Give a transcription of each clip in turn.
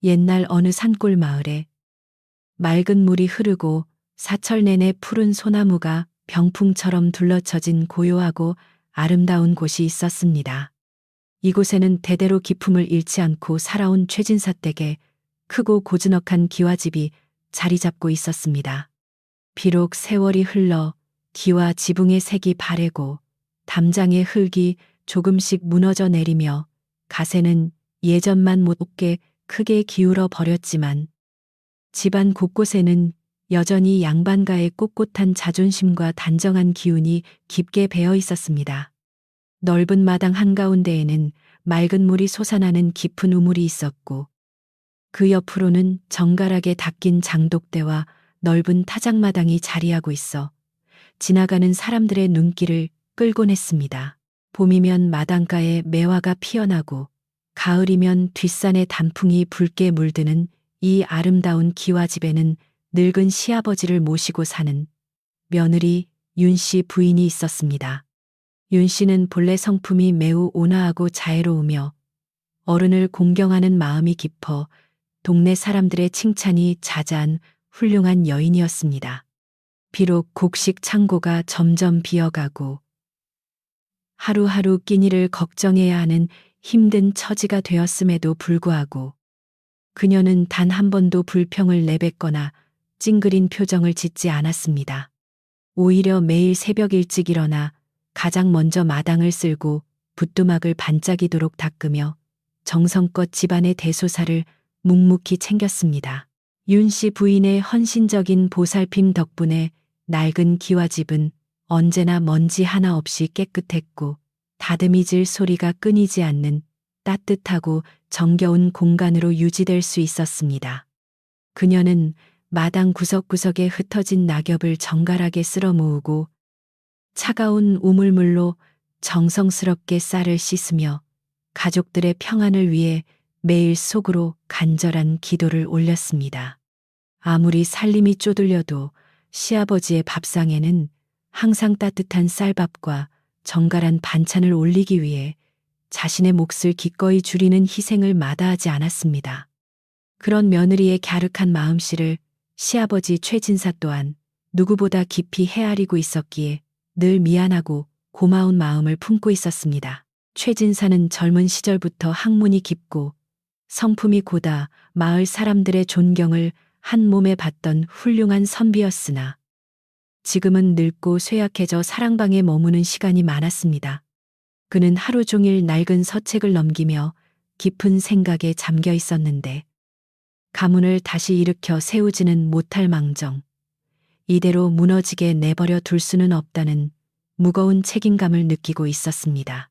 옛날 어느 산골 마을에 맑은 물이 흐르고 사철 내내 푸른 소나무가 병풍처럼 둘러쳐진 고요하고 아름다운 곳이 있었습니다. 이곳에는 대대로 기품을 잃지 않고 살아온 최진사 댁에 크고 고즈넉한 기와집이 자리 잡고 있었습니다. 비록 세월이 흘러 기와 지붕의 색이 바래고 담장의 흙이 조금씩 무너져 내리며 가세는 예전만 못게 크게 기울어 버렸지만 집안 곳곳에는 여전히 양반가의 꼿꼿한 자존심과 단정한 기운이 깊게 배어 있었습니다. 넓은 마당 한가운데에는 맑은 물이 솟아나는 깊은 우물이 있었고 그 옆으로는 정갈하게 닦인 장독대와 넓은 타작마당이 자리하고 있어 지나가는 사람들의 눈길을 끌곤 했습니다. 봄이면 마당가에 매화가 피어나고 가을이면 뒷산에 단풍이 붉게 물드는 이 아름다운 기와집에는 늙은 시아버지를 모시고 사는 며느리 윤 씨 부인이 있었습니다. 윤 씨는 본래 성품이 매우 온화하고 자애로우며 어른을 공경하는 마음이 깊어 동네 사람들의 칭찬이 자자한 훌륭한 여인이었습니다. 비록 곡식 창고가 점점 비어가고 하루하루 끼니를 걱정해야 하는 힘든 처지가 되었음에도 불구하고 그녀는 단 한 번도 불평을 내뱉거나 찡그린 표정을 짓지 않았습니다. 오히려 매일 새벽 일찍 일어나 가장 먼저 마당을 쓸고 부뚜막을 반짝이도록 닦으며 정성껏 집안의 대소사를 묵묵히 챙겼습니다. 윤 씨 부인의 헌신적인 보살핌 덕분에 낡은 기와집은 언제나 먼지 하나 없이 깨끗했고 다듬이질 소리가 끊이지 않는 따뜻하고 정겨운 공간으로 유지될 수 있었습니다. 그녀는 마당 구석구석에 흩어진 낙엽을 정갈하게 쓸어 모으고 차가운 우물물로 정성스럽게 쌀을 씻으며 가족들의 평안을 위해 매일 속으로 간절한 기도를 올렸습니다. 아무리 살림이 쪼들려도 시아버지의 밥상에는 항상 따뜻한 쌀밥과 정갈한 반찬을 올리기 위해 자신의 몫을 기꺼이 줄이는 희생을 마다하지 않았습니다. 그런 며느리의 갸륵한 마음씨를 시아버지 최진사 또한 누구보다 깊이 헤아리고 있었기에 늘 미안하고 고마운 마음을 품고 있었습니다. 최진사는 젊은 시절부터 학문이 깊고 성품이 고다 마을 사람들의 존경을 한 몸에 받던 훌륭한 선비였으나 지금은 늙고 쇠약해져 사랑방에 머무는 시간이 많았습니다. 그는 하루 종일 낡은 서책을 넘기며 깊은 생각에 잠겨 있었는데 가문을 다시 일으켜 세우지는 못할 망정 이대로 무너지게 내버려 둘 수는 없다는 무거운 책임감을 느끼고 있었습니다.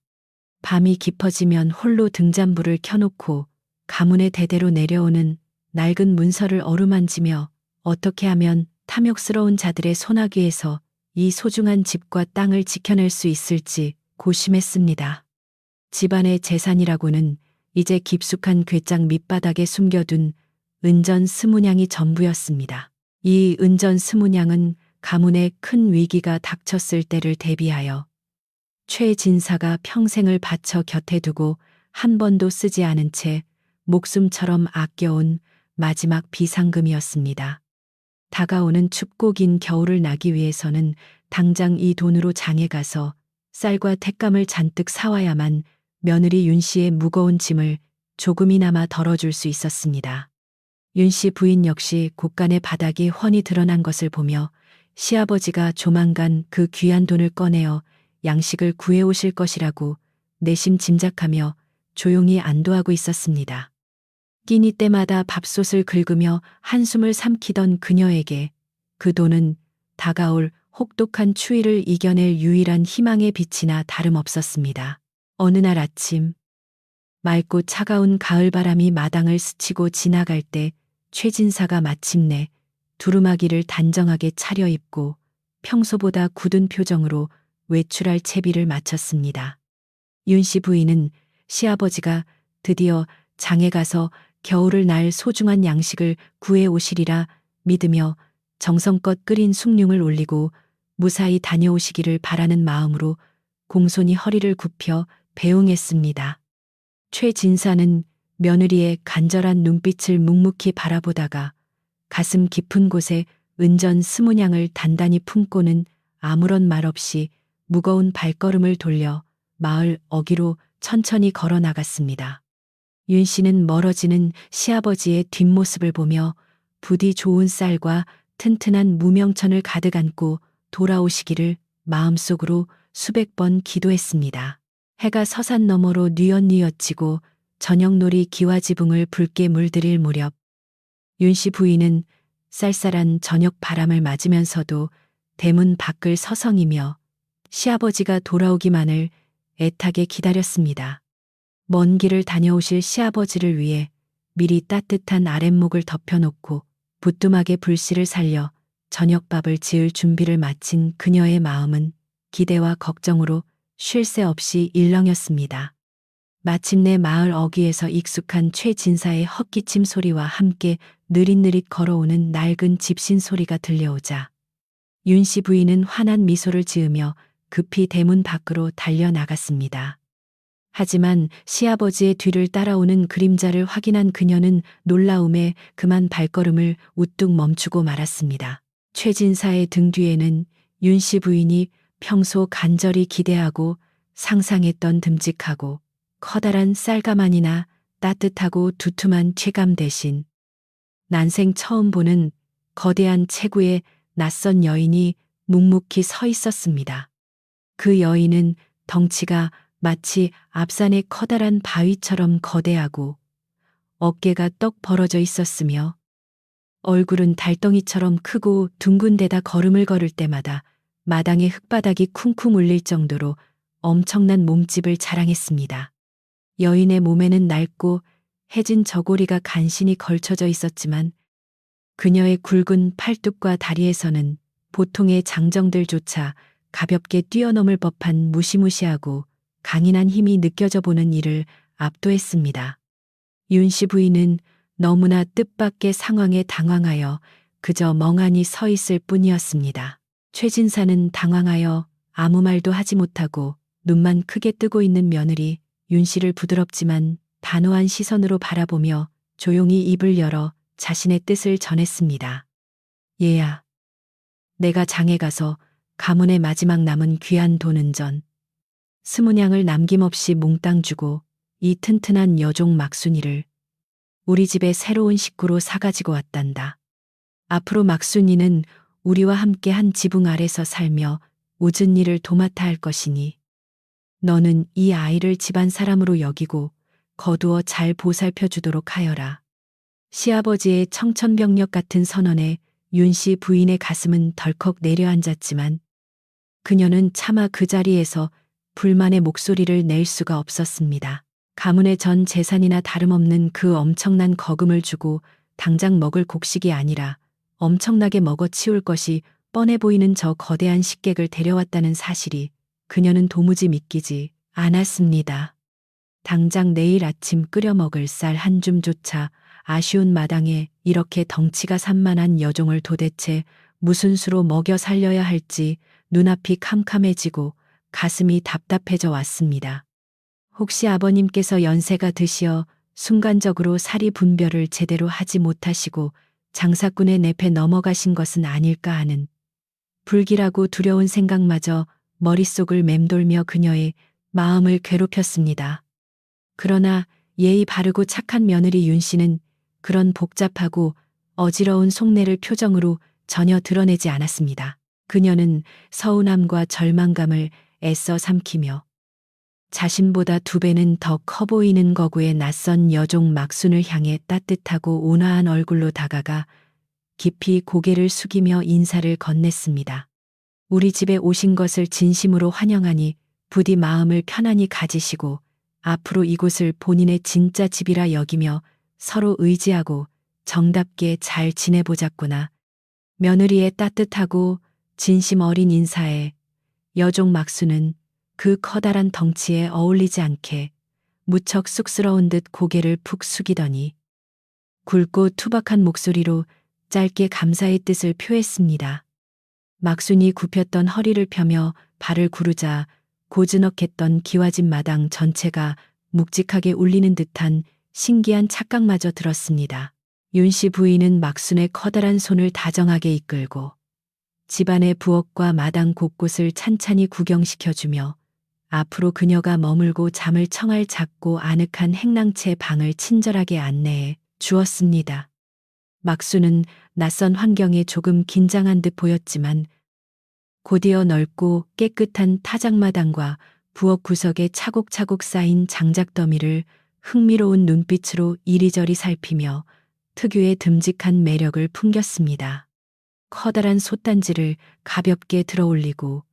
밤이 깊어지면 홀로 등잔불을 켜놓고 가문의 대대로 내려오는 낡은 문서를 어루만지며 어떻게 하면 탐욕스러운 자들의 소나귀에서 이 소중한 집과 땅을 지켜낼 수 있을지 고심했습니다. 집안의 재산이라고는 이제 깊숙한 궤장 밑바닥에 숨겨둔 은전 스무냥이 전부였습니다. 이 은전 스무냥은 가문에 큰 위기가 닥쳤을 때를 대비하여 최진사가 평생을 바쳐 곁에 두고 한 번도 쓰지 않은 채 목숨처럼 아껴온 마지막 비상금이었습니다. 다가오는 춥고 긴 겨울을 나기 위해서는 당장 이 돈으로 장에 가서 쌀과 택감을 잔뜩 사와야만 며느리 윤 씨의 무거운 짐을 조금이나마 덜어줄 수 있었습니다. 윤 씨 부인 역시 곳간의 바닥이 훤히 드러난 것을 보며 시아버지가 조만간 그 귀한 돈을 꺼내어 양식을 구해오실 것이라고 내심 짐작하며 조용히 안도하고 있었습니다. 끼니 때마다 밥솥을 긁으며 한숨을 삼키던 그녀에게 그 돈은 다가올 혹독한 추위를 이겨낼 유일한 희망의 빛이나 다름없었습니다. 어느 날 아침 맑고 차가운 가을바람이 마당을 스치고 지나갈 때 최진사가 마침내 두루마기를 단정하게 차려입고 평소보다 굳은 표정으로 외출할 채비를 마쳤습니다. 윤 씨 부인은 시아버지가 드디어 장에 가서 겨울을 날 소중한 양식을 구해 오시리라 믿으며 정성껏 끓인 숭늉을 올리고 무사히 다녀오시기를 바라는 마음으로 공손히 허리를 굽혀 배웅했습니다. 최진사는 며느리의 간절한 눈빛을 묵묵히 바라보다가 가슴 깊은 곳에 은전 스무냥을 단단히 품고는 아무런 말 없이 무거운 발걸음을 돌려 마을 어귀로 천천히 걸어 나갔습니다. 윤 씨는 멀어지는 시아버지의 뒷모습을 보며 부디 좋은 쌀과 튼튼한 무명천을 가득 안고 돌아오시기를 마음속으로 수백 번 기도했습니다. 해가 서산 너머로 뉘엿뉘엿지고 저녁놀이 기와지붕을 붉게 물들일 무렵 윤 씨 부인은 쌀쌀한 저녁 바람을 맞으면서도 대문 밖을 서성이며 시아버지가 돌아오기만을 애타게 기다렸습니다. 먼 길을 다녀오실 시아버지를 위해 미리 따뜻한 아랫목을 덮여놓고 부뚜막에 불씨를 살려 저녁밥을 지을 준비를 마친 그녀의 마음은 기대와 걱정으로 쉴 새 없이 일렁였습니다. 마침내 마을 어귀에서 익숙한 최진사의 헛기침 소리와 함께 느릿느릿 걸어오는 낡은 집신 소리가 들려오자 윤 씨 부인은 환한 미소를 지으며 급히 대문 밖으로 달려나갔습니다. 하지만 시아버지의 뒤를 따라오는 그림자를 확인한 그녀는 놀라움에 그만 발걸음을 우뚝 멈추고 말았습니다. 최진사의 등 뒤에는 윤 씨 부인이 평소 간절히 기대하고 상상했던 듬직하고 커다란 쌀가마니나 따뜻하고 두툼한 체감 대신 난생 처음 보는 거대한 체구의 낯선 여인이 묵묵히 서 있었습니다. 그 여인은 덩치가 마치 앞산의 커다란 바위처럼 거대하고 어깨가 떡 벌어져 있었으며 얼굴은 달덩이처럼 크고 둥근 데다 걸음을 걸을 때마다 마당의 흙바닥이 쿵쿵 울릴 정도로 엄청난 몸집을 자랑했습니다. 여인의 몸에는 낡고 해진 저고리가 간신히 걸쳐져 있었지만 그녀의 굵은 팔뚝과 다리에서는 보통의 장정들조차 가볍게 뛰어넘을 법한 무시무시하고 강인한 힘이 느껴져 보는 이를 압도했습니다. 윤 씨 부인은 너무나 뜻밖의 상황에 당황하여 그저 멍하니 서 있을 뿐이었습니다. 최진사는 당황하여 아무 말도 하지 못하고 눈만 크게 뜨고 있는 며느리 윤 씨를 부드럽지만 단호한 시선으로 바라보며 조용히 입을 열어 자신의 뜻을 전했습니다. 얘야, 내가 장에 가서 가문의 마지막 남은 귀한 돈 은전 20냥을 남김없이 몽땅 주고 이 튼튼한 여종 막순이를 우리 집의 새로운 식구로 사가지고 왔단다. 앞으로 막순이는 우리와 함께 한 지붕 아래서 살며 궂은 일을 도맡아 할 것이니 너는 이 아이를 집안 사람으로 여기고 거두어 잘 보살펴 주도록 하여라. 시아버지의 청천벽력 같은 선언에 윤 씨 부인의 가슴은 덜컥 내려앉았지만 그녀는 차마 그 자리에서 불만의 목소리를 낼 수가 없었습니다. 가문의 전 재산이나 다름없는 그 엄청난 거금을 주고 당장 먹을 곡식이 아니라 엄청나게 먹어치울 것이 뻔해 보이는 저 거대한 식객을 데려왔다는 사실이 그녀는 도무지 믿기지 않았습니다. 당장 내일 아침 끓여 먹을 쌀 한 줌조차 아쉬운 마당에 이렇게 덩치가 산만한 여종을 도대체 무슨 수로 먹여 살려야 할지 눈앞이 캄캄해지고 가슴이 답답해져 왔습니다. 혹시 아버님께서 연세가 드시어 순간적으로 사리 분별을 제대로 하지 못하시고 장사꾼의 늪에 넘어가신 것은 아닐까 하는 불길하고 두려운 생각마저 머릿속을 맴돌며 그녀의 마음을 괴롭혔습니다. 그러나 예의 바르고 착한 며느리 윤 씨는 그런 복잡하고 어지러운 속내를 표정으로 전혀 드러내지 않았습니다. 그녀는 서운함과 절망감을 애써 삼키며 자신보다 2배는 더 커 보이는 거구의 낯선 여종 막순을 향해 따뜻하고 온화한 얼굴로 다가가 깊이 고개를 숙이며 인사를 건넸습니다. 우리 집에 오신 것을 진심으로 환영하니 부디 마음을 편안히 가지시고 앞으로 이곳을 본인의 진짜 집이라 여기며 서로 의지하고 정답게 잘 지내보자꾸나. 며느리의 따뜻하고 진심 어린 인사에 여종 막순은 그 커다란 덩치에 어울리지 않게 무척 쑥스러운 듯 고개를 푹 숙이더니 굵고 투박한 목소리로 짧게 감사의 뜻을 표했습니다. 막순이 굽혔던 허리를 펴며 발을 구르자 고즈넉했던 기와집 마당 전체가 묵직하게 울리는 듯한 신기한 착각마저 들었습니다. 윤 씨 부인은 막순의 커다란 손을 다정하게 이끌고 집안의 부엌과 마당 곳곳을 찬찬히 구경시켜주며 앞으로 그녀가 머물고 잠을 청할 작고 아늑한 행랑채 방을 친절하게 안내해 주었습니다. 막수는 낯선 환경에 조금 긴장한 듯 보였지만 곧이어 넓고 깨끗한 타작마당과 부엌 구석에 차곡차곡 쌓인 장작더미를 흥미로운 눈빛으로 이리저리 살피며 특유의 듬직한 매력을 풍겼습니다. 커다란 솥단지를 가볍게 들어올리고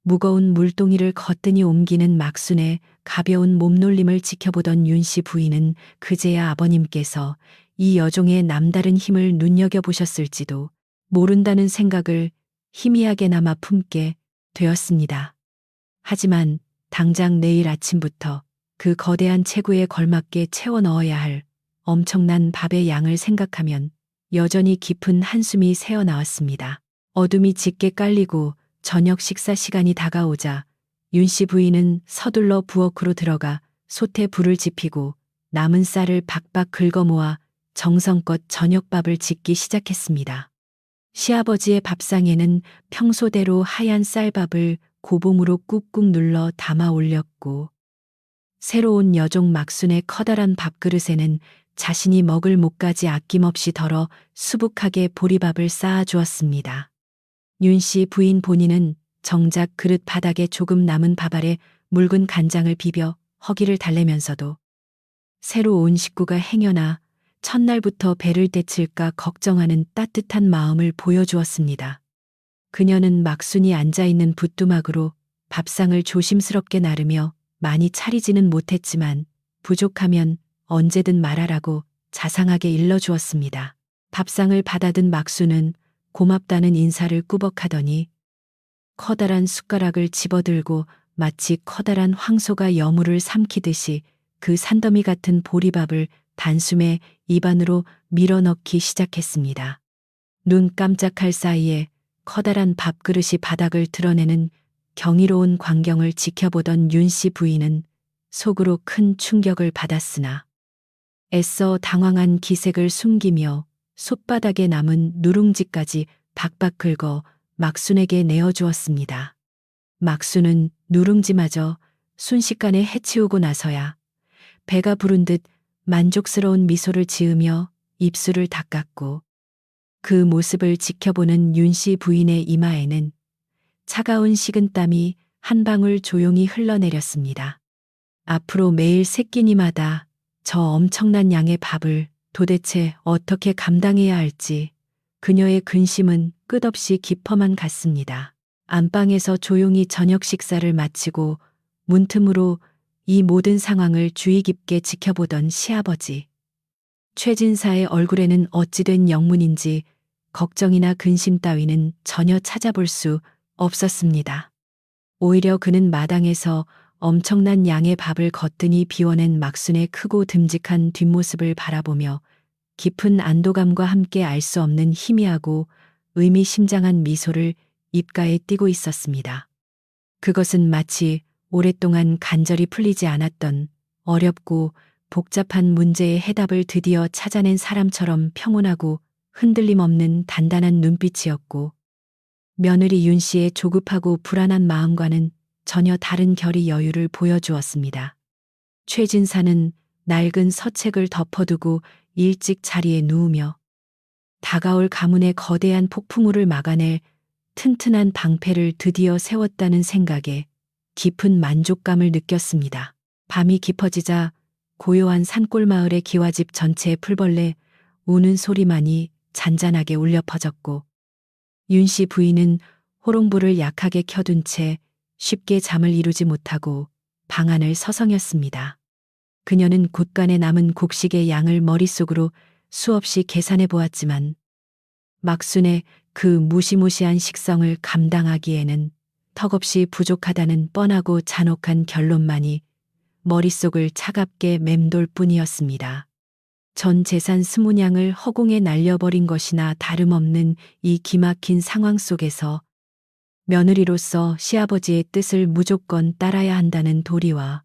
무거운 물동이를 거뜬히 옮기는 막순의 가벼운 몸놀림을 지켜보던 윤 씨 부인은 그제야 아버님께서 이 여종의 남다른 힘을 눈여겨보셨을지도 모른다는 생각을 희미하게나마 품게 되었습니다. 하지만 당장 내일 아침부터 그 거대한 체구에 걸맞게 채워 넣어야 할 엄청난 밥의 양을 생각하면 여전히 깊은 한숨이 새어나왔습니다. 어둠이 짙게 깔리고 저녁 식사 시간이 다가오자 윤 씨 부인은 서둘러 부엌으로 들어가 솥에 불을 지피고 남은 쌀을 박박 긁어 모아 정성껏 저녁밥을 짓기 시작했습니다. 시아버지의 밥상에는 평소대로 하얀 쌀밥을 고봉으로 꾹꾹 눌러 담아 올렸고 새로 온 여종 막순의 커다란 밥그릇에는 자신이 먹을 목까지 아낌없이 덜어 수북하게 보리밥을 쌓아 주었습니다. 윤 씨 부인 본인은 정작 그릇 바닥에 조금 남은 밥 아래 묽은 간장을 비벼 허기를 달래면서도 새로 온 식구가 행여나 첫날부터 배를 데칠까 걱정하는 따뜻한 마음을 보여주었습니다. 그녀는 막순이 앉아있는 부뚜막으로 밥상을 조심스럽게 나르며 많이 차리지는 못했지만 부족하면 언제든 말하라고 자상하게 일러주었습니다. 밥상을 받아든 막순은 고맙다는 인사를 꾸벅하더니 커다란 숟가락을 집어들고 마치 커다란 황소가 여물을 삼키듯이 그 산더미 같은 보리밥을 단숨에 입안으로 밀어넣기 시작했습니다. 눈 깜짝할 사이에 커다란 밥그릇이 바닥을 드러내는 경이로운 광경을 지켜보던 윤 씨 부인은 속으로 큰 충격을 받았으나 애써 당황한 기색을 숨기며 솥바닥에 남은 누룽지까지 박박 긁어 막순에게 내어주었습니다. 막순은 누룽지마저 순식간에 해치우고 나서야 배가 부른 듯 만족스러운 미소를 지으며 입술을 닦았고 그 모습을 지켜보는 윤 씨 부인의 이마에는 차가운 식은땀이 한 방울 조용히 흘러내렸습니다. 앞으로 매일 세 끼니마다 저 엄청난 양의 밥을 도대체 어떻게 감당해야 할지 그녀의 근심은 끝없이 깊어만 갔습니다. 안방에서 조용히 저녁 식사를 마치고 문틈으로 이 모든 상황을 주의 깊게 지켜보던 시아버지. 최진사의 얼굴에는 어찌된 영문인지 걱정이나 근심 따위는 전혀 찾아볼 수 없었습니다. 오히려 그는 마당에서 엄청난 양의 밥을 거뜬히 비워낸 막순의 크고 듬직한 뒷모습을 바라보며 깊은 안도감과 함께 알 수 없는 희미하고 의미심장한 미소를 입가에 띠고 있었습니다. 그것은 마치 오랫동안 간절히 풀리지 않았던 어렵고 복잡한 문제의 해답을 드디어 찾아낸 사람처럼 평온하고 흔들림 없는 단단한 눈빛이었고 며느리 윤 씨의 조급하고 불안한 마음과는 전혀 다른 결의 여유를 보여주었습니다. 최진사는 낡은 서책을 덮어두고 일찍 자리에 누우며 다가올 가문의 거대한 폭풍우를 막아낼 튼튼한 방패를 드디어 세웠다는 생각에 깊은 만족감을 느꼈습니다. 밤이 깊어지자 고요한 산골마을의 기와집 전체에 풀벌레 우는 소리만이 잔잔하게 울려 퍼졌고 윤 씨 부인은 호롱불을 약하게 켜둔 채 쉽게 잠을 이루지 못하고 방 안을 서성였습니다. 그녀는 곳간에 남은 곡식의 양을 머릿속으로 수없이 계산해 보았지만 막순의 그 무시무시한 식성을 감당하기에는 턱없이 부족하다는 뻔하고 잔혹한 결론만이 머릿속을 차갑게 맴돌 뿐이었습니다. 전 재산 20냥을 허공에 날려버린 것이나 다름없는 이 기막힌 상황 속에서 며느리로서 시아버지의 뜻을 무조건 따라야 한다는 도리와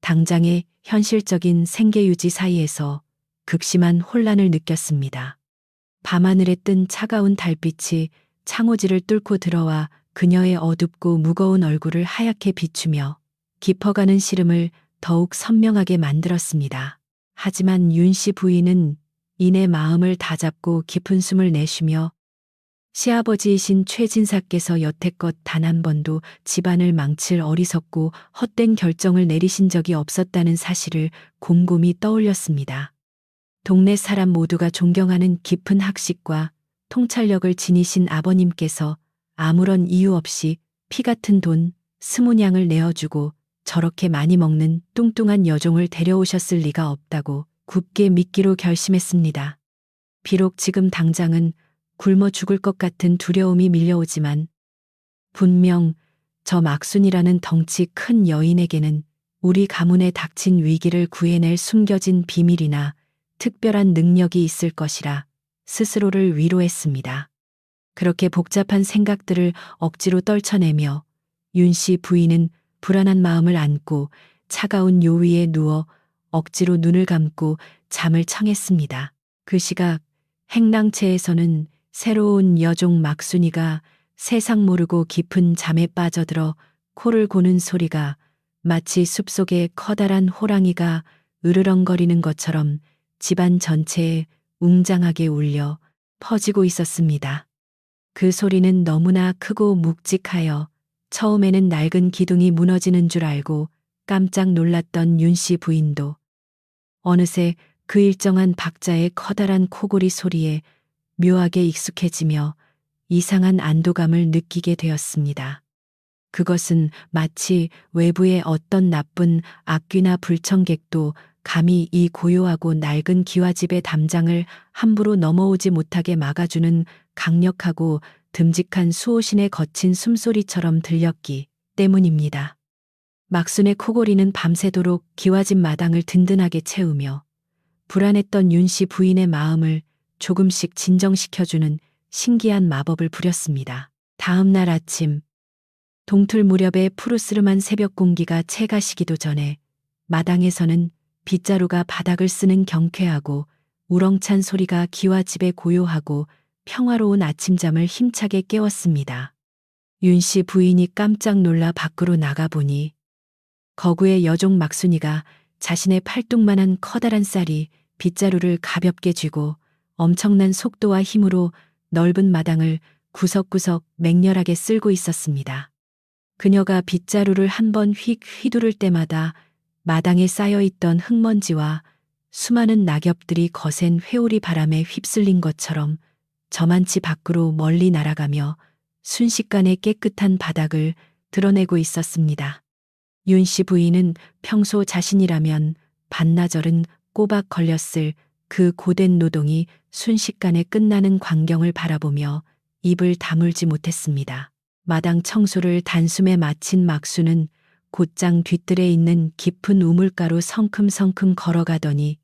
당장의 현실적인 생계 유지 사이에서 극심한 혼란을 느꼈습니다. 밤하늘에 뜬 차가운 달빛이 창호지를 뚫고 들어와 그녀의 어둡고 무거운 얼굴을 하얗게 비추며 깊어가는 시름을 더욱 선명하게 만들었습니다. 하지만 윤 씨 부인은 이내 마음을 다잡고 깊은 숨을 내쉬며 시아버지이신 최진사께서 여태껏 단 한 번도 집안을 망칠 어리석고 헛된 결정을 내리신 적이 없었다는 사실을 곰곰이 떠올렸습니다. 동네 사람 모두가 존경하는 깊은 학식과 통찰력을 지니신 아버님께서 아무런 이유 없이 피 같은 돈 20냥을 내어주고 저렇게 많이 먹는 뚱뚱한 여종을 데려오셨을 리가 없다고 굳게 믿기로 결심했습니다. 비록 지금 당장은 굶어 죽을 것 같은 두려움이 밀려오지만 분명 저 막순이라는 덩치 큰 여인에게는 우리 가문에 닥친 위기를 구해낼 숨겨진 비밀이나 특별한 능력이 있을 것이라 스스로를 위로했습니다. 그렇게 복잡한 생각들을 억지로 떨쳐내며 윤 씨 부인은 불안한 마음을 안고 차가운 요 위에 누워 억지로 눈을 감고 잠을 청했습니다. 그 시각 행랑채에서는 새로운 여종 막순이가 세상 모르고 깊은 잠에 빠져들어 코를 고는 소리가 마치 숲속의 커다란 호랑이가 으르렁거리는 것처럼 집안 전체에 웅장하게 울려 퍼지고 있었습니다. 그 소리는 너무나 크고 묵직하여 처음에는 낡은 기둥이 무너지는 줄 알고 깜짝 놀랐던 윤 씨 부인도 어느새 그 일정한 박자의 커다란 코골이 소리에 묘하게 익숙해지며 이상한 안도감을 느끼게 되었습니다. 그것은 마치 외부의 어떤 나쁜 악귀나 불청객도 감히 이 고요하고 낡은 기와집의 담장을 함부로 넘어오지 못하게 막아주는 강력하고 듬직한 수호신의 거친 숨소리처럼 들렸기 때문입니다. 막순의 코골이는 밤새도록 기와집 마당을 든든하게 채우며 불안했던 윤 씨 부인의 마음을 조금씩 진정시켜주는 신기한 마법을 부렸습니다. 다음 날 아침, 동틀 무렵의 푸르스름한 새벽 공기가 채 가시기도 전에 마당에서는 빗자루가 바닥을 쓰는 경쾌하고 우렁찬 소리가 기와집의 고요하고 평화로운 아침잠을 힘차게 깨웠습니다. 윤 씨 부인이 깜짝 놀라 밖으로 나가보니 거구의 여종 막순이가 자신의 팔뚝만한 커다란 쌀이 빗자루를 가볍게 쥐고 엄청난 속도와 힘으로 넓은 마당을 구석구석 맹렬하게 쓸고 있었습니다. 그녀가 빗자루를 한 번 휙 휘두를 때마다 마당에 쌓여있던 흙먼지와 수많은 낙엽들이 거센 회오리 바람에 휩쓸린 것처럼 저만치 밖으로 멀리 날아가며 순식간에 깨끗한 바닥을 드러내고 있었습니다. 윤 씨 부인은 평소 자신이라면 반나절은 꼬박 걸렸을 그 고된 노동이 순식간에 끝나는 광경을 바라보며 입을 다물지 못했습니다. 마당 청소를 단숨에 마친 막수는 곧장 뒤뜰에 있는 깊은 우물가로 성큼성큼 걸어가더니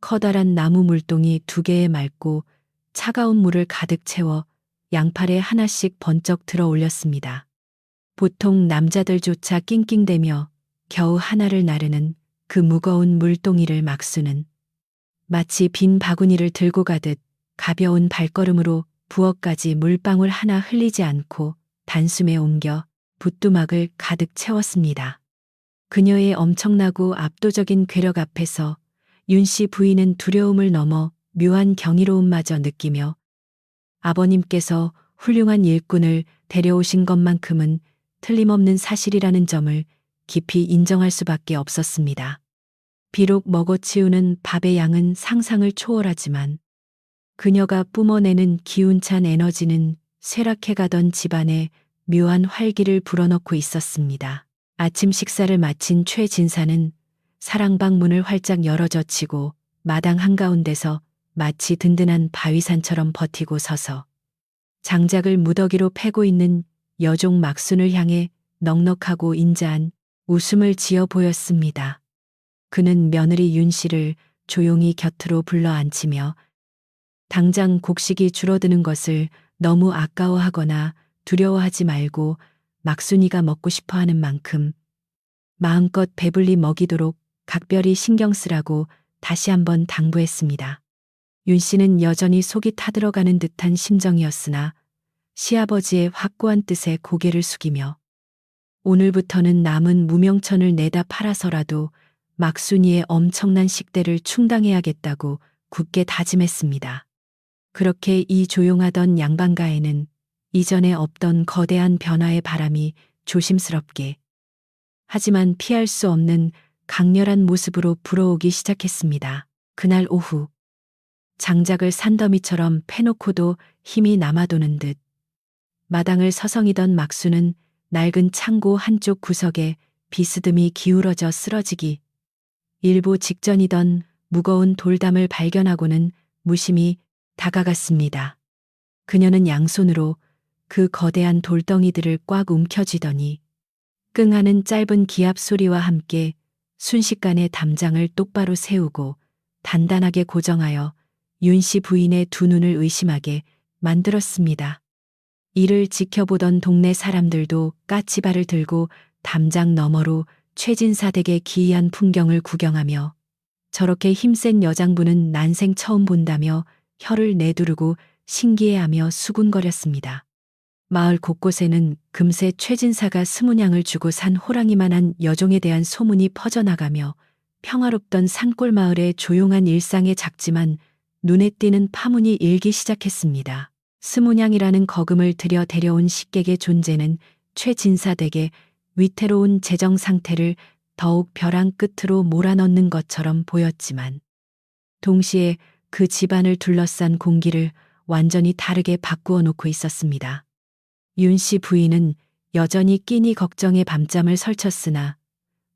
커다란 나무 물동이 2개에 맑고 차가운 물을 가득 채워 양팔에 하나씩 번쩍 들어 올렸습니다. 보통 남자들조차 낑낑대며 겨우 하나를 나르는 그 무거운 물동이를 막수는 마치 빈 바구니를 들고 가듯 가벼운 발걸음으로 부엌까지 물방울 하나 흘리지 않고 단숨에 옮겨 붓두막을 가득 채웠습니다. 그녀의 엄청나고 압도적인 괴력 앞에서 윤 씨 부인은 두려움을 넘어 묘한 경이로움마저 느끼며 아버님께서 훌륭한 일꾼을 데려오신 것만큼은 틀림없는 사실이라는 점을 깊이 인정할 수밖에 없었습니다. 비록 먹어치우는 밥의 양은 상상을 초월하지만 그녀가 뿜어내는 기운찬 에너지는 쇠락해가던 집안에 묘한 활기를 불어넣고 있었습니다. 아침 식사를 마친 최 진사는 사랑방 문을 활짝 열어젖히고 마당 한가운데서 마치 든든한 바위산처럼 버티고 서서 장작을 무더기로 패고 있는 여종 막순을 향해 넉넉하고 인자한 웃음을 지어 보였습니다. 그는 며느리 윤 씨를 조용히 곁으로 불러 앉히며 당장 곡식이 줄어드는 것을 너무 아까워하거나 두려워하지 말고 막순이가 먹고 싶어 하는 만큼 마음껏 배불리 먹이도록 각별히 신경 쓰라고 다시 한번 당부했습니다. 윤 씨는 여전히 속이 타들어가는 듯한 심정이었으나 시아버지의 확고한 뜻에 고개를 숙이며 오늘부터는 남은 무명천을 내다 팔아서라도 막순이의 엄청난 식대를 충당해야겠다고 굳게 다짐했습니다. 그렇게 이 조용하던 양반가에는 이전에 없던 거대한 변화의 바람이 조심스럽게 하지만 피할 수 없는 강렬한 모습으로 불어오기 시작했습니다. 그날 오후 장작을 산더미처럼 패놓고도 힘이 남아도는 듯 마당을 서성이던 막수는 낡은 창고 한쪽 구석에 비스듬히 기울어져 쓰러지기 일보 직전이던 무거운 돌담을 발견하고는 무심히 다가갔습니다. 그녀는 양손으로 그 거대한 돌덩이들을 꽉 움켜쥐더니 끙하는 짧은 기합 소리와 함께 순식간에 담장을 똑바로 세우고 단단하게 고정하여 윤 씨 부인의 두 눈을 의심하게 만들었습니다. 이를 지켜보던 동네 사람들도 까치발을 들고 담장 너머로 최진사 댁의 기이한 풍경을 구경하며 저렇게 힘센 여장부는 난생 처음 본다며 혀를 내두르고 신기해하며 수군거렸습니다. 마을 곳곳에는 금세 최진사가 스무냥을 주고 산 호랑이만한 여종에 대한 소문이 퍼져나가며 평화롭던 산골 마을의 조용한 일상에 작지만 눈에 띄는 파문이 일기 시작했습니다. 스무냥이라는 거금을 들여 데려온 식객의 존재는 최진사 댁의 위태로운 재정 상태를 더욱 벼랑 끝으로 몰아넣는 것처럼 보였지만 동시에 그 집안을 둘러싼 공기를 완전히 다르게 바꾸어 놓고 있었습니다. 윤 씨 부인은 여전히 끼니 걱정에 밤잠을 설쳤으나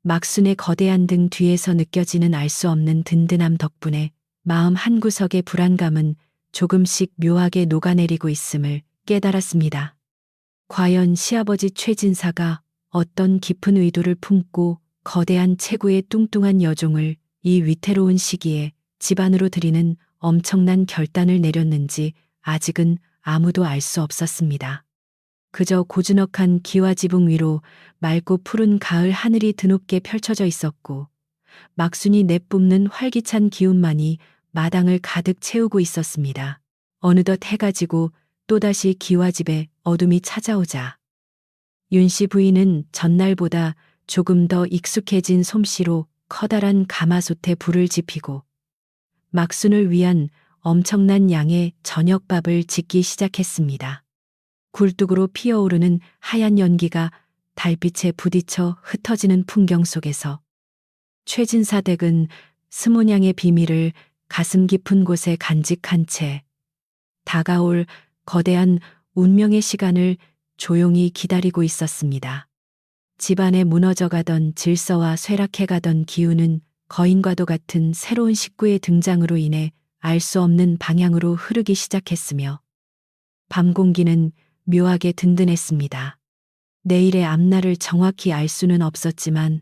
막순의 거대한 등 뒤에서 느껴지는 알 수 없는 든든함 덕분에 마음 한구석의 불안감은 조금씩 묘하게 녹아내리고 있음을 깨달았습니다. 과연 시아버지 최진사가 어떤 깊은 의도를 품고 거대한 체구의 뚱뚱한 여종을 이 위태로운 시기에 집안으로 들이는 엄청난 결단을 내렸는지 아직은 아무도 알 수 없었습니다. 그저 고즈넉한 기와지붕 위로 맑고 푸른 가을 하늘이 드높게 펼쳐져 있었고 막순이 내뿜는 활기찬 기운만이 마당을 가득 채우고 있었습니다. 어느덧 해가 지고 또다시 기와집에 어둠이 찾아오자 윤 씨 부인은 전날보다 조금 더 익숙해진 솜씨로 커다란 가마솥에 불을 지피고 막순을 위한 엄청난 양의 저녁밥을 짓기 시작했습니다. 굴뚝으로 피어오르는 하얀 연기가 달빛에 부딪혀 흩어지는 풍경 속에서 최진사 댁은 스무냥의 비밀을 가슴 깊은 곳에 간직한 채 다가올 거대한 운명의 시간을 조용히 기다리고 있었습니다. 집안에 무너져가던 질서와 쇠락해가던 기운은 거인과도 같은 새로운 식구의 등장으로 인해 알 수 없는 방향으로 흐르기 시작했으며 밤 공기는 묘하게 든든했습니다. 내일의 앞날을 정확히 알 수는 없었지만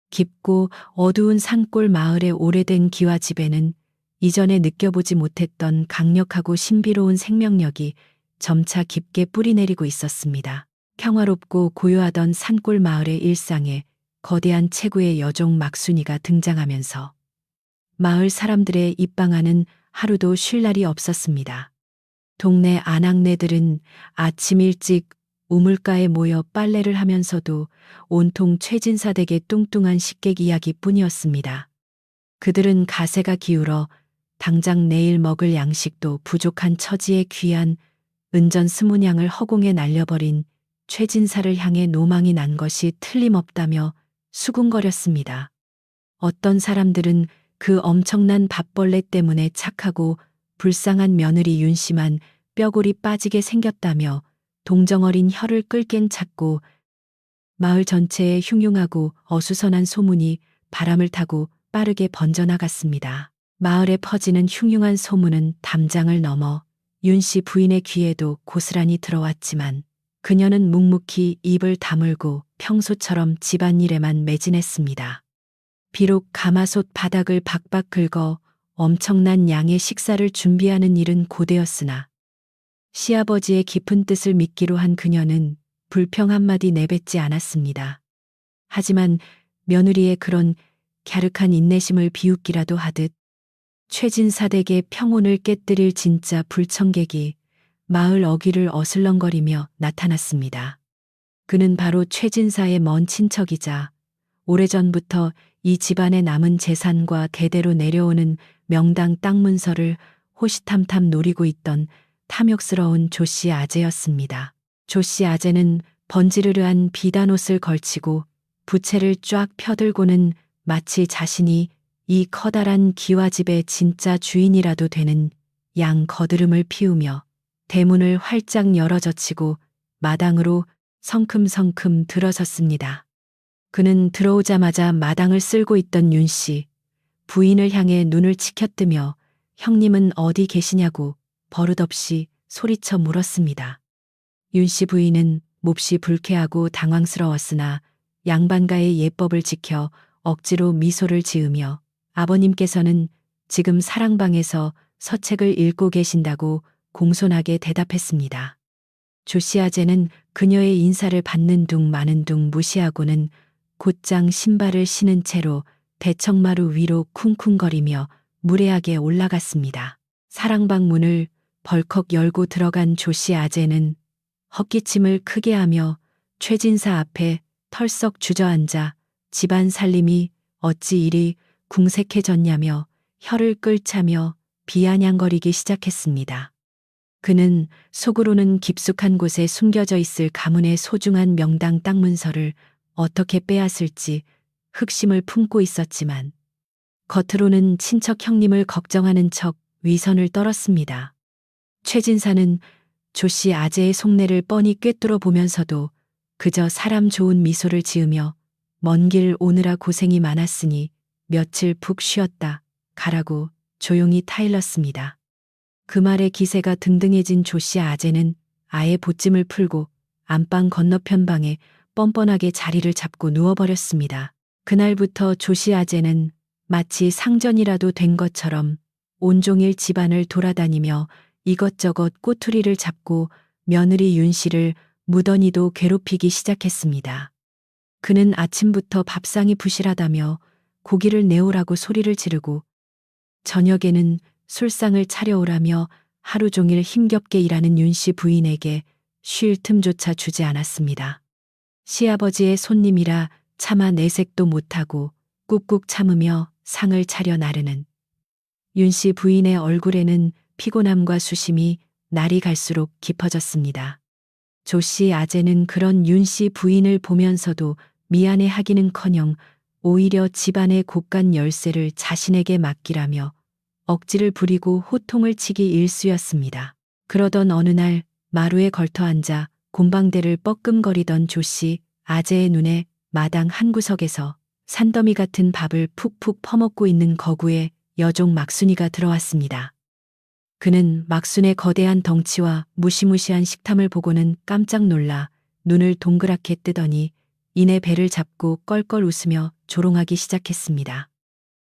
깊고 어두운 산골 마을의 오래된 기와집에는 이전에 느껴보지 못했던 강력하고 신비로운 생명력이 점차 깊게 뿌리내리고 있었습니다. 평화롭고 고요하던 산골 마을의 일상에 거대한 체구의 여종 막순이가 등장하면서 마을 사람들의 입방아는 하루도 쉴 날이 없었습니다. 동네 아낙네들은 아침 일찍 우물가에 모여 빨래를 하면서도 온통 최진사 댁의 뚱뚱한 식객 이야기뿐이었습니다. 그들은 가세가 기울어 당장 내일 먹을 양식도 부족한 처지에 귀한 은전 스무냥을 허공에 날려버린 최진사를 향해 노망이 난 것이 틀림없다며 수군거렸습니다. 어떤 사람들은 그 엄청난 밥벌레 때문에 착하고 불쌍한 며느리 윤 씨만 뼈골이 빠지게 생겼다며 동정어린 혀를 끌깬 찾고 마을 전체에 흉흉하고 어수선한 소문이 바람을 타고 빠르게 번져나갔습니다. 마을에 퍼지는 흉흉한 소문은 담장을 넘어 윤 씨 부인의 귀에도 고스란히 들어왔지만 그녀는 묵묵히 입을 다물고 평소처럼 집안일에만 매진했습니다. 비록 가마솥 바닥을 박박 긁어 엄청난 양의 식사를 준비하는 일은 고되었으나 시아버지의 깊은 뜻을 믿기로 한 그녀는 불평 한마디 내뱉지 않았습니다. 하지만 며느리의 그런 갸륵한 인내심을 비웃기라도 하듯 최진사 댁의 평온을 깨뜨릴 진짜 불청객이 마을 어귀를 어슬렁거리며 나타났습니다. 그는 바로 최진사의 먼 친척이자 오래전부터 이 집안의 남은 재산과 대대로 내려오는 명당 땅 문서를 호시탐탐 노리고 있던 탐욕스러운 조씨 아재였습니다. 조씨 아재는 번지르르한 비단 옷을 걸치고 부채를 쫙 펴들고는 마치 자신이 이 커다란 기와집의 진짜 주인이라도 되는 양 거드름을 피우며 대문을 활짝 열어젖히고 마당으로 성큼성큼 들어섰습니다. 그는 들어오자마자 마당을 쓸고 있던 윤 씨, 부인을 향해 눈을 치켜뜨며 형님은 어디 계시냐고 버릇없이 소리쳐 물었습니다. 윤 씨 부인은 몹시 불쾌하고 당황스러웠으나 양반가의 예법을 지켜 억지로 미소를 지으며 아버님께서는 지금 사랑방에서 서책을 읽고 계신다고 공손하게 대답했습니다. 조씨 아재는 그녀의 인사를 받는 둥 마는 둥 무시하고는 곧장 신발을 신은 채로 대청마루 위로 쿵쿵거리며 무례하게 올라갔습니다. 사랑방 문을 벌컥 열고 들어간 조씨 아재는 헛기침을 크게 하며 최진사 앞에 털썩 주저앉아 집안 살림이 어찌 이리 궁색해졌냐며 혀를 끌차며 비아냥거리기 시작했습니다. 그는 속으로는 깊숙한 곳에 숨겨져 있을 가문의 소중한 명당 땅 문서를 어떻게 빼앗을지 흑심을 품고 있었지만 겉으로는 친척 형님을 걱정하는 척 위선을 떨었습니다. 최진사는 조씨 아재의 속내를 뻔히 꿰뚫어 보면서도 그저 사람 좋은 미소를 지으며 먼 길 오느라 고생이 많았으니 며칠 푹 쉬었다 가라고 조용히 타일렀습니다. 그 말에 기세가 등등해진 조씨 아재는 아예 보찜을 풀고 안방 건너편 방에 뻔뻔하게 자리를 잡고 누워버렸습니다. 그날부터 조씨 아재는 마치 상전이라도 된 것처럼 온종일 집안을 돌아다니며 이것저것 꼬투리를 잡고 며느리 윤 씨를 무던히도 괴롭히기 시작했습니다. 그는 아침부터 밥상이 부실하다며 고기를 내오라고 소리를 지르고 저녁에는 술상을 차려오라며 하루 종일 힘겹게 일하는 윤 씨 부인에게 쉴 틈조차 주지 않았습니다. 시아버지의 손님이라 차마 내색도 못하고 꾹꾹 참으며 상을 차려 나르는 윤 씨 부인의 얼굴에는 피곤함과 수심이 날이 갈수록 깊어졌습니다. 조 씨 아재는 그런 윤 씨 부인을 보면서도 미안해하기는커녕 오히려 집안의 곳간 열쇠를 자신에게 맡기라며 억지를 부리고 호통을 치기 일쑤였습니다. 그러던 어느 날 마루에 걸터앉아 곰방대를 뻐끔거리던 조씨 아재의 눈에 마당 한 구석에서 산더미 같은 밥을 푹푹 퍼먹고 있는 거구의 여종 막순이가 들어왔습니다. 그는 막순의 거대한 덩치와 무시무시한 식탐을 보고는 깜짝 놀라 눈을 동그랗게 뜨더니 이내 배를 잡고 껄껄 웃으며 조롱하기 시작했습니다.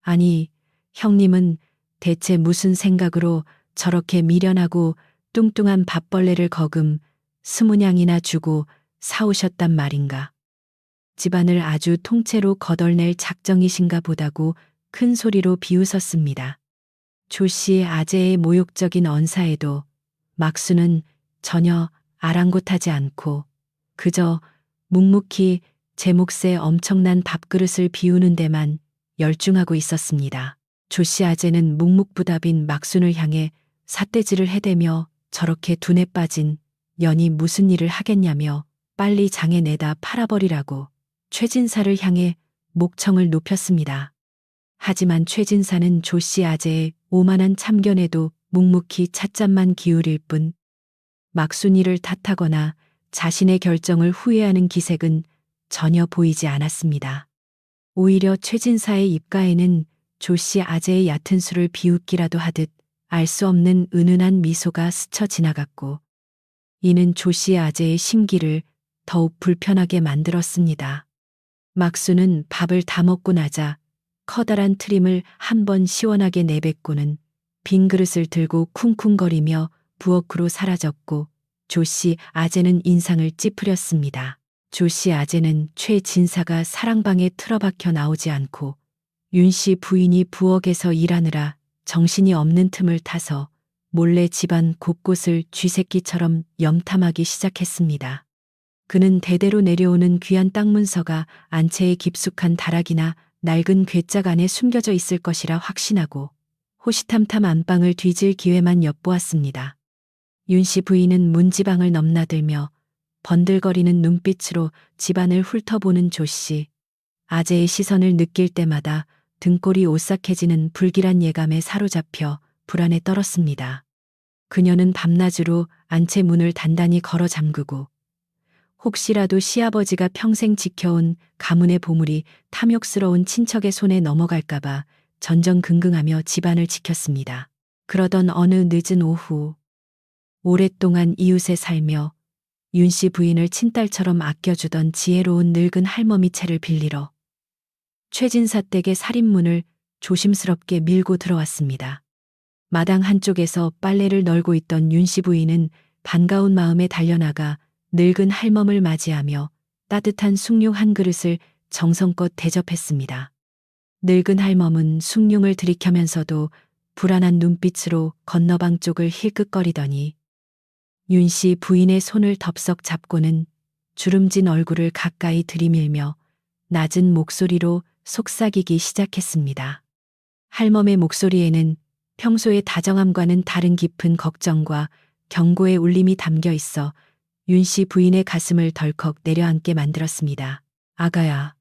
아니, 형님은 대체 무슨 생각으로 저렇게 미련하고 뚱뚱한 밥벌레를 거금 20냥이나 주고 사오셨단 말인가. 집안을 아주 통째로 거덜낼 작정이신가 보다고 큰 소리로 비웃었습니다. 조씨 아재의 모욕적인 언사에도 막수는 전혀 아랑곳하지 않고 그저 묵묵히 제 몫의 엄청난 밥그릇을 비우는 데만 열중하고 있었습니다. 조씨 아재는 묵묵부답인 막순을 향해 삿대질을 해대며 저렇게 둔에 빠진 년이 무슨 일을 하겠냐며 빨리 장에 내다 팔아버리라고 최진사를 향해 목청을 높였습니다. 하지만 최진사는 조씨 아재의 오만한 참견에도 묵묵히 찻잔만 기울일 뿐 막순이를 탓하거나 자신의 결정을 후회하는 기색은 전혀 보이지 않았습니다. 오히려 최진사의 입가에는 조씨 아재의 얕은 수를 비웃기라도 하듯 알 수 없는 은은한 미소가 스쳐 지나갔고 이는 조씨 아재의 심기를 더욱 불편하게 만들었습니다. 막수는 밥을 다 먹고 나자 커다란 트림을 한 번 시원하게 내뱉고는 빈 그릇을 들고 쿵쿵거리며 부엌으로 사라졌고 조씨 아재는 인상을 찌푸렸습니다. 조씨 아재는 최진사가 사랑방에 틀어박혀 나오지 않고 윤씨 부인이 부엌에서 일하느라 정신이 없는 틈을 타서 몰래 집안 곳곳을 쥐새끼처럼 염탐하기 시작했습니다. 그는 대대로 내려오는 귀한 땅 문서가 안채의 깊숙한 다락이나 낡은 괴짝 안에 숨겨져 있을 것이라 확신하고 호시탐탐 안방을 뒤질 기회만 엿보았습니다. 윤씨 부인은 문지방을 넘나들며 번들거리는 눈빛으로 집안을 훑어보는 조씨. 아재의 시선을 느낄 때마다 등골이 오싹해지는 불길한 예감에 사로잡혀 불안에 떨었습니다. 그녀는 밤낮으로 안채 문을 단단히 걸어 잠그고 혹시라도 시아버지가 평생 지켜온 가문의 보물이 탐욕스러운 친척의 손에 넘어갈까봐 전전긍긍하며 집안을 지켰습니다. 그러던 어느 늦은 오후, 오랫동안 이웃에 살며 윤씨 부인을 친딸처럼 아껴주던 지혜로운 늙은 할머니 채를 빌리러 최진사 댁의 살인문을 조심스럽게 밀고 들어왔습니다. 마당 한쪽에서 빨래를 널고 있던 윤씨 부인은 반가운 마음에 달려나가 늙은 할멈을 맞이하며 따뜻한 숭늉 한 그릇을 정성껏 대접했습니다. 늙은 할멈은 숭늉을 들이켜면서도 불안한 눈빛으로 건너방 쪽을 힐끗거리더니 윤씨 부인의 손을 덥석 잡고는 주름진 얼굴을 가까이 들이밀며 낮은 목소리로 속삭이기 시작했습니다. 할멈의 목소리에는 평소의 다정함과는 다른 깊은 걱정과 경고의 울림이 담겨 있어 윤씨 부인의 가슴을 덜컥 내려앉게 만들었습니다. 아가야,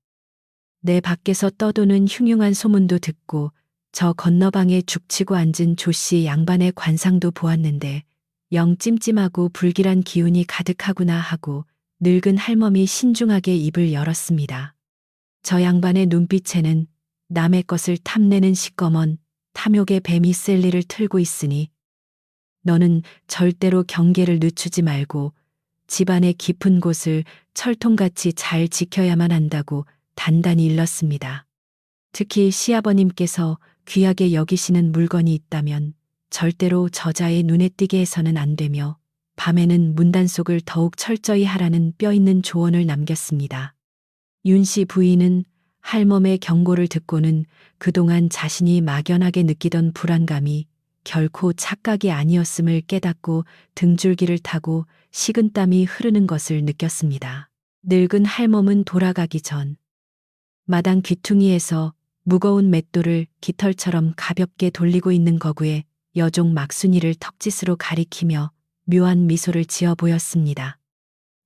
내 밖에서 떠도는 흉흉한 소문도 듣고 저 건너방에 죽치고 앉은 조씨 양반의 관상도 보았는데 영 찜찜하고 불길한 기운이 가득하구나 하고 늙은 할멈이 신중하게 입을 열었습니다. 저 양반의 눈빛에는 남의 것을 탐내는 시꺼먼 탐욕의 뱀이 셀리를 틀고 있으니 너는 절대로 경계를 늦추지 말고 집안의 깊은 곳을 철통같이 잘 지켜야만 한다고 단단히 일렀습니다. 특히 시아버님께서 귀하게 여기시는 물건이 있다면 절대로 저자의 눈에 띄게 해서는 안 되며 밤에는 문단속을 더욱 철저히 하라는 뼈 있는 조언을 남겼습니다. 윤씨 부인은 할멈의 경고를 듣고는 그동안 자신이 막연하게 느끼던 불안감이 결코 착각이 아니었음을 깨닫고 등줄기를 타고 식은땀이 흐르는 것을 느꼈습니다. 늙은 할멈은 돌아가기 전 마당 귀퉁이에서 무거운 맷돌을 깃털처럼 가볍게 돌리고 있는 거구에 여종 막순이를 턱짓으로 가리키며 묘한 미소를 지어 보였습니다.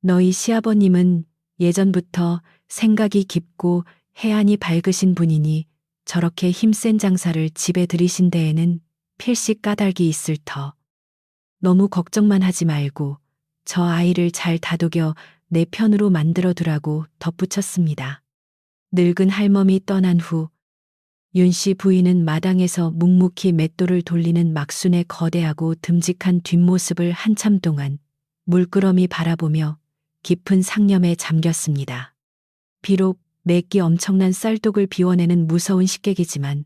너희 시아버님은 예전부터 생각이 깊고 해안이 밝으신 분이니 저렇게 힘센 장사를 집에 들이신 데에는 필시 까닭이 있을 터. 너무 걱정만 하지 말고 저 아이를 잘 다독여 내 편으로 만들어 두라고 덧붙였습니다. 늙은 할멈이 떠난 후 윤씨 부인은 마당에서 묵묵히 맷돌을 돌리는 막순의 거대하고 듬직한 뒷모습을 한참 동안 물끄러미 바라보며 깊은 상념에 잠겼습니다. 비록 매끼 엄청난 쌀독을 비워내는 무서운 식객이지만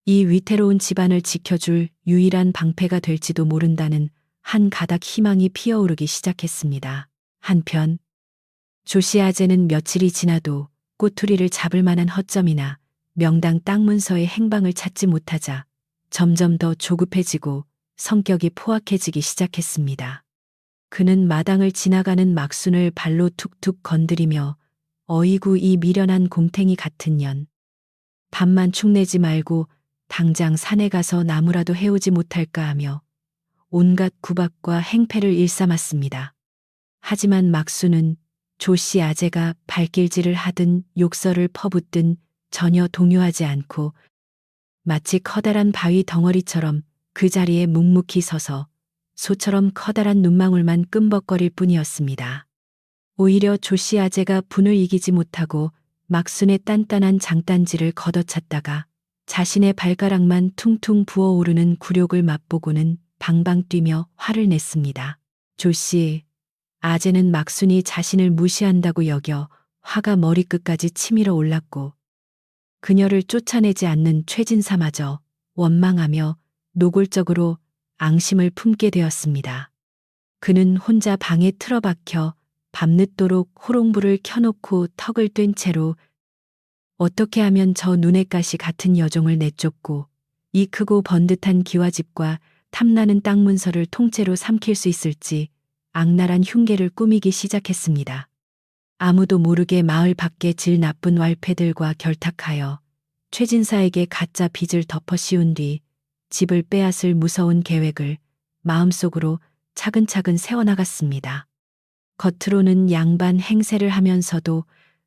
이 위태로운 집안을 지켜줄 유일한 방패가 될지도 모른다는 한 가닥 희망이 피어오르기 시작했습니다. 한편 조씨 아재는 며칠이 지나도 꼬투리를 잡을 만한 허점이나 명당 땅 문서의 행방을 찾지 못하자 점점 더 조급해지고 성격이 포악해지기 시작했습니다. 그는 마당을 지나가는 막순을 발로 툭툭 건드리며 어이구 이 미련한 곰탱이 같은 년. 밥만 축내지 말고 당장 산에 가서 나무라도 해오지 못할까 하며 온갖 구박과 행패를 일삼았습니다. 하지만 막순은 조씨 아재가 발길질을 하든 욕설을 퍼붓든 전혀 동요하지 않고 마치 커다란 바위 덩어리처럼 그 자리에 묵묵히 서서 소처럼 커다란 눈망울만 끔벅거릴 뿐이었습니다. 오히려 조씨 아재가 분을 이기지 못하고 막순의 단단한 장단지를 걷어찼다가 자신의 발가락만 퉁퉁 부어오르는 굴욕을 맛보고는 방방 뛰며 화를 냈습니다. 조씨 아재는 막순이 자신을 무시한다고 여겨 화가 머리끝까지 치밀어 올랐고 그녀를 쫓아내지 않는 최진사마저 원망하며 노골적으로 앙심을 품게 되었습니다. 그는 혼자 방에 틀어박혀 밤늦도록 호롱불을 켜놓고 턱을 뗀 채로 어떻게 하면 저 눈의 가시 같은 여종을 내쫓고 이 크고 번듯한 기와집과 탐나는 땅 문서를 통째로 삼킬 수 있을지 악랄한 흉계를 꾸미기 시작했습니다. 아무도 모르게 마을 밖의 질 나쁜 왈패들과 결탁하여 최진사에게 가짜 빚을 덮어 씌운 뒤 집을 빼앗을 무서운 계획을 마음속으로 차근차근 세워나갔습니다. 겉으로는 양반 행세를 하면서도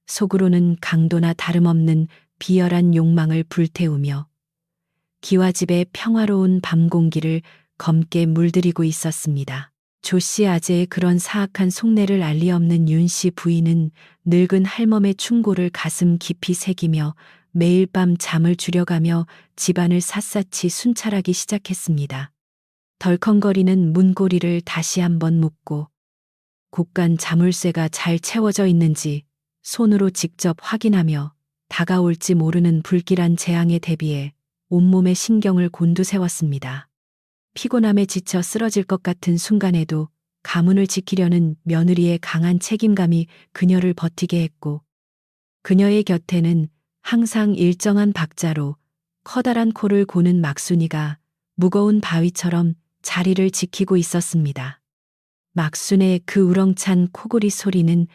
속으로는 강도나 다름없는 비열한 욕망을 불태우며 기와집의 평화로운 밤 공기를 검게 물들이고 있었습니다. 조씨 아재의 그런 사악한 속내를 알리 없는 윤씨 부인은 늙은 할멈의 충고를 가슴 깊이 새기며 매일 밤 잠을 줄여가며 집안을 샅샅이 순찰하기 시작했습니다. 덜컹거리는 문고리를 다시 한번 묶고 곳간 자물쇠가 잘 채워져 있는지 손으로 직접 확인하며 다가올지 모르는 불길한 재앙에 대비해 온몸의 신경을 곤두세웠습니다. 피곤함에 지쳐 쓰러질 것 같은 순간에도 가문을 지키려는 며느리의 강한 책임감이 그녀를 버티게 했고 그녀의 곁에는 항상 일정한 박자로 커다란 코를 고는 막순이가 무거운 바위처럼 자리를 지키고 있었습니다. 막순의 그 우렁찬 코골이 소리는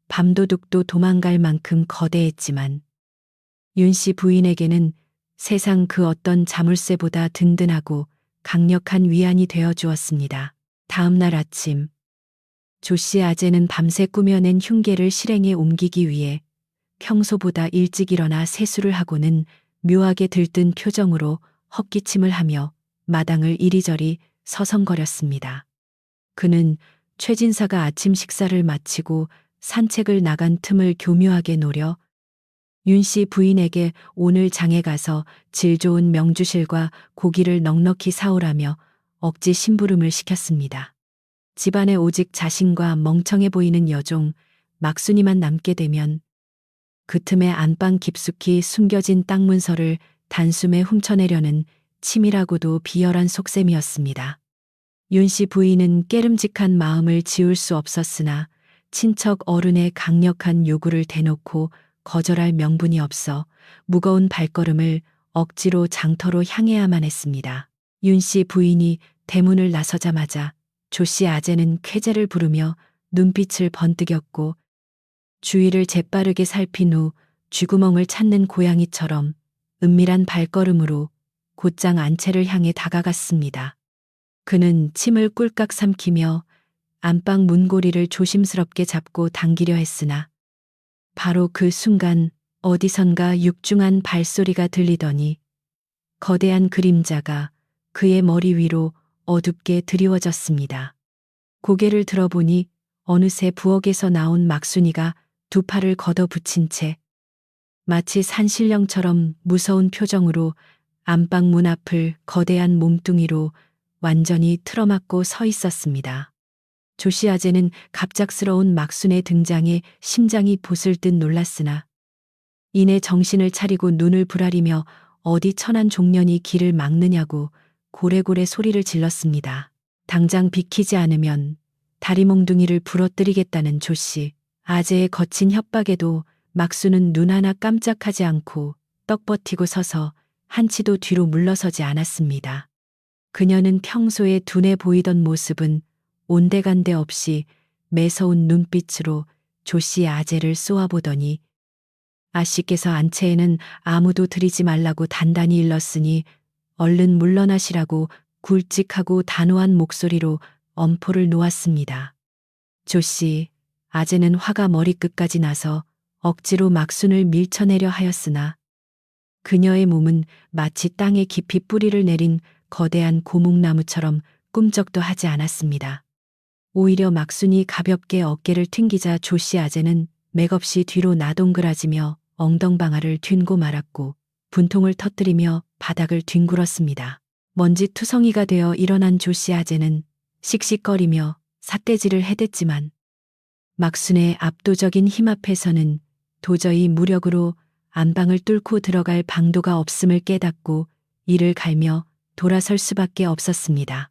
밤도둑도 도망갈 만큼 거대했지만 윤씨 부인에게는 세상 그 어떤 자물쇠보다 든든하고 강력한 위안이 되어 주었습니다. 다음 날 아침 조씨 아재는 밤새 꾸며낸 흉계를 실행에 옮기기 위해 평소보다 일찍 일어나 세수를 하고는 묘하게 들뜬 표정으로 헛기침을 하며 마당을 이리저리 서성거렸습니다. 그는 최진사가 아침 식사를 마치고 산책을 나간 틈을 교묘하게 노려 윤씨 부인에게 오늘 장에 가서 질 좋은 명주실과 고기를 넉넉히 사오라며 억지 심부름을 시켰습니다. 집안에 오직 자신과 멍청해 보이는 여종 막순이만 남게 되면 그 틈에 안방 깊숙이 숨겨진 땅 문서를 단숨에 훔쳐내려는 치밀하고도 비열한 속셈이었습니다. 윤씨 부인은 깨름직한 마음을 지울 수 없었으나 친척 어른의 강력한 요구를 대놓고 거절할 명분이 없어 무거운 발걸음을 억지로 장터로 향해야만 했습니다. 윤씨 부인이 대문을 나서자마자 조씨 아재는 쾌재를 부르며 눈빛을 번뜩였고 주위를 재빠르게 살핀 후 쥐구멍을 찾는 고양이처럼 은밀한 발걸음으로 곧장 안채를 향해 다가갔습니다. 그는 침을 꿀깍 삼키며 안방 문고리를 조심스럽게 잡고 당기려 했으나 바로 그 순간 어디선가 육중한 발소리가 들리더니 거대한 그림자가 그의 머리 위로 어둡게 드리워졌습니다. 고개를 들어보니 어느새 부엌에서 나온 막순이가 두 팔을 걷어붙인 채 마치 산신령처럼 무서운 표정으로 안방 문 앞을 거대한 몸뚱이로 완전히 틀어막고 서 있었습니다. 조씨 아재는 갑작스러운 막순의 등장에 심장이 보슬듯 놀랐으나 이내 정신을 차리고 눈을 부라리며 어디 천한 종년이 길을 막느냐고 고래고래 소리를 질렀습니다. 당장 비키지 않으면 다리 몽둥이를 부러뜨리겠다는 조씨 아재의 거친 협박에도 막순은 눈 하나 깜짝하지 않고 떡 버티고 서서 한치도 뒤로 물러서지 않았습니다. 그녀는 평소에 둔해 보이던 모습은 온데간데 없이 매서운 눈빛으로 조씨 아재를 쏘아보더니 아씨께서 안채에는 아무도 들이지 말라고 단단히 일렀으니 얼른 물러나시라고 굵직하고 단호한 목소리로 엄포를 놓았습니다. 조씨 아재는 화가 머리끝까지 나서 억지로 막순을 밀쳐내려 하였으나 그녀의 몸은 마치 땅에 깊이 뿌리를 내린 거대한 고목나무처럼 꿈쩍도 하지 않았습니다. 오히려 막순이 가볍게 어깨를 튕기자 조씨 아재는 맥없이 뒤로 나동그라지며 엉덩방아를 휜고 말았고 분통을 터뜨리며 바닥을 뒹굴었습니다. 먼지 투성이가 되어 일어난 조씨 아재는 씩씩거리며 삿대질을 해댔지만 막순의 압도적인 힘 앞에서는 도저히 무력으로 안방을 뚫고 들어갈 방도가 없음을 깨닫고 이를 갈며 돌아설 수밖에 없었습니다.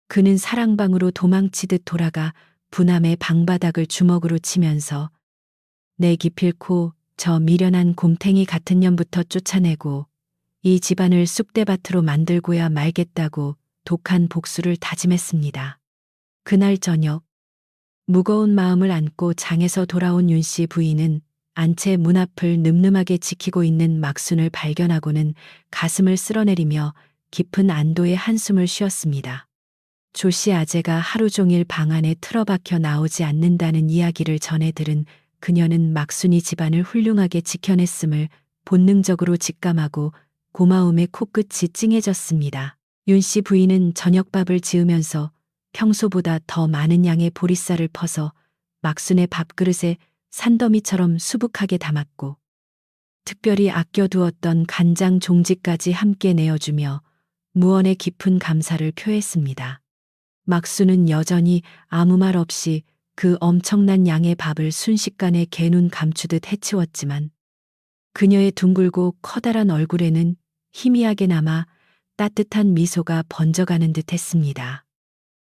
그는 사랑방으로 도망치듯 돌아가 분함의 방바닥을 주먹으로 치면서 내 기필코 저 미련한 곰탱이 같은 년부터 쫓아내고 이 집안을 쑥대밭으로 만들고야 말겠다고 독한 복수를 다짐했습니다. 그날 저녁 무거운 마음을 안고 장에서 돌아온 윤 씨 부인은 안채 문 앞을 늠름하게 지키고 있는 막순을 발견하고는 가슴을 쓸어내리며 깊은 안도의 한숨을 쉬었습니다. 조 씨 아재가 하루 종일 방 안에 틀어박혀 나오지 않는다는 이야기를 전해 들은 그녀는 막순이 집안을 훌륭하게 지켜냈음을 본능적으로 직감하고 고마움의 코끝이 찡해졌습니다. 윤 씨 부인은 저녁밥을 지으면서 평소보다 더 많은 양의 보리쌀을 퍼서 막순의 밥그릇에 산더미처럼 수북하게 담았고 특별히 아껴두었던 간장 종지까지 함께 내어주며 무언의 깊은 감사를 표했습니다. 막순은 여전히 아무 말 없이 그 엄청난 양의 밥을 순식간에 개눈 감추듯 해치웠지만 그녀의 둥글고 커다란 얼굴에는 희미하게 남아 따뜻한 미소가 번져가는 듯 했습니다.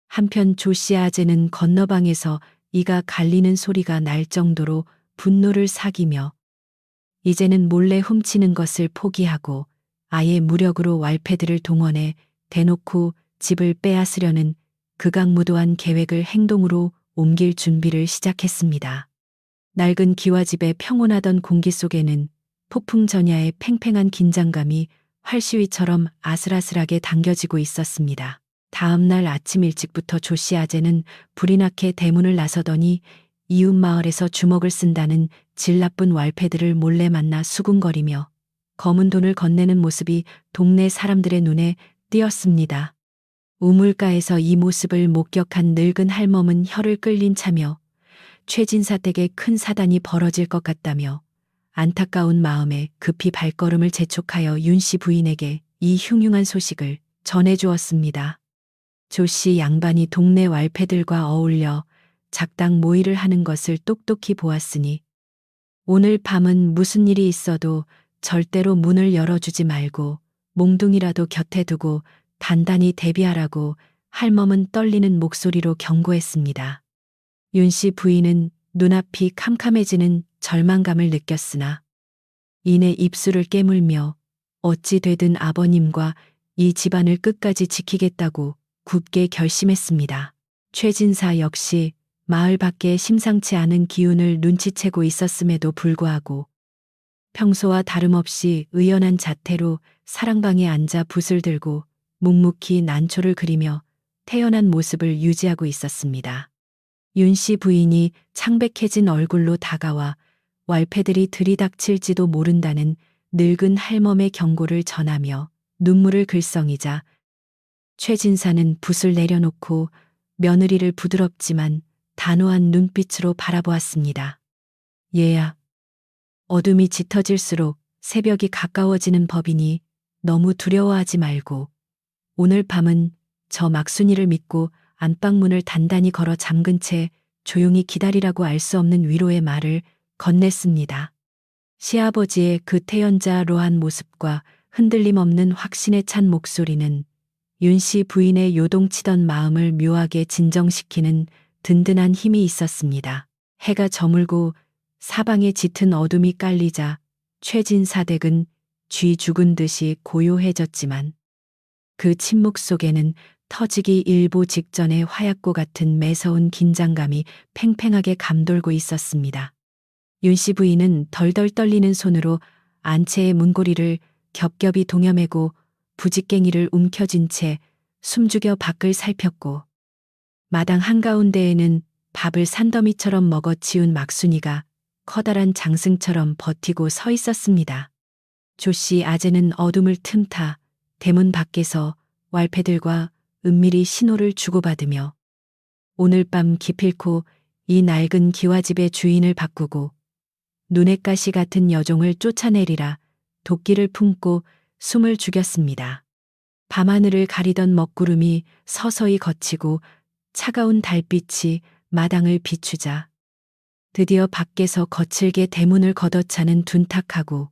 한편 조 씨 아재는 건너방에서 이가 갈리는 소리가 날 정도로 분노를 사기며 이제는 몰래 훔치는 것을 포기하고 아예 무력으로 왈패들을 동원해 대놓고 집을 빼앗으려는 극악무도한 계획을 행동으로 옮길 준비를 시작했습니다. 낡은 기와집의 평온하던 공기 속에는 폭풍 전야의 팽팽한 긴장감이 활시위처럼 아슬아슬하게 당겨지고 있었습니다. 다음 날 아침 일찍부터 조 씨 아재는 불이 나게 대문을 나서더니 이웃 마을에서 주먹을 쓴다는 질 나쁜 왈패들을 몰래 만나 수군거리며 검은 돈을 건네는 모습이 동네 사람들의 눈에 띄었습니다. 우물가에서 이 모습을 목격한 늙은 할멈은 혀를 끌린 차며 최진사 댁에 큰 사단이 벌어질 것 같다며 안타까운 마음에 급히 발걸음을 재촉하여 윤 씨 부인에게 이 흉흉한 소식을 전해주었습니다. 조 씨 양반이 동네 왈패들과 어울려 작당 모의를 하는 것을 똑똑히 보았으니 오늘 밤은 무슨 일이 있어도 절대로 문을 열어주지 말고 몽둥이라도 곁에 두고 단단히 대비하라고 할멈은 떨리는 목소리로 경고했습니다. 윤 씨 부인은 눈앞이 캄캄해지는 절망감을 느꼈으나 이내 입술을 깨물며 어찌 되든 아버님과 이 집안을 끝까지 지키겠다고 굳게 결심했습니다. 최진사 역시 마을 밖에 심상치 않은 기운을 눈치채고 있었음에도 불구하고 평소와 다름없이 의연한 자태로 사랑방에 앉아 붓을 들고 묵묵히 난초를 그리며 태연한 모습을 유지하고 있었습니다. 윤 씨 부인이 창백해진 얼굴로 다가와 왈패들이 들이닥칠지도 모른다는 늙은 할멈의 경고를 전하며 눈물을 글썽이자 최진사는 붓을 내려놓고 며느리를 부드럽지만 단호한 눈빛으로 바라보았습니다. 얘야, 어둠이 짙어질수록 새벽이 가까워지는 법이니 너무 두려워하지 말고 오늘 밤은 저 막순이를 믿고 안방문을 단단히 걸어 잠근 채 조용히 기다리라고 알 수 없는 위로의 말을 건넸습니다. 시아버지의 그 태연자로한 모습과 흔들림 없는 확신에 찬 목소리는 윤 씨 부인의 요동치던 마음을 묘하게 진정시키는 든든한 힘이 있었습니다. 해가 저물고 사방에 짙은 어둠이 깔리자 최진사 댁은 쥐 죽은 듯이 고요해졌지만 그 침묵 속에는 터지기 일보 직전의 화약고 같은 매서운 긴장감이 팽팽하게 감돌고 있었습니다. 윤 씨 부인은 덜덜 떨리는 손으로 안채의 문고리를 겹겹이 동여매고 부직갱이를 움켜쥔 채 숨죽여 밖을 살폈고 마당 한가운데에는 밥을 산더미처럼 먹어치운 막순이가 커다란 장승처럼 버티고 서 있었습니다. 조 씨 아재는 어둠을 틈타 대문 밖에서 왈패들과 은밀히 신호를 주고받으며 오늘 밤 기필코 이 낡은 기와집의 주인을 바꾸고 눈엣 가시 같은 여종을 쫓아내리라 도끼를 품고 숨을 죽였습니다. 밤하늘을 가리던 먹구름이 서서히 걷히고 차가운 달빛이 마당을 비추자 드디어 밖에서 거칠게 대문을 걷어차는 둔탁하고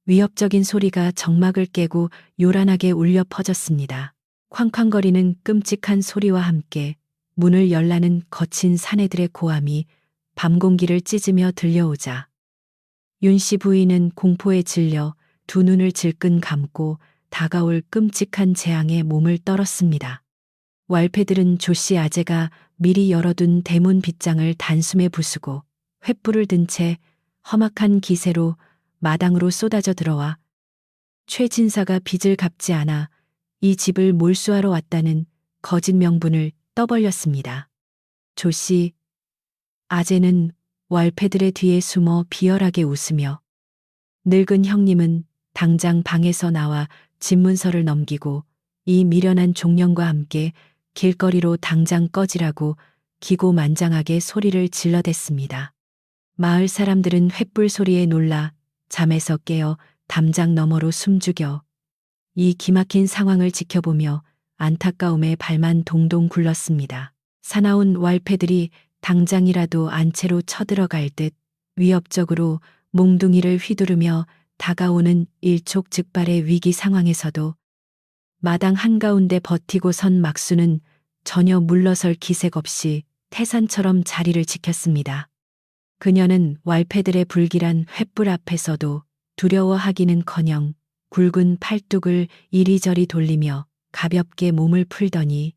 위협적인 소리가 정막을 깨고 요란하게 울려 퍼졌습니다. 쾅쾅거리는 끔찍한 소리와 함께 문을 열라는 거친 사내들의 고함이 밤 공기를 찢으며 들려오자 윤 씨 부인은 공포에 질려 두 눈을 질끈 감고 다가올 끔찍한 재앙에 몸을 떨었습니다. 왈패들은 조 씨 아재가 미리 열어둔 대문 빗장을 단숨에 부수고 횃불을 든 채 험악한 기세로 마당으로 쏟아져 들어와 최 진사가 빚을 갚지 않아 이 집을 몰수하러 왔다는 거짓 명분을 떠벌렸습니다. 조 씨 아재는 왈패들의 뒤에 숨어 비열하게 웃으며 늙은 형님은 당장 방에서 나와 집문서를 넘기고 이 미련한 종년과 함께 길거리로 당장 꺼지라고 기고만장하게 소리를 질러댔습니다. 마을 사람들은 횃불 소리에 놀라 잠에서 깨어 담장 너머로 숨죽여 이 기막힌 상황을 지켜보며 안타까움에 발만 동동 굴렀습니다. 사나운 왈패들이 당장이라도 안채로 쳐들어갈 듯 위협적으로 몽둥이를 휘두르며 다가오는 일촉즉발의 위기 상황에서도 마당 한가운데 버티고 선 막수는 전혀 물러설 기색 없이 태산처럼 자리를 지켰습니다. 그녀는 왈패들의 불길한 횃불 앞에서도 두려워하기는커녕 굵은 팔뚝을 이리저리 돌리며 가볍게 몸을 풀더니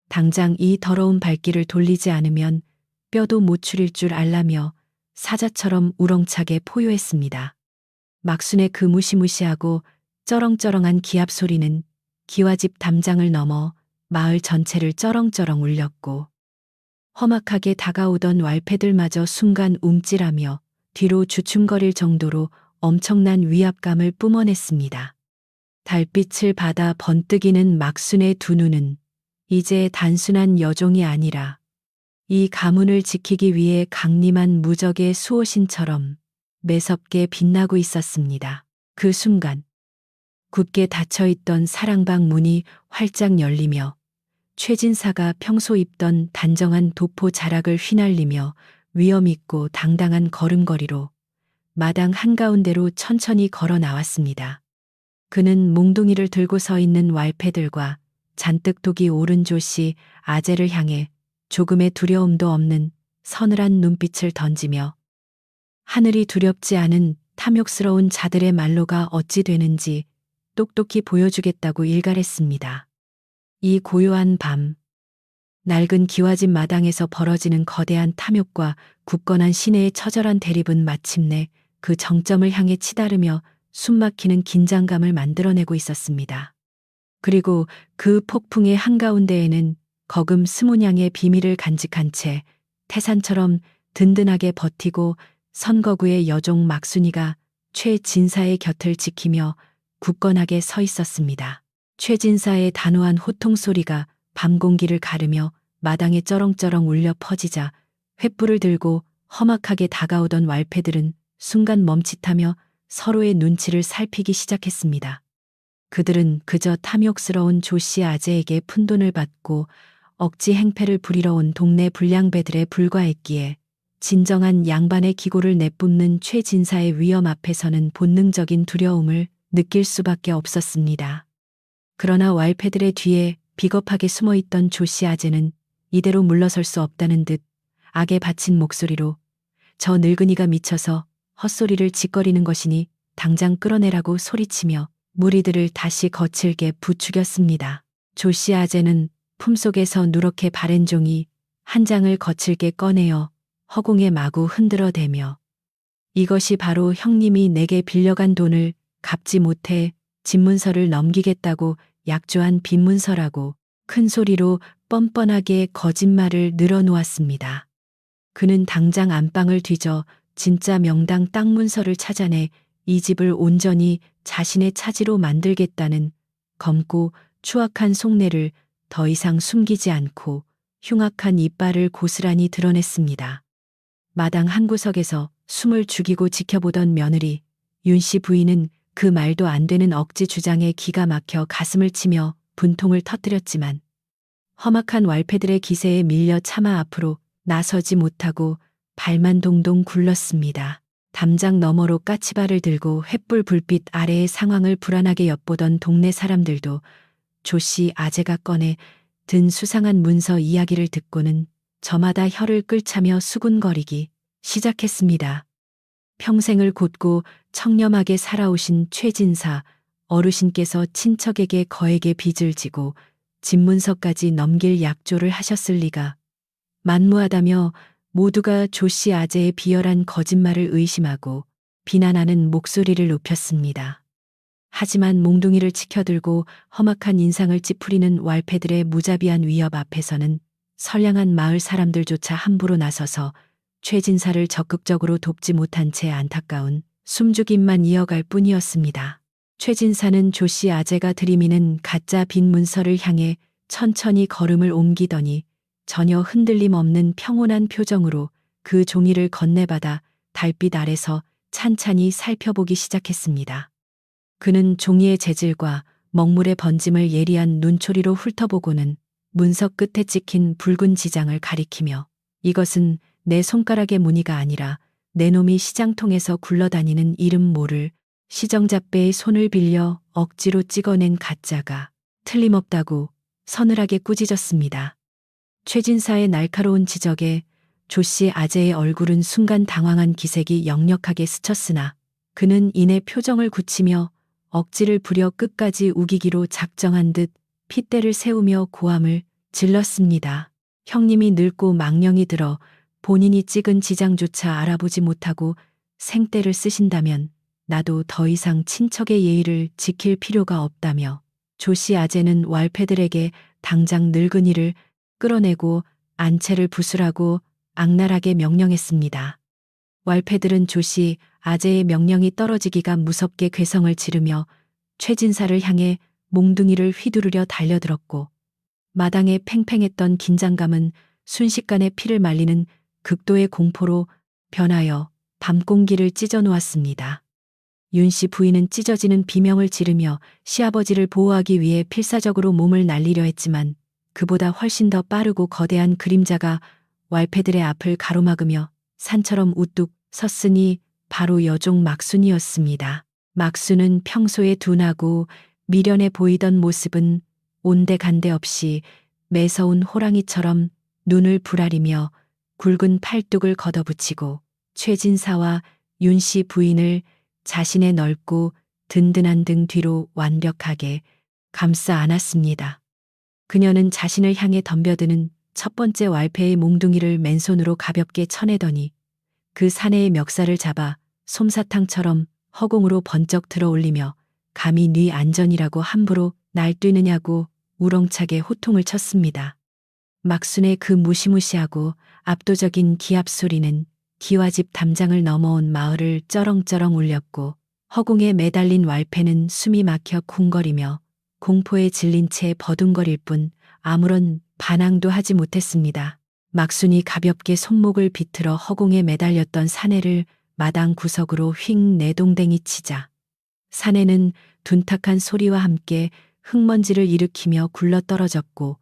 당장 이 더러운 발길을 돌리지 않으면 뼈도 못 추릴 줄 알라며 사자처럼 우렁차게 포효했습니다. 막순의 그 무시무시하고 쩌렁쩌렁한 기합 소리는 기와집 담장을 넘어 마을 전체를 쩌렁쩌렁 울렸고 험악하게 다가오던 왈패들마저 순간 움찔하며 뒤로 주춤거릴 정도로 엄청난 위압감을 뿜어냈습니다. 달빛을 받아 번뜩이는 막순의 두 눈은 이제 단순한 여종이 아니라 이 가문을 지키기 위해 강림한 무적의 수호신처럼 매섭게 빛나고 있었습니다. 그 순간 굳게 닫혀있던 사랑방 문이 활짝 열리며 최진사가 평소 입던 단정한 도포 자락을 휘날리며 위엄있고 당당한 걸음걸이로 마당 한가운데로 천천히 걸어 나왔습니다. 그는 몽둥이를 들고 서 있는 왈패들과 잔뜩 독이 오른 조씨 아재를 향해 조금의 두려움도 없는 서늘한 눈빛을 던지며 하늘이 두렵지 않은 탐욕스러운 자들의 말로가 어찌 되는지 똑똑히 보여주겠다고 일갈했습니다. 이 고요한 밤, 낡은 기와집 마당에서 벌어지는 거대한 탐욕과 굳건한 신의 처절한 대립은 마침내 그 정점을 향해 치달으며 숨막히는 긴장감을 만들어내고 있었습니다. 그리고 그 폭풍의 한가운데에는 거금 스무냥의 비밀을 간직한 채 태산처럼 든든하게 버티고 선거구의 여종 막순이가 최진사의 곁을 지키며 굳건하게 서 있었습니다. 최진사의 단호한 호통 소리가 밤 공기를 가르며 마당에 쩌렁쩌렁 울려 퍼지자 횃불을 들고 험악하게 다가오던 왈패들은 순간 멈칫하며 서로의 눈치를 살피기 시작했습니다. 그들은 그저 탐욕스러운 조씨 아재에게 푼돈을 받고 억지 행패를 부리러 온 동네 불량배들에 불과했기에 진정한 양반의 기고를 내뿜는 최진사의 위엄 앞에서는 본능적인 두려움을 느낄 수밖에 없었습니다. 그러나 왈패들의 뒤에 비겁하게 숨어있던 조씨 아재는 이대로 물러설 수 없다는 듯 악에 바친 목소리로 저 늙은이가 미쳐서 헛소리를 짓거리는 것이니 당장 끌어내라고 소리치며 무리들을 다시 거칠게 부추겼습니다. 조씨 아재는 품속에서 누렇게 바랜 종이 한 장을 거칠게 꺼내어 허공에 마구 흔들어대며 이것이 바로 형님이 내게 빌려간 돈을 갚지 못해 집문서를 넘기겠다고 약조한 빈문서라고 큰 소리로 뻔뻔하게 거짓말을 늘어놓았습니다. 그는 당장 안방을 뒤져 진짜 명당 땅 문서를 찾아내 이 집을 온전히 자신의 차지로 만들겠다는 검고 추악한 속내를 더 이상 숨기지 않고 흉악한 이빨을 고스란히 드러냈습니다. 마당 한 구석에서 숨을 죽이고 지켜보던 며느리 윤 씨 부인은 그 말도 안 되는 억지 주장에 기가 막혀 가슴을 치며 분통을 터뜨렸지만 험악한 왈패들의 기세에 밀려 차마 앞으로 나서지 못하고 발만 동동 굴렀습니다. 담장 너머로 까치발을 들고 횃불 불빛 아래의 상황을 불안하게 엿보던 동네 사람들도 조씨 아재가 꺼내 든 수상한 문서 이야기를 듣고는 저마다 혀를 끌차며 수군거리기 시작했습니다. 평생을 곧고 청렴하게 살아오신 최진사 어르신께서 친척에게 거액의 빚을 지고 집문서까지 넘길 약조를 하셨을 리가 만무하다며 모두가 조씨 아재의 비열한 거짓말을 의심하고 비난하는 목소리를 높였습니다. 하지만 몽둥이를 치켜들고 험악한 인상을 찌푸리는 왈패들의 무자비한 위협 앞에서는 선량한 마을 사람들조차 함부로 나서서 최진사를 적극적으로 돕지 못한 채 안타까운 숨죽임만 이어갈 뿐이었습니다. 최진사는 조씨 아재가 들이미는 가짜 빈 문서를 향해 천천히 걸음을 옮기더니 전혀 흔들림 없는 평온한 표정으로 그 종이를 건네받아 달빛 아래서 찬찬히 살펴보기 시작했습니다. 그는 종이의 재질과 먹물의 번짐을 예리한 눈초리로 훑어보고는 문서 끝에 찍힌 붉은 지장을 가리키며 이것은 내 손가락의 무늬가 아니라 내 놈이 시장통에서 굴러다니는 이름 모를 시정잡배의 손을 빌려 억지로 찍어낸 가짜가 틀림없다고 서늘하게 꾸짖었습니다. 최진사의 날카로운 지적에 조씨 아재의 얼굴은 순간 당황한 기색이 역력하게 스쳤으나 그는 이내 표정을 굳히며 억지를 부려 끝까지 우기기로 작정한 듯 핏대를 세우며 고함을 질렀습니다. 형님이 늙고 망령이 들어 본인이 찍은 지장조차 알아보지 못하고 생떼를 쓰신다면 나도 더 이상 친척의 예의를 지킬 필요가 없다며 조씨 아재는 왈패들에게 당장 늙은이를 끌어내고 안채를 부수라고 악랄하게 명령했습니다. 왈패들은 조씨 아재의 명령이 떨어지기가 무섭게 괴성을 지르며 최진사를 향해 몽둥이를 휘두르려 달려들었고 마당에 팽팽했던 긴장감은 순식간에 피를 말리는 극도의 공포로 변하여 밤공기를 찢어놓았습니다. 윤씨 부인은 찢어지는 비명을 지르며 시아버지를 보호하기 위해 필사적으로 몸을 날리려 했지만 그보다 훨씬 더 빠르고 거대한 그림자가 왈패들의 앞을 가로막으며 산처럼 우뚝 섰으니 바로 여종 막순이었습니다. 막순은 평소에 둔하고 미련해 보이던 모습은 온데간데 없이 매서운 호랑이처럼 눈을 부라리며 굵은 팔뚝을 걷어붙이고 최진사와 윤씨 부인을 자신의 넓고 든든한 등 뒤로 완벽하게 감싸 안았습니다. 그녀는 자신을 향해 덤벼드는 첫 번째 왈패의 몽둥이를 맨손으로 가볍게 쳐내더니 그 사내의 멱살을 잡아 솜사탕처럼 허공으로 번쩍 들어올리며 감히 네 안전이라고 함부로 날뛰느냐고 우렁차게 호통을 쳤습니다. 막순의 그 무시무시하고 압도적인 기합 소리는 기와집 담장을 넘어온 마을을 쩌렁쩌렁 울렸고 허공에 매달린 왈패는 숨이 막혀 쿵거리며 공포에 질린 채 버둥거릴 뿐 아무런 반항도 하지 못했습니다. 막순이 가볍게 손목을 비틀어 허공에 매달렸던 사내를 마당 구석으로 휙 내동댕이 치자 사내는 둔탁한 소리와 함께 흙먼지를 일으키며 굴러떨어졌고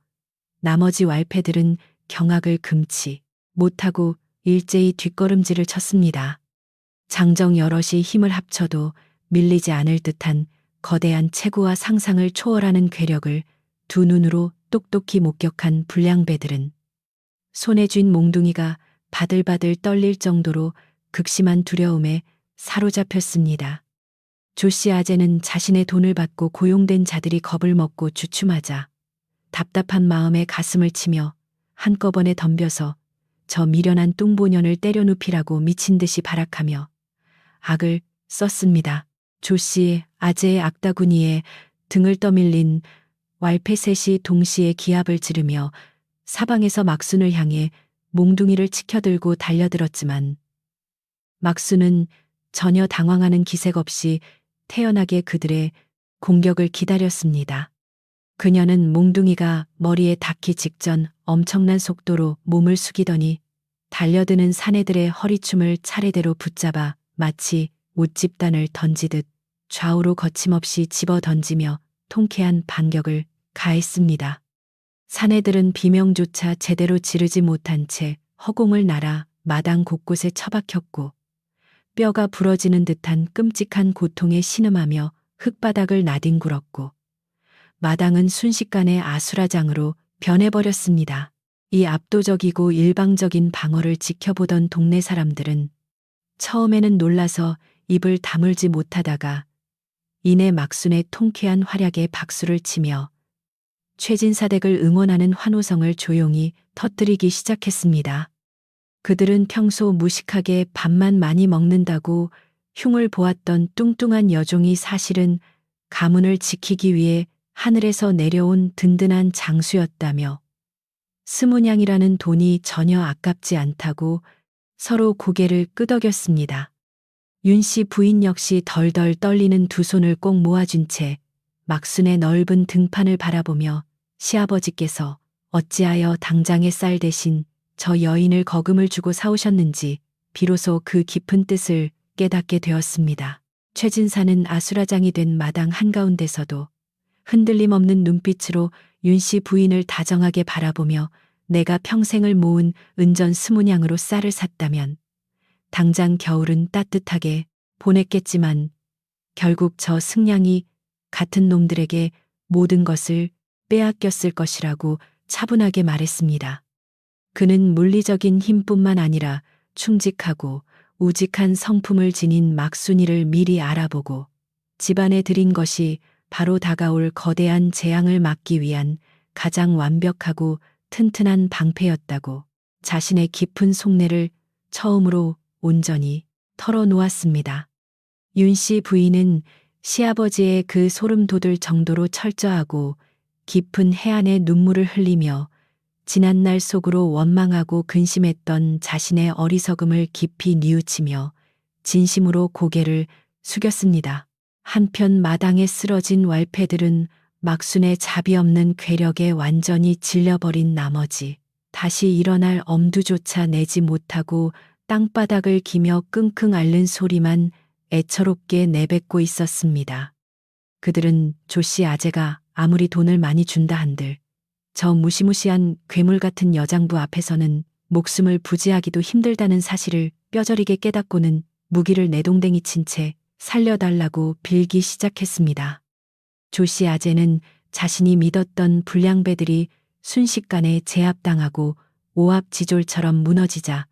나머지 왈패들은 경악을 금치 못하고 일제히 뒷걸음질을 쳤습니다. 장정 여럿이 힘을 합쳐도 밀리지 않을 듯한 거대한 체구와 상상을 초월하는 괴력을 두 눈으로 똑똑히 목격한 불량배들은 손에 쥔 몽둥이가 바들바들 떨릴 정도로 극심한 두려움에 사로잡혔습니다. 조씨 아재는 자신의 돈을 받고 고용된 자들이 겁을 먹고 주춤하자 답답한 마음에 가슴을 치며 한꺼번에 덤벼서 저 미련한 뚱보년을 때려눕히라고 미친 듯이 발악하며 악을 썼습니다. 조씨 아재의 악다구니에 등을 떠밀린 왈패 셋이 동시에 기합을 지르며 사방에서 막순을 향해 몽둥이를 치켜들고 달려들었지만 막순은 전혀 당황하는 기색 없이 태연하게 그들의 공격을 기다렸습니다. 그녀는 몽둥이가 머리에 닿기 직전 엄청난 속도로 몸을 숙이더니 달려드는 사내들의 허리춤을 차례대로 붙잡아 마치 옷집단을 던지듯 좌우로 거침없이 집어 던지며 통쾌한 반격을 가했습니다. 사내들은 비명조차 제대로 지르지 못한 채 허공을 날아 마당 곳곳에 처박혔고 뼈가 부러지는 듯한 끔찍한 고통에 신음하며 흙바닥을 나뒹굴었고 마당은 순식간에 아수라장으로 변해버렸습니다. 이 압도적이고 일방적인 방어를 지켜보던 동네 사람들은 처음에는 놀라서 입을 다물지 못하다가 이내 막순의 통쾌한 활약에 박수를 치며 최진사댁을 응원하는 환호성을 조용히 터뜨리기 시작했습니다. 그들은 평소 무식하게 밥만 많이 먹는다고 흉을 보았던 뚱뚱한 여종이 사실은 가문을 지키기 위해 하늘에서 내려온 든든한 장수였다며 스문양이라는 돈이 전혀 아깝지 않다고 서로 고개를 끄덕였습니다. 윤 씨 부인 역시 덜덜 떨리는 두 손을 꼭 모아준 채 막순의 넓은 등판을 바라보며 시아버지께서 어찌하여 당장의 쌀 대신 저 여인을 거금을 주고 사오셨는지 비로소 그 깊은 뜻을 깨닫게 되었습니다. 최진사는 아수라장이 된 마당 한가운데서도 흔들림 없는 눈빛으로 윤 씨 부인을 다정하게 바라보며 내가 평생을 모은 은전 20냥으로 쌀을 샀다면 당장 겨울은 따뜻하게 보냈겠지만 결국 저 승냥이 같은 놈들에게 모든 것을 빼앗겼을 것이라고 차분하게 말했습니다. 그는 물리적인 힘뿐만 아니라 충직하고 우직한 성품을 지닌 막순이를 미리 알아보고 집안에 들인 것이 바로 다가올 거대한 재앙을 막기 위한 가장 완벽하고 튼튼한 방패였다고 자신의 깊은 속내를 처음으로 온전히 털어놓았습니다. 윤 씨 부인은 시아버지의 그 소름 돋을 정도로 철저하고 깊은 해안의 눈물을 흘리며 지난날 속으로 원망하고 근심했던 자신의 어리석음을 깊이 뉘우치며 진심으로 고개를 숙였습니다. 한편 마당에 쓰러진 왈패들은 막순의 자비 없는 괴력에 완전히 질려버린 나머지 다시 일어날 엄두조차 내지 못하고 땅바닥을 기며 끙끙 앓는 소리만 애처롭게 내뱉고 있었습니다. 그들은 조씨 아재가 아무리 돈을 많이 준다 한들 저 무시무시한 괴물 같은 여장부 앞에서는 목숨을 부지하기도 힘들다는 사실을 뼈저리게 깨닫고는 무기를 내동댕이 친 채 살려달라고 빌기 시작했습니다. 조씨 아재는 자신이 믿었던 불량배들이 순식간에 제압당하고 오합지졸처럼 무너지자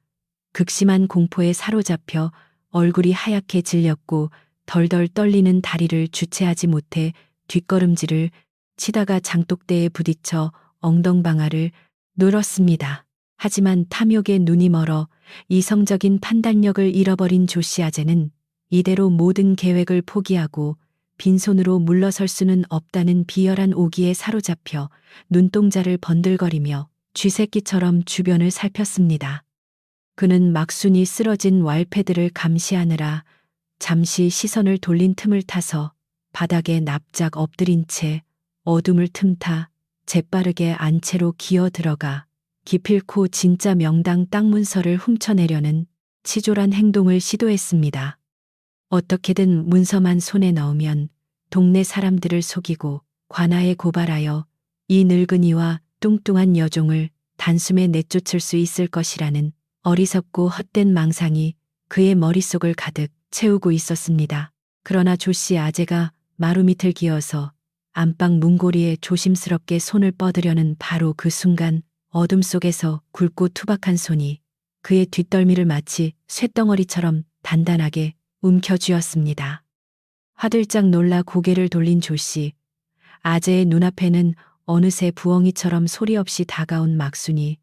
극심한 공포에 사로잡혀 얼굴이 하얗게 질렸고 덜덜 떨리는 다리를 주체하지 못해 뒷걸음질을 치다가 장독대에 부딪혀 엉덩방아를 눌었습니다. 하지만 탐욕에 눈이 멀어 이성적인 판단력을 잃어버린 조씨 아재는 이대로 모든 계획을 포기하고 빈손으로 물러설 수는 없다는 비열한 오기에 사로잡혀 눈동자를 번들거리며 쥐새끼처럼 주변을 살폈습니다. 그는 막순이 쓰러진 왈패들을 감시하느라 잠시 시선을 돌린 틈을 타서 바닥에 납작 엎드린 채 어둠을 틈타 재빠르게 안채로 기어 들어가 기필코 진짜 명당 땅 문서를 훔쳐내려는 치졸한 행동을 시도했습니다. 어떻게든 문서만 손에 넣으면 동네 사람들을 속이고 관아에 고발하여 이 늙은이와 뚱뚱한 여종을 단숨에 내쫓을 수 있을 것이라는 어리석고 헛된 망상이 그의 머릿속을 가득 채우고 있었습니다. 그러나 조씨 아재가 마루 밑을 기어서 안방 문고리에 조심스럽게 손을 뻗으려는 바로 그 순간 어둠 속에서 굵고 투박한 손이 그의 뒷덜미를 마치 쇳덩어리처럼 단단하게 움켜쥐었습니다. 화들짝 놀라 고개를 돌린 조씨 아재의 눈앞에는 어느새 부엉이처럼 소리 없이 다가온 막순이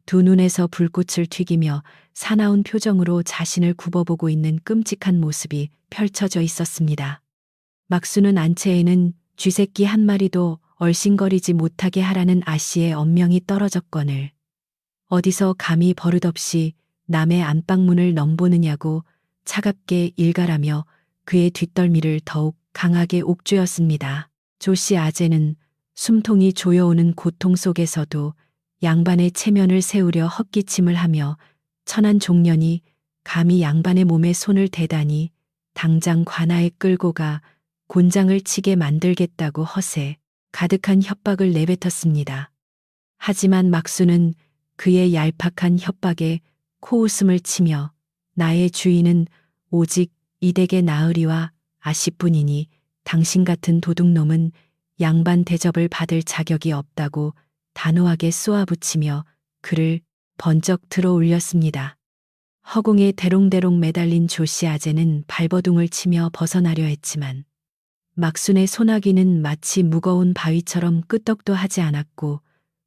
두 눈에서 불꽃을 튀기며 사나운 표정으로 자신을 굽어보고 있는 끔찍한 모습이 펼쳐져 있었습니다. 막순은 안채에는 쥐새끼 한 마리도 얼씬거리지 못하게 하라는 아씨의 엄명이 떨어졌거늘 어디서 감히 버릇없이 남의 안방문을 넘보느냐고 차갑게 일갈하며 그의 뒷덜미를 더욱 강하게 옥죄었습니다. 조씨 아재는 숨통이 조여오는 고통 속에서도 양반의 체면을 세우려 헛기침을 하며 천한 종년이 감히 양반의 몸에 손을 대다니 당장 관아에 끌고 가 곤장을 치게 만들겠다고 허세 가득한 협박을 내뱉었습니다. 하지만 막순은 그의 얄팍한 협박에 코웃음을 치며 나의 주인은 오직 이 댁의 나으리와 아씨뿐이니 당신 같은 도둑놈은 양반 대접을 받을 자격이 없다고 단호하게 쏘아붙이며 그를 번쩍 들어 올렸습니다. 허공에 대롱대롱 매달린 조씨 아재는 발버둥을 치며 벗어나려 했지만 막순의 소나기는 마치 무거운 바위처럼 끄떡도 하지 않았고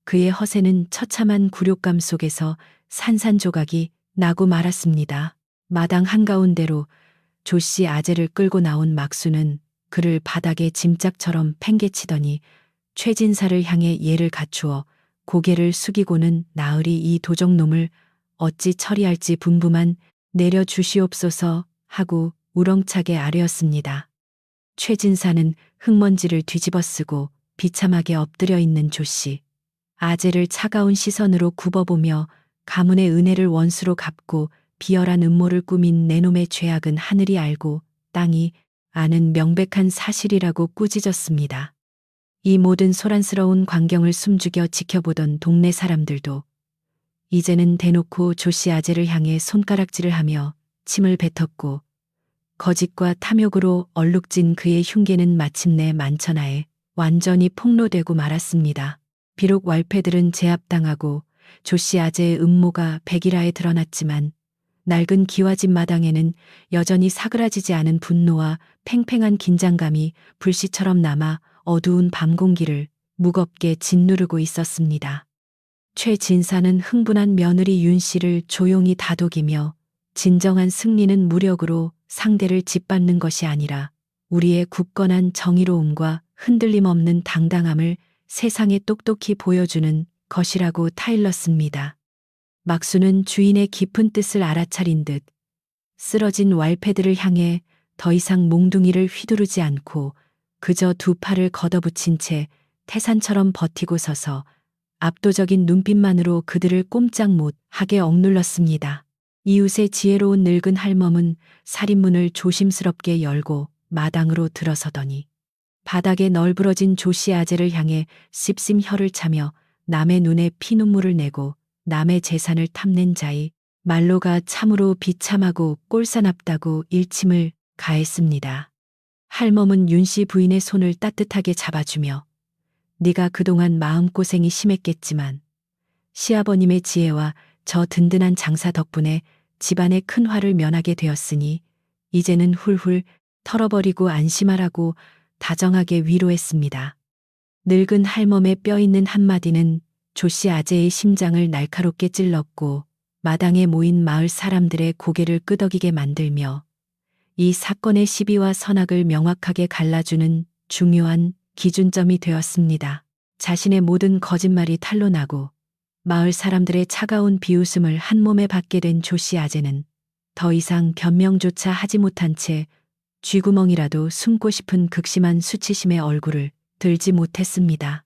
그의 허세는 처참한 굴욕감 속에서 산산조각이 나고 말았습니다. 마당 한가운데로 조씨 아재를 끌고 나온 막순은 그를 바닥에 짐짝처럼 팽개치더니 최진사를 향해 예를 갖추어 고개를 숙이고는 나으리 이 도적놈을 어찌 처리할지 분부만 내려주시옵소서 하고 우렁차게 아뢰었습니다. 최진사는 흙먼지를 뒤집어쓰고 비참하게 엎드려 있는 조씨 아재를 차가운 시선으로 굽어보며 가문의 은혜를 원수로 갚고 비열한 음모를 꾸민 내놈의 죄악은 하늘이 알고 땅이 아는 명백한 사실이라고 꾸짖었습니다. 이 모든 소란스러운 광경을 숨죽여 지켜보던 동네 사람들도 이제는 대놓고 조씨 아재를 향해 손가락질을 하며 침을 뱉었고 거짓과 탐욕으로 얼룩진 그의 흉계는 마침내 만천하에 완전히 폭로되고 말았습니다. 비록 왈패들은 제압당하고 조씨 아재의 음모가 백일하에 드러났지만 낡은 기와집 마당에는 여전히 사그라지지 않은 분노와 팽팽한 긴장감이 불씨처럼 남아 어두운 밤 공기를 무겁게 짓누르고 있었습니다. 최진사는 흥분한 며느리 윤 씨를 조용히 다독이며 진정한 승리는 무력으로 상대를 짓밟는 것이 아니라 우리의 굳건한 정의로움과 흔들림 없는 당당함을 세상에 똑똑히 보여주는 것이라고 타일렀습니다. 막수는 주인의 깊은 뜻을 알아차린 듯 쓰러진 왈패들을 향해 더 이상 몽둥이를 휘두르지 않고 그저 두 팔을 걷어붙인 채 태산처럼 버티고 서서 압도적인 눈빛만으로 그들을 꼼짝 못 하게 억눌렀습니다. 이웃의 지혜로운 늙은 할멈은 살인문을 조심스럽게 열고 마당으로 들어서더니 바닥에 널브러진 조씨 아재를 향해 씹씹 혀를 차며 남의 눈에 피눈물을 내고 남의 재산을 탐낸 자의 말로가 참으로 비참하고 꼴사납다고 일침을 가했습니다. 할멈은 윤씨 부인의 손을 따뜻하게 잡아주며 네가 그동안 마음고생이 심했겠지만 시아버님의 지혜와 저 든든한 장사 덕분에 집안의 큰 화를 면하게 되었으니 이제는 훌훌 털어버리고 안심하라고 다정하게 위로했습니다. 늙은 할멈의 뼈 있는 한마디는 조씨 아재의 심장을 날카롭게 찔렀고 마당에 모인 마을 사람들의 고개를 끄덕이게 만들며 이 사건의 시비와 선악을 명확하게 갈라주는 중요한 기준점이 되었습니다. 자신의 모든 거짓말이 탄로나고 마을 사람들의 차가운 비웃음을 한 몸에 받게 된 조씨 아재는 더 이상 변명조차 하지 못한 채 쥐구멍이라도 숨고 싶은 극심한 수치심의 얼굴을 들지 못했습니다.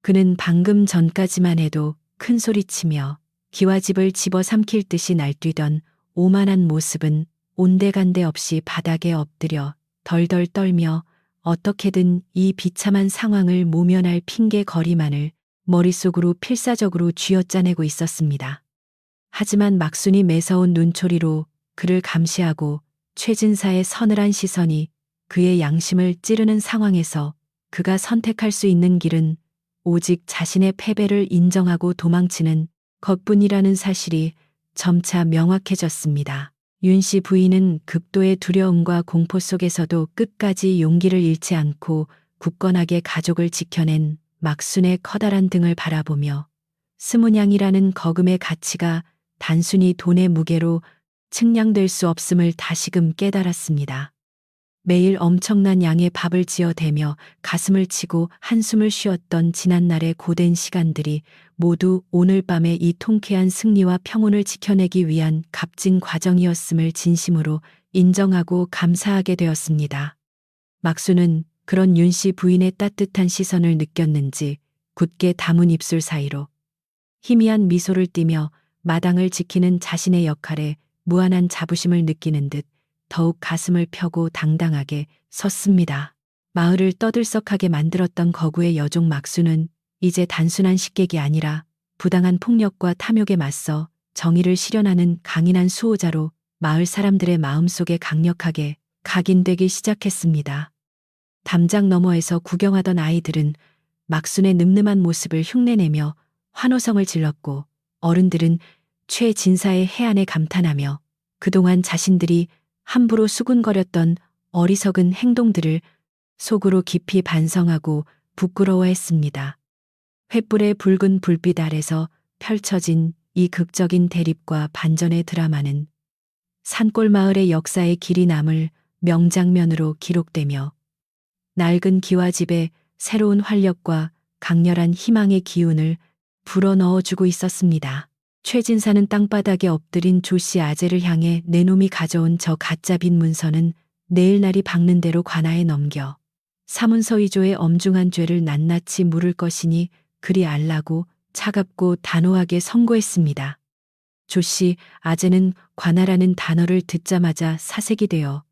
그는 방금 전까지만 해도 큰 소리치며 기와집을 집어삼킬 듯이 날뛰던 오만한 모습은 온데간데 없이 바닥에 엎드려 덜덜 떨며 어떻게든 이 비참한 상황을 모면할 핑계거리만을 머릿속으로 필사적으로 쥐어짜내고 있었습니다. 하지만 막순이 매서운 눈초리로 그를 감시하고 최진사의 서늘한 시선이 그의 양심을 찌르는 상황에서 그가 선택할 수 있는 길은 오직 자신의 패배를 인정하고 도망치는 것뿐이라는 사실이 점차 명확해졌습니다. 윤씨 부인은 극도의 두려움과 공포 속에서도 끝까지 용기를 잃지 않고 굳건하게 가족을 지켜낸 막순의 커다란 등을 바라보며 스무냥이라는 거금의 가치가 단순히 돈의 무게로 측량될 수 없음을 다시금 깨달았습니다. 매일 엄청난 양의 밥을 지어대며 가슴을 치고 한숨을 쉬었던 지난날의 고된 시간들이 모두 오늘 밤의 이 통쾌한 승리와 평온을 지켜내기 위한 값진 과정이었음을 진심으로 인정하고 감사하게 되었습니다. 막수는 그런 윤씨 부인의 따뜻한 시선을 느꼈는지 굳게 담은 입술 사이로 희미한 미소를 띠며 마당을 지키는 자신의 역할에 무한한 자부심을 느끼는 듯 더욱 가슴을 펴고 당당하게 섰습니다. 마을을 떠들썩하게 만들었던 거구의 여종 막수는 이제 단순한 식객이 아니라 부당한 폭력과 탐욕에 맞서 정의를 실현하는 강인한 수호자로 마을 사람들의 마음속에 강력하게 각인되기 시작했습니다. 담장 너머에서 구경하던 아이들은 막순의 늠름한 모습을 흉내내며 환호성을 질렀고 어른들은 최진사의 해안에 감탄하며 그동안 자신들이 함부로 수군거렸던 어리석은 행동들을 속으로 깊이 반성하고 부끄러워했습니다. 횃불의 붉은 불빛 아래서 펼쳐진 이 극적인 대립과 반전의 드라마는 산골마을의 역사에 길이 남을 명장면으로 기록되며 낡은 기와집에 새로운 활력과 강렬한 희망의 기운을 불어넣어주고 있었습니다. 최진사는 땅바닥에 엎드린 조씨 아재를 향해 내놈이 가져온 저 가짜 빈 문서는 내일 날이 밝는 대로 관아에 넘겨 사문서 위조의 엄중한 죄를 낱낱이 물을 것이니 그리 알라고 차갑고 단호하게 선고했습니다. 조씨 아재는 관아라는 단어를 듣자마자 사색이 되어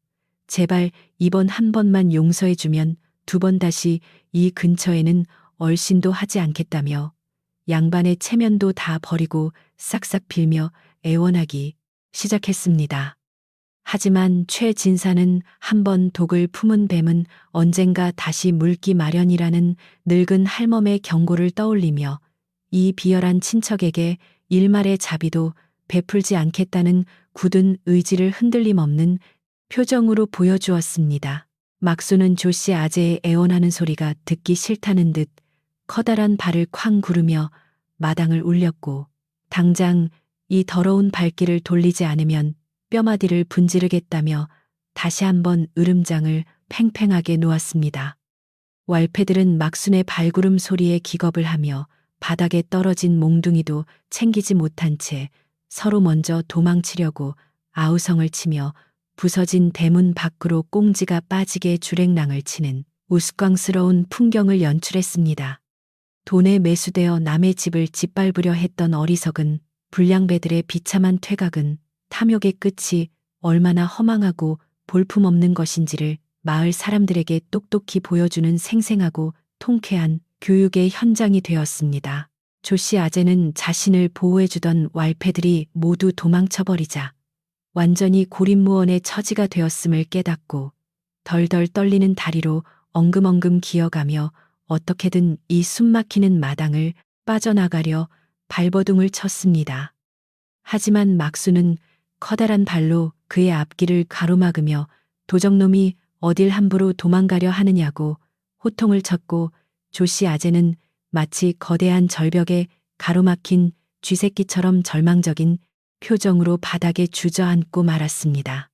제발 이번 한 번만 용서해주면 두 번 다시 이 근처에는 얼씬도 하지 않겠다며 양반의 체면도 다 버리고 싹싹 빌며 애원하기 시작했습니다. 하지만 최진사는 한 번 독을 품은 뱀은 언젠가 다시 물기 마련이라는 늙은 할멈의 경고를 떠올리며 이 비열한 친척에게 일말의 자비도 베풀지 않겠다는 굳은 의지를 흔들림 없는 표정으로 보여주었습니다. 막수는 조씨 아재의 애원하는 소리가 듣기 싫다는 듯 커다란 발을 쾅 구르며 마당을 울렸고 당장 이 더러운 발길을 돌리지 않으면 뼈마디를 분지르겠다며 다시 한번 으름장을 팽팽하게 놓았습니다. 왈패들은 막순의 발구름 소리에 기겁을 하며 바닥에 떨어진 몽둥이도 챙기지 못한 채 서로 먼저 도망치려고 아우성을 치며 부서진 대문 밖으로 꽁지가 빠지게 주랭랑을 치는 우스꽝스러운 풍경을 연출했습니다. 돈에 매수되어 남의 집을 짓밟으려 했던 어리석은 불량배들의 비참한 퇴각은 탐욕의 끝이 얼마나 허망하고 볼품없는 것인지를 마을 사람들에게 똑똑히 보여주는 생생하고 통쾌한 교육의 현장이 되었습니다. 조씨 아재는 자신을 보호해주던 왈패들이 모두 도망쳐버리자 완전히 고립무원의 처지가 되었음을 깨닫고 덜덜 떨리는 다리로 엉금엉금 기어가며 어떻게든 이 숨막히는 마당을 빠져나가려 발버둥을 쳤습니다. 하지만 막수는 커다란 발로 그의 앞길을 가로막으며 도적놈이 어딜 함부로 도망가려 하느냐고 호통을 쳤고 조씨 아재는 마치 거대한 절벽에 가로막힌 쥐새끼처럼 절망적인 표정으로 바닥에 주저앉고 말았습니다.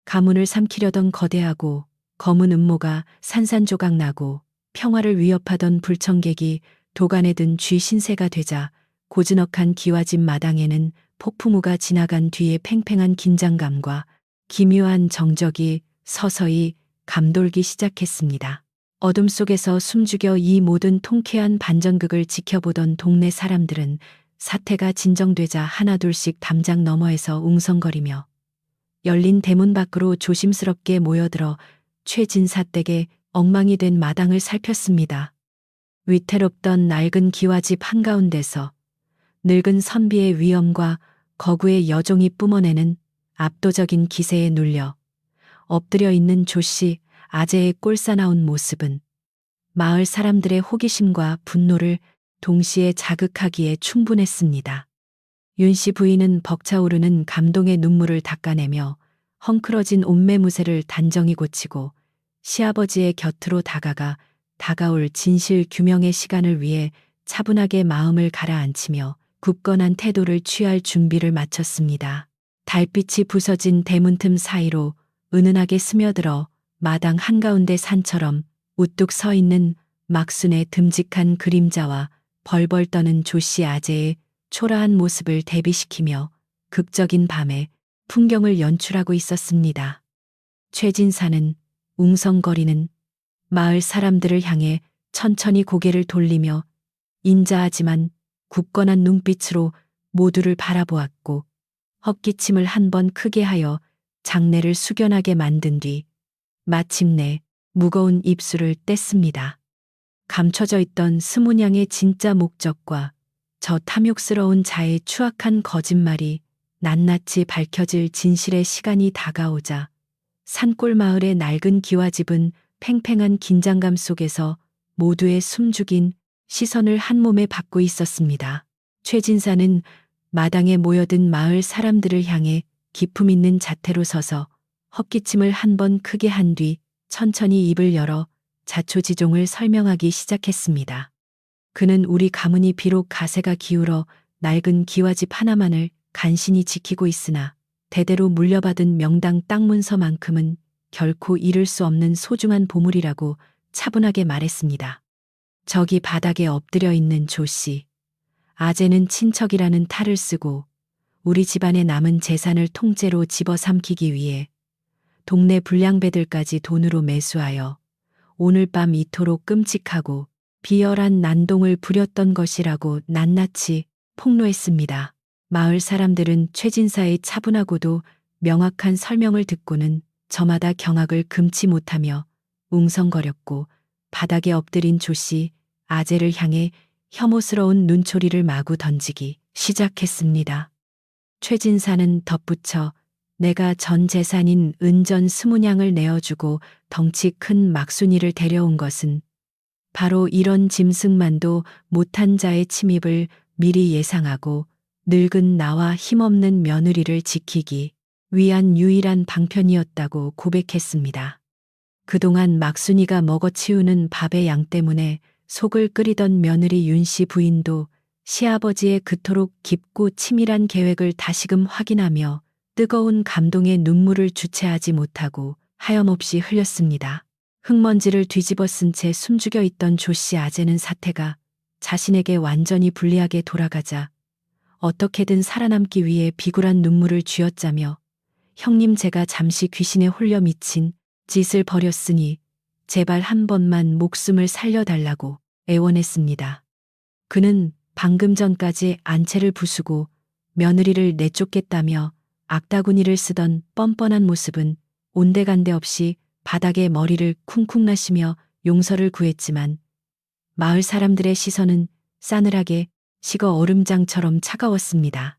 가문을 삼키려던 거대하고 검은 음모가 산산조각 나고 평화를 위협하던 불청객이 도간에 든 쥐 신세가 되자 고즈넉한 기와집 마당에는 폭풍우가 지나간 뒤에 팽팽한 긴장감과 기묘한 정적이 서서히 감돌기 시작했습니다. 어둠 속에서 숨죽여 이 모든 통쾌한 반전극을 지켜보던 동네 사람들은 사태가 진정되자 하나둘씩 담장 너머에서 웅성거리며 열린 대문 밖으로 조심스럽게 모여들어 최진사 댁의 엉망이 된 마당을 살폈습니다. 위태롭던 낡은 기와집 한가운데서 늙은 선비의 위엄과 거구의 여종이 뿜어내는 압도적인 기세에 눌려 엎드려 있는 조씨 아재의 꼴사나운 모습은 마을 사람들의 호기심과 분노를 동시에 자극하기에 충분했습니다. 윤씨 부인은 벅차오르는 감동의 눈물을 닦아내며 헝클어진 옷매무새를 단정히 고치고 시아버지의 곁으로 다가가 다가올 진실 규명의 시간을 위해 차분하게 마음을 가라앉히며 굳건한 태도를 취할 준비를 마쳤습니다. 달빛이 부서진 대문틈 사이로 은은하게 스며들어 마당 한가운데 산처럼 우뚝 서 있는 막순의 듬직한 그림자와 벌벌 떠는 조씨 아재의 초라한 모습을 대비시키며 극적인 밤의 풍경을 연출하고 있었습니다. 최진사는 웅성거리는 마을 사람들을 향해 천천히 고개를 돌리며 인자하지만 굳건한 눈빛으로 모두를 바라보았고 헛기침을 한 번 크게 하여 장내를 숙연하게 만든 뒤 마침내 무거운 입술을 뗐습니다. 감춰져 있던 스문양의 진짜 목적과 저 탐욕스러운 자의 추악한 거짓말이 낱낱이 밝혀질 진실의 시간이 다가오자 산골 마을의 낡은 기와집은 팽팽한 긴장감 속에서 모두의 숨죽인 시선을 한몸에 받고 있었습니다. 최진사는 마당에 모여든 마을 사람들을 향해 기품 있는 자태로 서서 헛기침을 한 번 크게 한 뒤 천천히 입을 열어 자초지종을 설명하기 시작했습니다. 그는 우리 가문이 비록 가세가 기울어 낡은 기와집 하나만을 간신히 지키고 있으나 대대로 물려받은 명당 땅 문서만큼은 결코 잃을 수 없는 소중한 보물이라고 차분하게 말했습니다. 저기 바닥에 엎드려 있는 조 씨. 아재는 친척이라는 탈을 쓰고 우리 집안의 남은 재산을 통째로 집어삼키기 위해 동네 불량배들까지 돈으로 매수하여 오늘 밤 이토록 끔찍하고 비열한 난동을 부렸던 것이라고 낱낱이 폭로했습니다. 마을 사람들은 최진사의 차분하고도 명확한 설명을 듣고는 저마다 경악을 금치 못하며 웅성거렸고 바닥에 엎드린 조씨 아재를 향해 혐오스러운 눈초리를 마구 던지기 시작했습니다. 최진사는 덧붙여 내가 전 재산인 은전 20냥을 내어주고 덩치 큰 막순이를 데려온 것은 바로 이런 짐승만도 못한 자의 침입을 미리 예상하고 늙은 나와 힘없는 며느리를 지키기 위한 유일한 방편이었다고 고백했습니다. 그동안 막순이가 먹어치우는 밥의 양 때문에 속을 끓이던 며느리 윤씨 부인도 시아버지의 그토록 깊고 치밀한 계획을 다시금 확인하며 뜨거운 감동의 눈물을 주체하지 못하고 하염없이 흘렸습니다. 흙먼지를 뒤집어 쓴 채 숨죽여 있던 조씨 아재는 사태가 자신에게 완전히 불리하게 돌아가자 어떻게든 살아남기 위해 비굴한 눈물을 쥐어짜며 형님 제가 잠시 귀신에 홀려 미친 짓을 벌였으니 제발 한 번만 목숨을 살려달라고 애원했습니다. 그는 방금 전까지 안채를 부수고 며느리를 내쫓겠다며 악다구니를 쓰던 뻔뻔한 모습은 온데간데 없이 바닥에 머리를 쿵쿵 나시며 용서를 구했지만 마을 사람들의 시선은 싸늘하게 식어 얼음장처럼 차가웠습니다.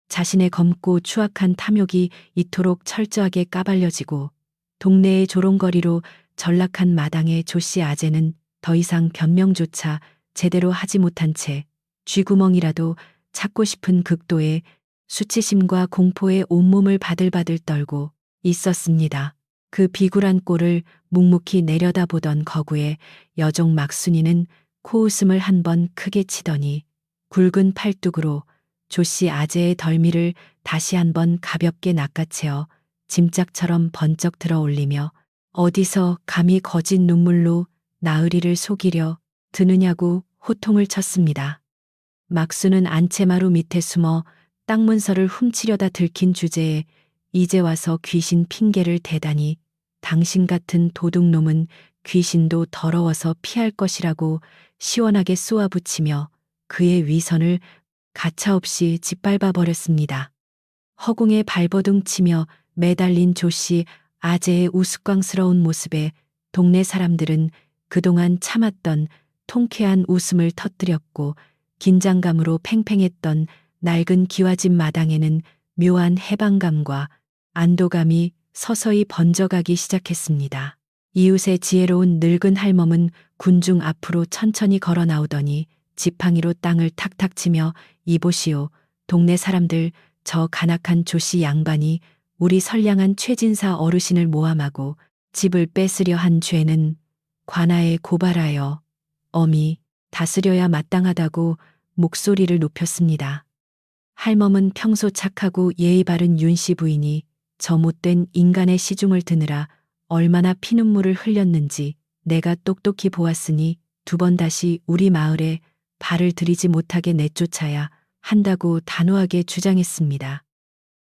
자신의 검고 추악한 탐욕이 이토록 철저하게 까발려지고 동네의 조롱거리로 전락한 마당의 조씨 아재는 더 이상 변명조차 제대로 하지 못한 채 쥐구멍이라도 찾고 싶은 극도의 수치심과 공포에 온몸을 바들바들 떨고 있었습니다. 그 비굴한 꼴을 묵묵히 내려다보던 거구의 여종 막순이는 코웃음을 한 번 크게 치더니 굵은 팔뚝으로 조씨 아재의 덜미를 다시 한 번 가볍게 낚아채어 짐짝처럼 번쩍 들어 올리며 어디서 감히 거짓 눈물로 나으리를 속이려 드느냐고 호통을 쳤습니다. 막수는 안채마루 밑에 숨어 땅 문서를 훔치려다 들킨 주제에 이제 와서 귀신 핑계를 대다니 당신 같은 도둑놈은 귀신도 더러워서 피할 것이라고 시원하게 쏘아붙이며 그의 위선을 가차없이 짓밟아 버렸습니다. 허공에 발버둥 치며 매달린 조씨 아재의 우스꽝스러운 모습에 동네 사람들은 그동안 참았던 통쾌한 웃음을 터뜨렸고 긴장감으로 팽팽했던 낡은 기와집 마당에는 묘한 해방감과 안도감이 서서히 번져가기 시작했습니다. 이웃의 지혜로운 늙은 할멈은 군중 앞으로 천천히 걸어 나오더니 지팡이로 땅을 탁탁 치며 이보시오. 동네 사람들 저 간악한 조씨 양반이 우리 선량한 최진사 어르신을 모함하고 집을 뺏으려 한 죄는 관아에 고발하여 엄히 다스려야 마땅하다고 목소리를 높였습니다. 할멈은 평소 착하고 예의 바른 윤씨 부인이 저 못된 인간의 시중을 드느라 얼마나 피눈물을 흘렸는지 내가 똑똑히 보았으니 두 번 다시 우리 마을에 발을 들이지 못하게 내쫓아야 한다고 단호하게 주장했습니다.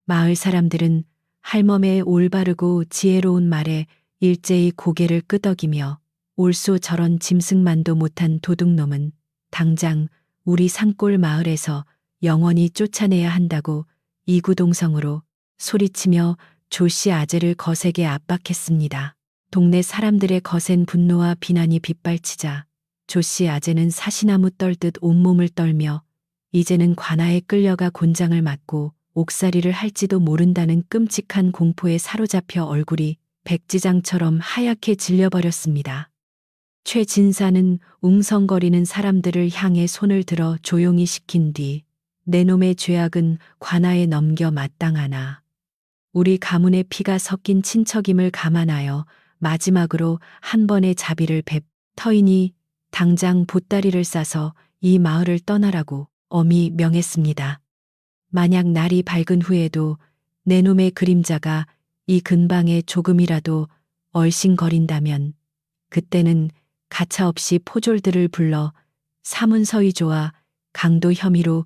마을 사람들은 할멈의 올바르고 지혜로운 말에 일제히 고개를 끄덕이며 올소 저런 짐승만도 못한 도둑놈은 당장 우리 산골 마을에서 영원히 쫓아내야 한다고 이구동성으로 소리치며 조씨 아재를 거세게 압박했습니다. 동네 사람들의 거센 분노와 비난이 빗발치자 조씨 아재는 사시나무 떨듯 온몸을 떨며 이제는 관아에 끌려가 곤장을 맞고 옥살이를 할지도 모른다는 끔찍한 공포에 사로잡혀 얼굴이 백지장처럼 하얗게 질려버렸습니다. 최 진사는 웅성거리는 사람들을 향해 손을 들어 조용히 시킨 뒤 내놈의 죄악은 관아에 넘겨 마땅하나 우리 가문의 피가 섞인 친척임을 감안하여 마지막으로 한 번의 자비를 터이니 당장 보따리를 싸서 이 마을을 떠나라고 엄히 명했습니다. 만약 날이 밝은 후에도 내놈의 그림자가 이 근방에 조금이라도 얼씬거린다면 그때는 가차없이 포졸들을 불러 사문서의조와 강도 혐의로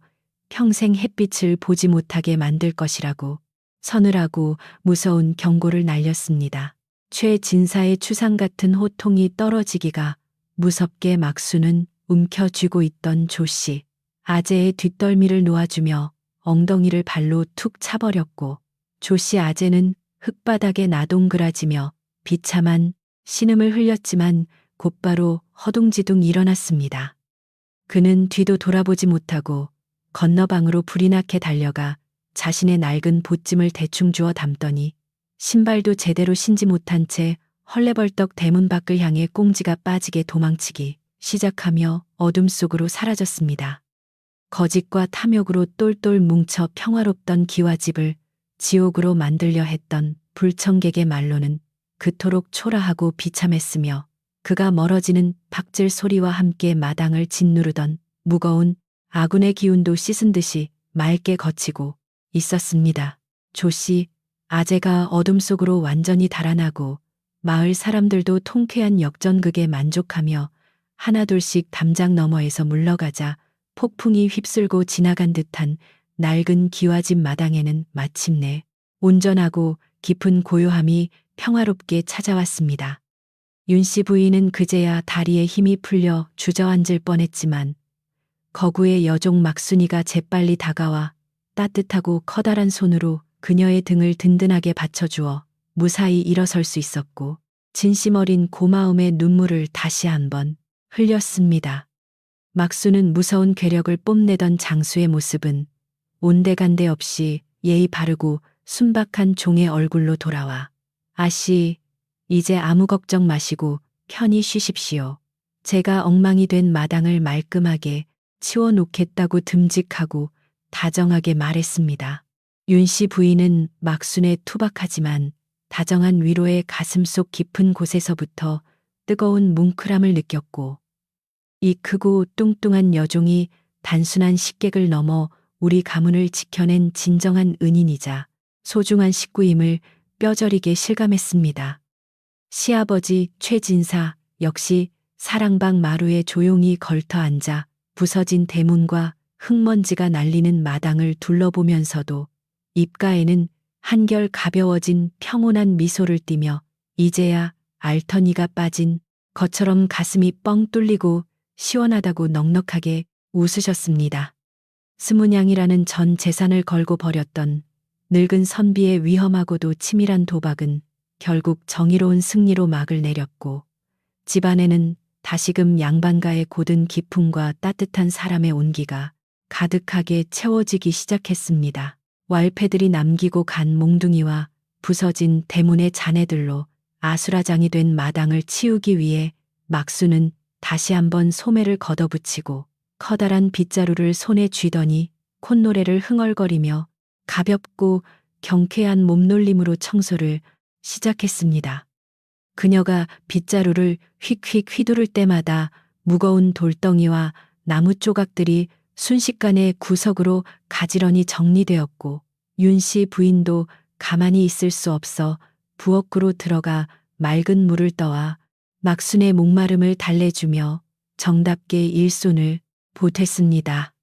평생 햇빛을 보지 못하게 만들 것이라고 서늘하고 무서운 경고를 날렸습니다. 최 진사의 추상 같은 호통이 떨어지기가 무섭게 막수는 움켜쥐고 있던 조씨. 아재의 뒷덜미를 놓아주며 엉덩이를 발로 툭 차버렸고 조씨 아재는 흙바닥에 나동그라지며 비참한 신음을 흘렸지만 곧바로 허둥지둥 일어났습니다. 그는 뒤도 돌아보지 못하고 건너방으로 불이 나게 달려가 자신의 낡은 보찜을 대충 주워 담더니 신발도 제대로 신지 못한 채 헐레벌떡 대문 밖을 향해 꽁지가 빠지게 도망치기 시작하며 어둠 속으로 사라졌습니다. 거짓과 탐욕으로 똘똘 뭉쳐 평화롭던 기와집을 지옥으로 만들려 했던 불청객의 말로는 그토록 초라하고 비참했으며 그가 멀어지는 박질 소리와 함께 마당을 짓누르던 무거운 아군의 기운도 씻은 듯이 맑게 거치고 있었습니다. 조씨 아재가 어둠 속으로 완전히 달아나고 마을 사람들도 통쾌한 역전극에 만족하며 하나둘씩 담장 너머에서 물러가자 폭풍이 휩쓸고 지나간 듯한 낡은 기와집 마당에는 마침내 온전하고 깊은 고요함이 평화롭게 찾아왔습니다. 윤씨 부인은 그제야 다리에 힘이 풀려 주저앉을 뻔했지만 거구의 여종 막순이가 재빨리 다가와 따뜻하고 커다란 손으로 그녀의 등을 든든하게 받쳐주어 무사히 일어설 수 있었고 진심 어린 고마움의 눈물을 다시 한번 흘렸습니다. 막수는 무서운 괴력을 뽐내던 장수의 모습은 온데간데 없이 예의 바르고 순박한 종의 얼굴로 돌아와 아씨, 이제 아무 걱정 마시고 편히 쉬십시오. 제가 엉망이 된 마당을 말끔하게 치워놓겠다고 듬직하고 다정하게 말했습니다. 윤씨 부인은 막순에 투박하지만 다정한 위로의 가슴속 깊은 곳에서부터 뜨거운 뭉클함을 느꼈고 이 크고 뚱뚱한 여종이 단순한 식객을 넘어 우리 가문을 지켜낸 진정한 은인이자 소중한 식구임을 뼈저리게 실감했습니다. 시아버지 최진사 역시 사랑방 마루에 조용히 걸터 앉아 부서진 대문과 흙먼지가 날리는 마당을 둘러보면서도 입가에는 한결 가벼워진 평온한 미소를 띠며 이제야 알터니가 빠진 것처럼 가슴이 뻥 뚫리고 시원하다고 넉넉하게 웃으셨습니다. 스문양이라는 전 재산을 걸고 벌였던 늙은 선비의 위험하고도 치밀한 도박은 결국 정의로운 승리로 막을 내렸고 집안에는 다시금 양반가의 고든 기품과 따뜻한 사람의 온기가 가득하게 채워지기 시작했습니다. 왈패들이 남기고 간 몽둥이와 부서진 대문의 잔해들로 아수라장이 된 마당을 치우기 위해 막수는 다시 한번 소매를 걷어붙이고 커다란 빗자루를 손에 쥐더니 콧노래를 흥얼거리며 가볍고 경쾌한 몸놀림으로 청소를 시작했습니다. 그녀가 빗자루를 휙휙 휘두를 때마다 무거운 돌덩이와 나무 조각들이 순식간에 구석으로 가지런히 정리되었고 윤씨 부인도 가만히 있을 수 없어 부엌으로 들어가 맑은 물을 떠와 막순의 목마름을 달래주며 정답게 일손을 보탰습니다.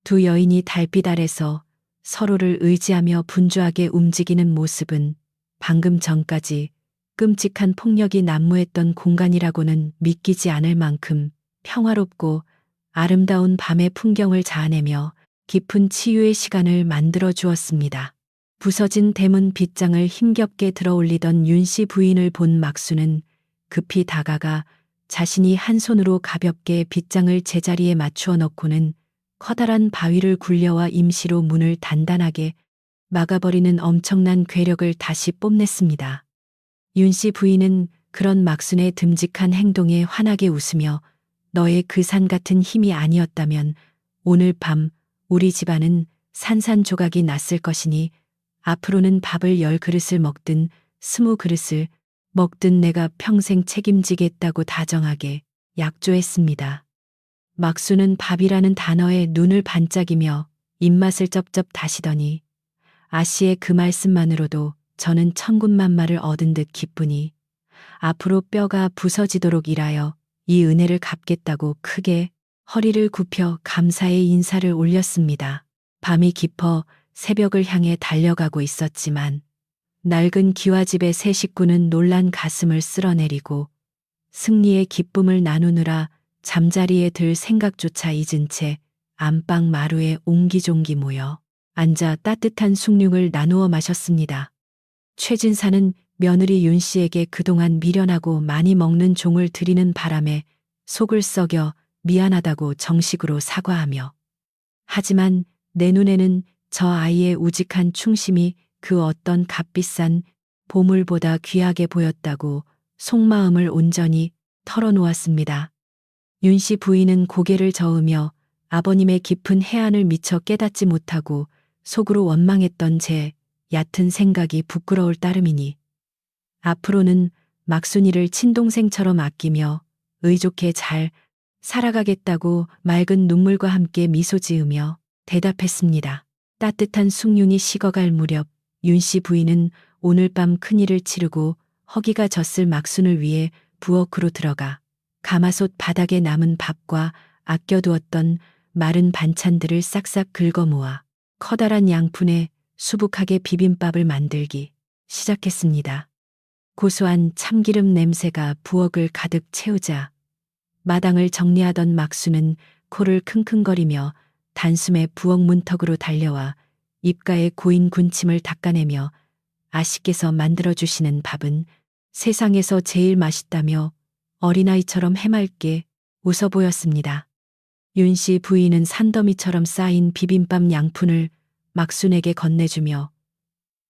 두 여인이 달빛 아래서 서로를 의지하며 분주하게 움직이는 모습은 방금 전까지 끔찍한 폭력이 난무했던 공간이라고는 믿기지 않을 만큼 평화롭고 아름다운 밤의 풍경을 자아내며 깊은 치유의 시간을 만들어 주었습니다. 부서진 대문 빗장을 힘겹게 들어 올리던 윤씨 부인을 본 막수는 급히 다가가 자신이 한 손으로 가볍게 빗장을 제자리에 맞추어 넣고는 커다란 바위를 굴려와 임시로 문을 단단하게 막아버리는 엄청난 괴력을 다시 뽐냈습니다. 윤씨 부인은 그런 막순의 듬직한 행동에 환하게 웃으며 너의 그 산 같은 힘이 아니었다면 오늘 밤 우리 집안은 산산조각이 났을 것이니 앞으로는 밥을 10그릇을 먹든 20그릇을 먹든 내가 평생 책임지겠다고 다정하게 약조했습니다. 막수는 밥이라는 단어에 눈을 반짝이며 입맛을 쩝쩝 다시더니 아씨의 그 말씀만으로도 저는 천군만마를 얻은 듯 기쁘니 앞으로 뼈가 부서지도록 일하여 이 은혜를 갚겠다고 크게 허리를 굽혀 감사의 인사를 올렸습니다. 밤이 깊어 새벽을 향해 달려가고 있었지만 낡은 기와집의 세 식구는 놀란 가슴을 쓸어내리고 승리의 기쁨을 나누느라 잠자리에 들 생각조차 잊은 채 안방 마루에 옹기종기 모여 앉아 따뜻한 숭늉을 나누어 마셨습니다. 최진사는 며느리 윤 씨에게 그동안 미련하고 많이 먹는 종을 드리는 바람에 속을 썩여 미안하다고 정식으로 사과하며 하지만 내 눈에는 저 아이의 우직한 충심이 그 어떤 값비싼 보물보다 귀하게 보였다고 속마음을 온전히 털어놓았습니다. 윤 씨 부인은 고개를 저으며 아버님의 깊은 해안을 미처 깨닫지 못하고 속으로 원망했던 제 얕은 생각이 부끄러울 따름이니 앞으로는 막순이를 친동생처럼 아끼며 의좋게 잘 살아가겠다고 맑은 눈물과 함께 미소 지으며 대답했습니다. 따뜻한 숭늉이 식어갈 무렵 윤 씨 부인은 오늘 밤 큰일을 치르고 허기가 졌을 막순을 위해 부엌으로 들어가 가마솥 바닥에 남은 밥과 아껴두었던 마른 반찬들을 싹싹 긁어 모아 커다란 양푼에 수북하게 비빔밥을 만들기 시작했습니다. 고소한 참기름 냄새가 부엌을 가득 채우자 마당을 정리하던 막수는 코를 킁킁거리며 단숨에 부엌 문턱으로 달려와 입가에 고인 군침을 닦아내며 아씨께서 만들어주시는 밥은 세상에서 제일 맛있다며 어린아이처럼 해맑게 웃어 보였습니다. 윤 씨 부인은 산더미처럼 쌓인 비빔밥 양푼을 막순에게 건네주며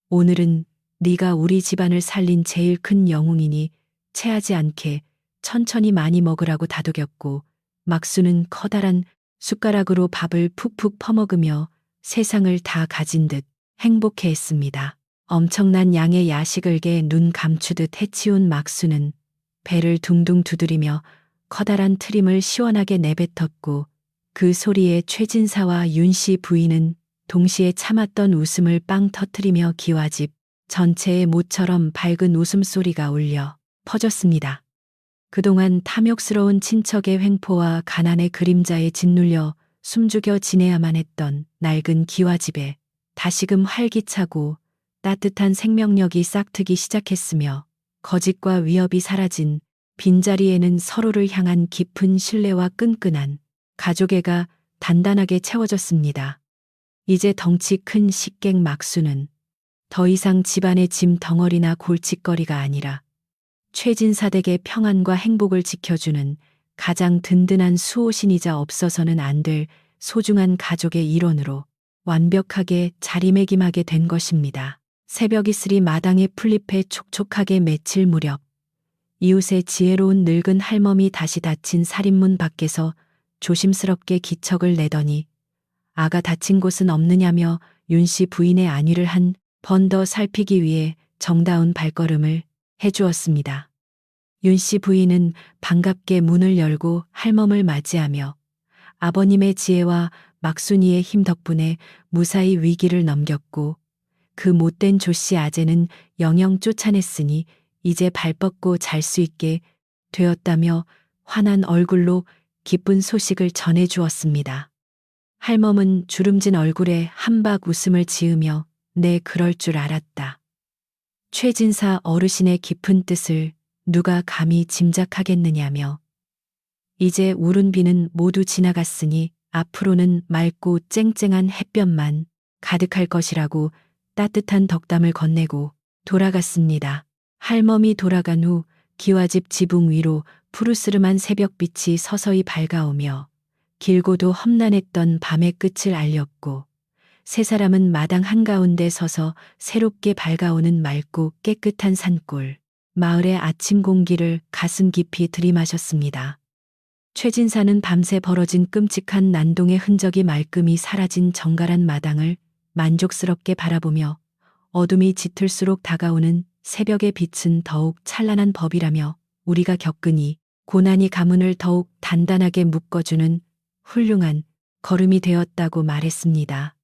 오늘은 네가 우리 집안을 살린 제일 큰 영웅이니 체하지 않게 천천히 많이 먹으라고 다독였고 막순은 커다란 숟가락으로 밥을 푹푹 퍼먹으며 세상을 다 가진 듯 행복해했습니다. 엄청난 양의 야식을 개 눈 감추듯 해치운 막순은 배를 둥둥 두드리며 커다란 트림을 시원하게 내뱉었고 그 소리에 최진사와 윤 씨 부인은 동시에 참았던 웃음을 빵 터트리며 기와집 전체에 모처럼 밝은 웃음소리가 울려 퍼졌습니다. 그동안 탐욕스러운 친척의 횡포와 가난의 그림자에 짓눌려 숨죽여 지내야만 했던 낡은 기와집에 다시금 활기차고 따뜻한 생명력이 싹트기 시작했으며 거짓과 위협이 사라진 빈자리에는 서로를 향한 깊은 신뢰와 끈끈한 가족애가 단단하게 채워졌습니다. 이제 덩치 큰 식객 막수는 더 이상 집안의 짐 덩어리나 골칫거리가 아니라 최진사 댁의 평안과 행복을 지켜주는 가장 든든한 수호신이자 없어서는 안 될 소중한 가족의 일원으로 완벽하게 자리매김하게 된 것입니다. 새벽 이슬이 마당에 풀잎에 촉촉하게 맺힐 무렵 이웃의 지혜로운 늙은 할멈이 다시 닫힌 살인문 밖에서 조심스럽게 기척을 내더니 아가 다친 곳은 없느냐며 윤 씨 부인의 안위를 한 번 더 살피기 위해 정다운 발걸음을 해주었습니다. 윤 씨 부인은 반갑게 문을 열고 할멈을 맞이하며 아버님의 지혜와 막순이의 힘 덕분에 무사히 위기를 넘겼고 그 못된 조씨 아재는 영영 쫓아냈으니 이제 발 뻗고 잘 수 있게 되었다며 환한 얼굴로 기쁜 소식을 전해 주었습니다. 할멈은 주름진 얼굴에 한박 웃음을 지으며 네 그럴 줄 알았다. 최진사 어르신의 깊은 뜻을 누가 감히 짐작하겠느냐며 이제 우른 비는 모두 지나갔으니 앞으로는 맑고 쨍쨍한 햇볕만 가득할 것이라고 따뜻한 덕담을 건네고 돌아갔습니다. 할멈이 돌아간 후 기와집 지붕 위로 푸르스름한 새벽빛이 서서히 밝아오며 길고도 험난했던 밤의 끝을 알렸고 세 사람은 마당 한가운데 서서 새롭게 밝아오는 맑고 깨끗한 산골 마을의 아침 공기를 가슴 깊이 들이마셨습니다. 최진사는 밤새 벌어진 끔찍한 난동의 흔적이 말끔히 사라진 정갈한 마당을 만족스럽게 바라보며 어둠이 짙을수록 다가오는 새벽의 빛은 더욱 찬란한 법이라며 우리가 겪은 이 고난이 가문을 더욱 단단하게 묶어주는 훌륭한 걸음이 되었다고 말했습니다.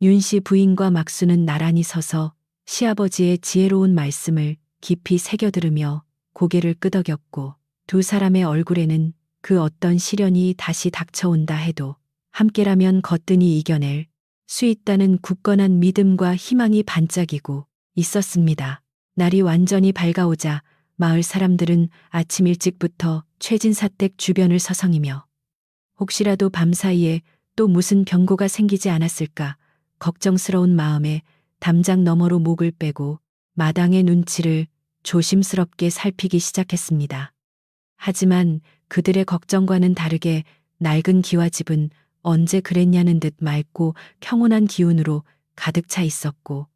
윤씨 부인과 막수는 나란히 서서 시아버지의 지혜로운 말씀을 깊이 새겨들으며 고개를 끄덕였고 두 사람의 얼굴에는 그 어떤 시련이 다시 닥쳐온다 해도 함께라면 거뜬히 이겨낼 수 있다는 굳건한 믿음과 희망이 반짝이고 있었습니다. 날이 완전히 밝아오자 마을 사람들은 아침 일찍부터 최진사 댁 주변을 서성이며 혹시라도 밤사이에 또 무슨 병고가 생기지 않았을까 걱정스러운 마음에 담장 너머로 목을 빼고 마당의 눈치를 조심스럽게 살피기 시작했습니다. 하지만 그들의 걱정과는 다르게 낡은 기와집은 언제 그랬냐는 듯 맑고 평온한 기운으로 가득 차 있었고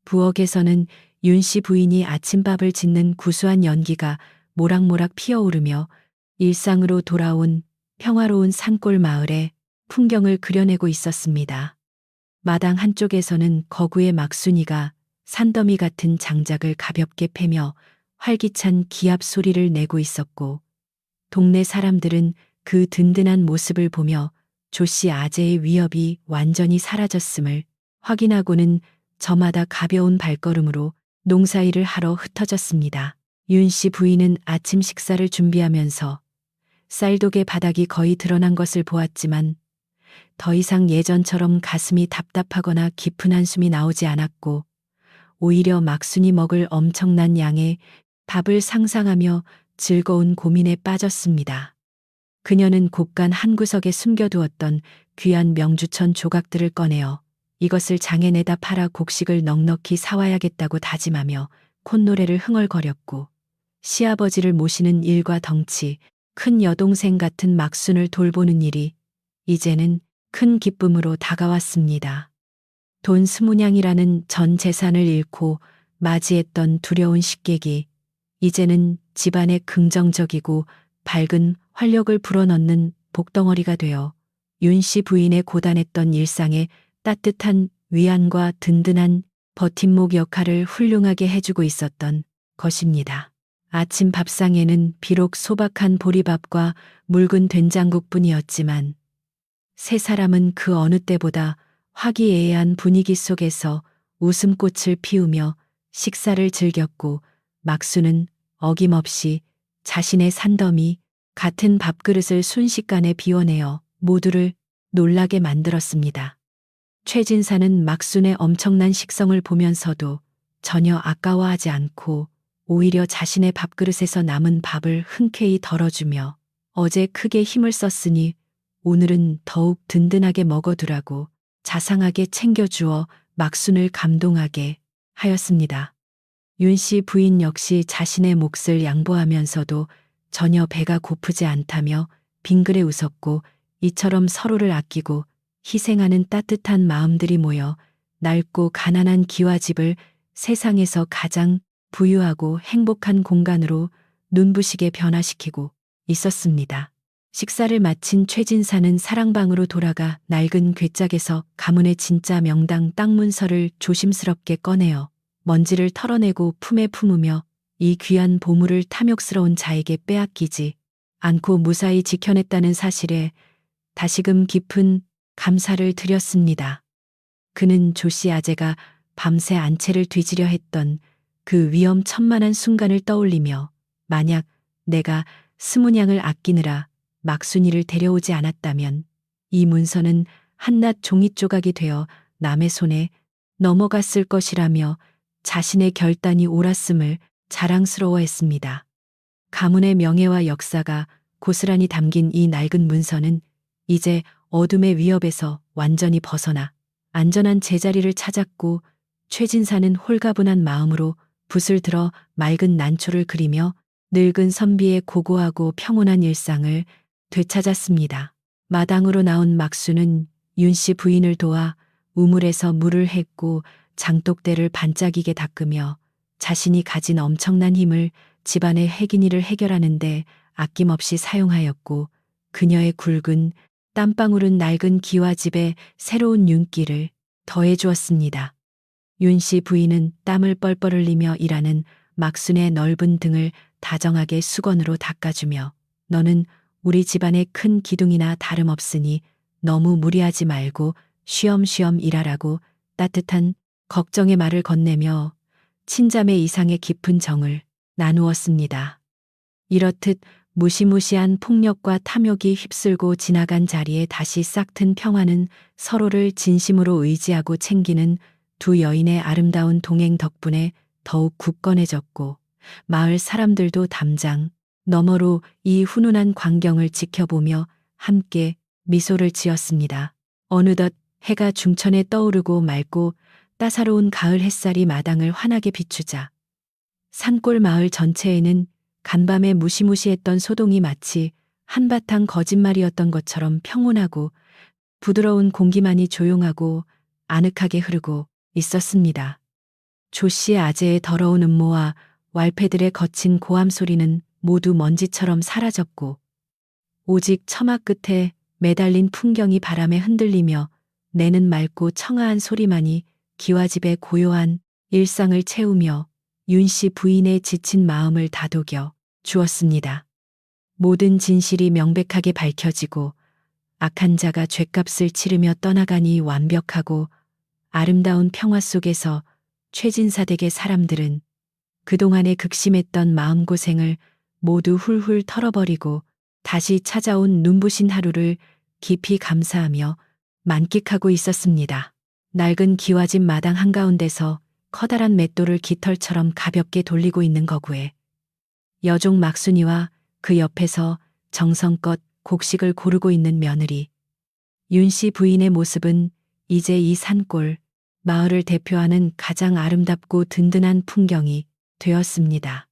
부엌에서는 윤씨 부인이 아침밥을 짓는 구수한 연기가 모락모락 피어오르며 일상으로 돌아온 평화로운 산골 마을의 풍경을 그려내고 있었습니다. 마당 한쪽에서는 거구의 막순이가 산더미 같은 장작을 가볍게 패며 활기찬 기합 소리를 내고 있었고 동네 사람들은 그 든든한 모습을 보며 조씨 아재의 위협이 완전히 사라졌음을 확인하고는 저마다 가벼운 발걸음으로 농사일을 하러 흩어졌습니다. 윤씨 부인은 아침 식사를 준비하면서 쌀독의 바닥이 거의 드러난 것을 보았지만 더 이상 예전처럼 가슴이 답답하거나 깊은 한숨이 나오지 않았고 오히려 막순이 먹을 엄청난 양의 밥을 상상하며 즐거운 고민에 빠졌습니다. 그녀는 곳간 한 구석에 숨겨두었던 귀한 명주천 조각들을 꺼내어 이것을 장에 내다 팔아 곡식을 넉넉히 사와야겠다고 다짐하며 콧노래를 흥얼거렸고 시아버지를 모시는 일과 덩치 큰 여동생 같은 막순을 돌보는 일이 이제는 큰 기쁨으로 다가왔습니다. 돈 20냥이라는 전 재산을 잃고 맞이했던 두려운 식객이 이제는 집안의 긍정적이고 밝은 활력을 불어넣는 복덩어리가 되어 윤씨 부인의 고단했던 일상에 따뜻한 위안과 든든한 버팀목 역할을 훌륭하게 해주고 있었던 것입니다. 아침 밥상에는 비록 소박한 보리밥과 묽은 된장국뿐이었지만 세 사람은 그 어느 때보다 화기애애한 분위기 속에서 웃음꽃을 피우며 식사를 즐겼고 막수는 어김없이 자신의 산더미 같은 밥그릇을 순식간에 비워내어 모두를 놀라게 만들었습니다. 최진사는 막순의 엄청난 식성을 보면서도 전혀 아까워하지 않고 오히려 자신의 밥그릇에서 남은 밥을 흔쾌히 덜어주며 어제 크게 힘을 썼으니 오늘은 더욱 든든하게 먹어두라고 자상하게 챙겨주어 막순을 감동하게 하였습니다. 윤씨 부인 역시 자신의 몫을 양보하면서도 전혀 배가 고프지 않다며 빙그레 웃었고 이처럼 서로를 아끼고 희생하는 따뜻한 마음들이 모여 낡고 가난한 기와집을 세상에서 가장 부유하고 행복한 공간으로 눈부시게 변화시키고 있었습니다. 식사를 마친 최진사는 사랑방으로 돌아가 낡은 괴짝에서 가문의 진짜 명당 땅 문서를 조심스럽게 꺼내어 먼지를 털어내고 품에 품으며 이 귀한 보물을 탐욕스러운 자에게 빼앗기지 않고 무사히 지켜냈다는 사실에 다시금 깊은 감사를 드렸습니다. 그는 조씨 아재가 밤새 안채를 뒤지려 했던 그 위험천만한 순간을 떠올리며 만약 내가 20냥을 아끼느라 막순이를 데려오지 않았다면 이 문서는 한낱 종잇조각이 되어 남의 손에 넘어갔을 것이라며 자신의 결단이 옳았음을 자랑스러워했습니다. 가문의 명예와 역사가 고스란히 담긴 이 낡은 문서는 이제 어둠의 위협에서 완전히 벗어나 안전한 제자리를 찾았고 최진사는 홀가분한 마음으로 붓을 들어 맑은 난초를 그리며 늙은 선비의 고고하고 평온한 일상을 되찾았습니다. 마당으로 나온 막수는 윤씨 부인을 도와 우물에서 물을 헹고 장독대를 반짝이게 닦으며 자신이 가진 엄청난 힘을 집안의 해긴일을 해결하는데 아낌없이 사용하였고 그녀의 굵은 땀방울은 낡은 기와집에 새로운 윤기를 더해 주었습니다. 윤 씨 부인은 땀을 뻘뻘 흘리며 일하는 막순의 넓은 등을 다정하게 수건으로 닦아주며 너는 우리 집안의 큰 기둥이나 다름없으니 너무 무리하지 말고 쉬엄쉬엄 일하라고 따뜻한 걱정의 말을 건네며 친자매 이상의 깊은 정을 나누었습니다. 이렇듯 무시무시한 폭력과 탐욕이 휩쓸고 지나간 자리에 다시 싹튼 평화는 서로를 진심으로 의지하고 챙기는 두 여인의 아름다운 동행 덕분에 더욱 굳건해졌고 마을 사람들도 담장 너머로 이 훈훈한 광경을 지켜보며 함께 미소를 지었습니다. 어느덧 해가 중천에 떠오르고 맑고 따사로운 가을 햇살이 마당을 환하게 비추자 산골 마을 전체에는 간밤에 무시무시했던 소동이 마치 한바탕 거짓말이었던 것처럼 평온하고 부드러운 공기만이 조용하고 아늑하게 흐르고 있었습니다. 조 씨의 아재의 더러운 음모와 왈패들의 거친 고함 소리는 모두 먼지처럼 사라졌고 오직 처마 끝에 매달린 풍경이 바람에 흔들리며 내는 맑고 청아한 소리만이 기와집의 고요한 일상을 채우며 윤 씨 부인의 지친 마음을 다독여 주었습니다. 모든 진실이 명백하게 밝혀지고 악한 자가 죗값을 치르며 떠나가니 완벽하고 아름다운 평화 속에서 최진사 댁의 사람들은 그동안에 극심했던 마음고생을 모두 훌훌 털어버리고 다시 찾아온 눈부신 하루를 깊이 감사하며 만끽하고 있었습니다. 낡은 기와집 마당 한가운데서 커다란 맷돌을 깃털처럼 가볍게 돌리고 있는 거구에 여종 막순이와 그 옆에서 정성껏 곡식을 고르고 있는 며느리 윤 씨 부인의 모습은 이제 이 산골 마을을 대표하는 가장 아름답고 든든한 풍경이 되었습니다.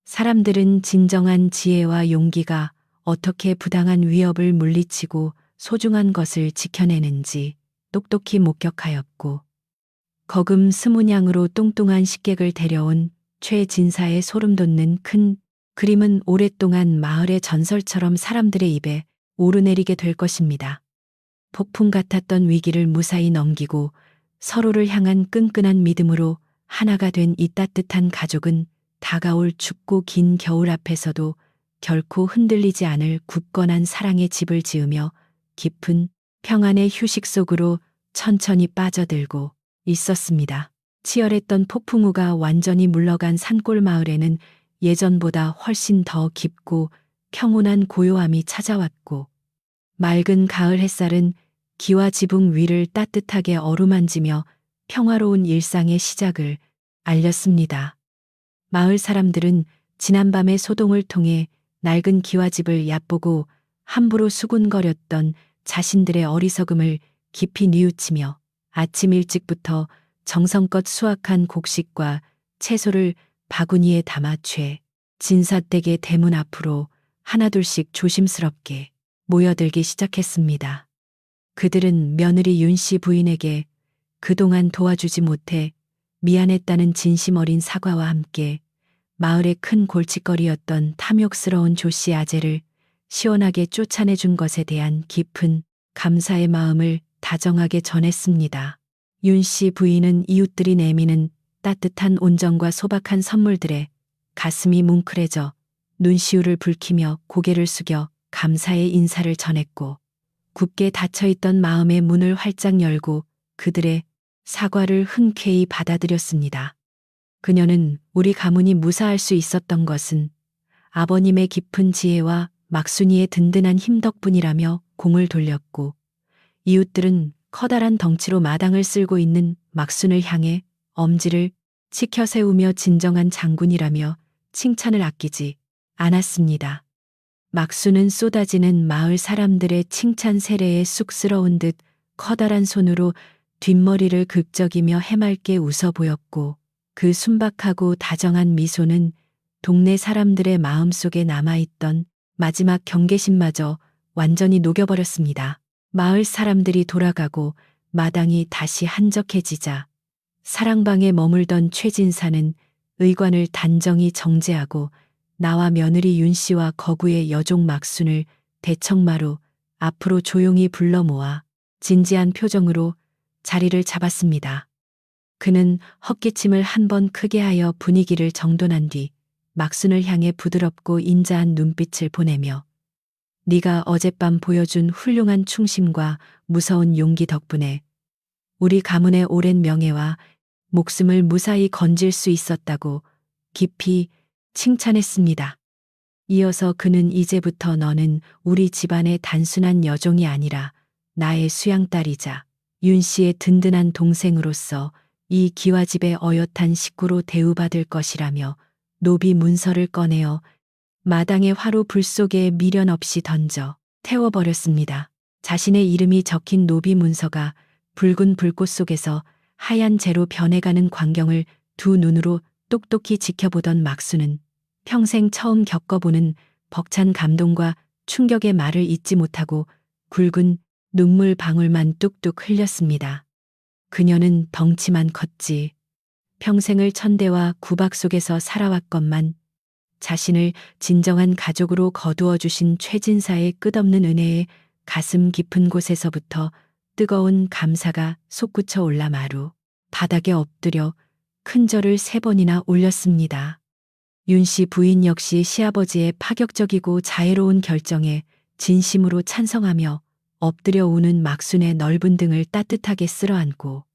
사람들은 진정한 지혜와 용기가 어떻게 부당한 위협을 물리치고 소중한 것을 지켜내는지 똑똑히 목격하였고 거금 20냥으로 뚱뚱한 식객을 데려온 최진사의 소름돋는 큰 그림은 오랫동안 마을의 전설처럼 사람들의 입에 오르내리게 될 것입니다. 폭풍 같았던 위기를 무사히 넘기고 서로를 향한 끈끈한 믿음으로 하나가 된 이 따뜻한 가족은 다가올 춥고 긴 겨울 앞에서도 결코 흔들리지 않을 굳건한 사랑의 집을 지으며 깊은 평안의 휴식 속으로 천천히 빠져들고 있었습니다. 치열했던 폭풍우가 완전히 물러간 산골 마을에는 예전보다 훨씬 더 깊고 평온한 고요함이 찾아왔고 맑은 가을 햇살은 기와 지붕 위를 따뜻하게 어루만지며 평화로운 일상의 시작을 알렸습니다. 마을 사람들은 지난밤의 소동을 통해 낡은 기와집을 얕보고 함부로 수군거렸던 자신들의 어리석음을 깊이 뉘우치며 아침 일찍부터 정성껏 수확한 곡식과 채소를 바구니에 담아 진사댁의 대문 앞으로 하나둘씩 조심스럽게 모여들기 시작했습니다. 그들은 며느리 윤 씨 부인에게 그동안 도와주지 못해 미안했다는 진심 어린 사과와 함께 마을의 큰 골칫거리였던 탐욕스러운 조 씨 아재를 시원하게 쫓아내준 것에 대한 깊은 감사의 마음을 다정하게 전했습니다. 윤 씨 부인은 이웃들이 내미는 따뜻한 온정과 소박한 선물들에 가슴이 뭉클해져 눈시울을 붉히며 고개를 숙여 감사의 인사를 전했고 굳게 닫혀있던 마음의 문을 활짝 열고 그들의 사과를 흔쾌히 받아들였습니다. 그녀는 우리 가문이 무사할 수 있었던 것은 아버님의 깊은 지혜와 막순이의 든든한 힘 덕분이라며 공을 돌렸고 이웃들은 커다란 덩치로 마당을 쓸고 있는 막순을 향해 엄지를 치켜 세우며 진정한 장군이라며 칭찬을 아끼지 않았습니다. 막순은 쏟아지는 마을 사람들의 칭찬 세례에 쑥스러운 듯 커다란 손으로 뒷머리를 긁적이며 해맑게 웃어 보였고 그 순박하고 다정한 미소는 동네 사람들의 마음속에 남아있던 마지막 경계심마저 완전히 녹여버렸습니다. 마을 사람들이 돌아가고 마당이 다시 한적해지자 사랑방에 머물던 최진사는 의관을 단정히 정제하고 나와 며느리 윤 씨와 거구의 여종 막순을 대청마루 앞으로 조용히 불러 모아 진지한 표정으로 자리를 잡았습니다. 그는 헛기침을 한 번 크게 하여 분위기를 정돈한 뒤 막순을 향해 부드럽고 인자한 눈빛을 보내며 네가 어젯밤 보여준 훌륭한 충심과 무서운 용기 덕분에 우리 가문의 오랜 명예와 목숨을 무사히 건질 수 있었다고 깊이 칭찬했습니다. 이어서 그는 이제부터 너는 우리 집안의 단순한 여종이 아니라 나의 수양딸이자 윤 씨의 든든한 동생으로서 이 기와집의 어엿한 식구로 대우받을 것이라며 노비 문서를 꺼내어 마당의 화로 불 속에 미련 없이 던져 태워버렸습니다. 자신의 이름이 적힌 노비 문서가 붉은 불꽃 속에서 하얀 재로 변해가는 광경을 두 눈으로 똑똑히 지켜보던 막수는 평생 처음 겪어보는 벅찬 감동과 충격의 말을 잇지 못하고 굵은 눈물 방울만 뚝뚝 흘렸습니다. 그녀는 덩치만 컸지. 평생을 천대와 구박 속에서 살아왔건만 자신을 진정한 가족으로 거두어 주신 최진사의 끝없는 은혜에 가슴 깊은 곳에서부터 뜨거운 감사가 솟구쳐 올라 마루 바닥에 엎드려 큰 절을 3번이나 올렸습니다. 윤 씨 부인 역시 시아버지의 파격적이고 자애로운 결정에 진심으로 찬성하며 엎드려 우는 막순의 넓은 등을 따뜻하게 쓸어안고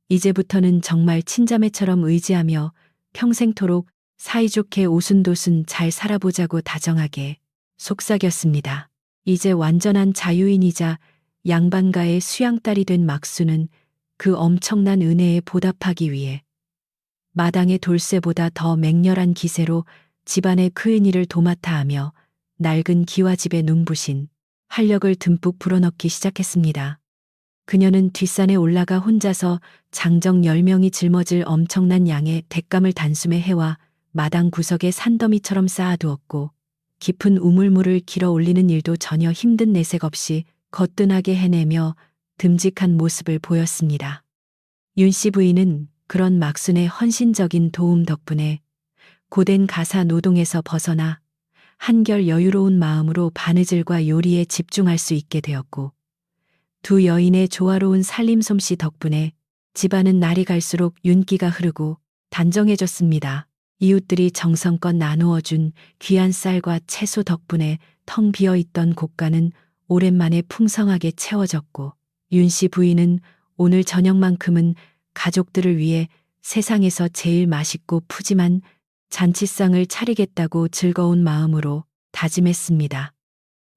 이제부터는 정말 친자매처럼 의지하며 평생토록 사이좋게 오순도순 잘 살아보자고 다정하게 속삭였습니다. 이제 완전한 자유인이자 양반가의 수양딸이 된 막수는 그 엄청난 은혜에 보답하기 위해 마당의 돌쇠보다 더 맹렬한 기세로 집안의 큰 일을 도맡아 하며 낡은 기와집에 눈부신 활력을 듬뿍 불어넣기 시작했습니다. 그녀는 뒷산에 올라가 혼자서 장정 10명이 짊어질 엄청난 양의 뎃감을 단숨에 해와 마당 구석에 산더미처럼 쌓아두었고 깊은 우물물을 길어 올리는 일도 전혀 힘든 내색 없이 거뜬하게 해내며 듬직한 모습을 보였습니다. 윤 씨 부인은 그런 막순의 헌신적인 도움 덕분에 고된 가사 노동에서 벗어나 한결 여유로운 마음으로 바느질과 요리에 집중할 수 있게 되었고 두 여인의 조화로운 살림 솜씨 덕분에 집안은 날이 갈수록 윤기가 흐르고 단정해졌습니다. 이웃들이 정성껏 나누어준 귀한 쌀과 채소 덕분에 텅 비어있던 곳간은 오랜만에 풍성하게 채워졌고 윤 씨 부인은 오늘 저녁만큼은 가족들을 위해 세상에서 제일 맛있고 푸짐한 잔치상을 차리겠다고 즐거운 마음으로 다짐했습니다.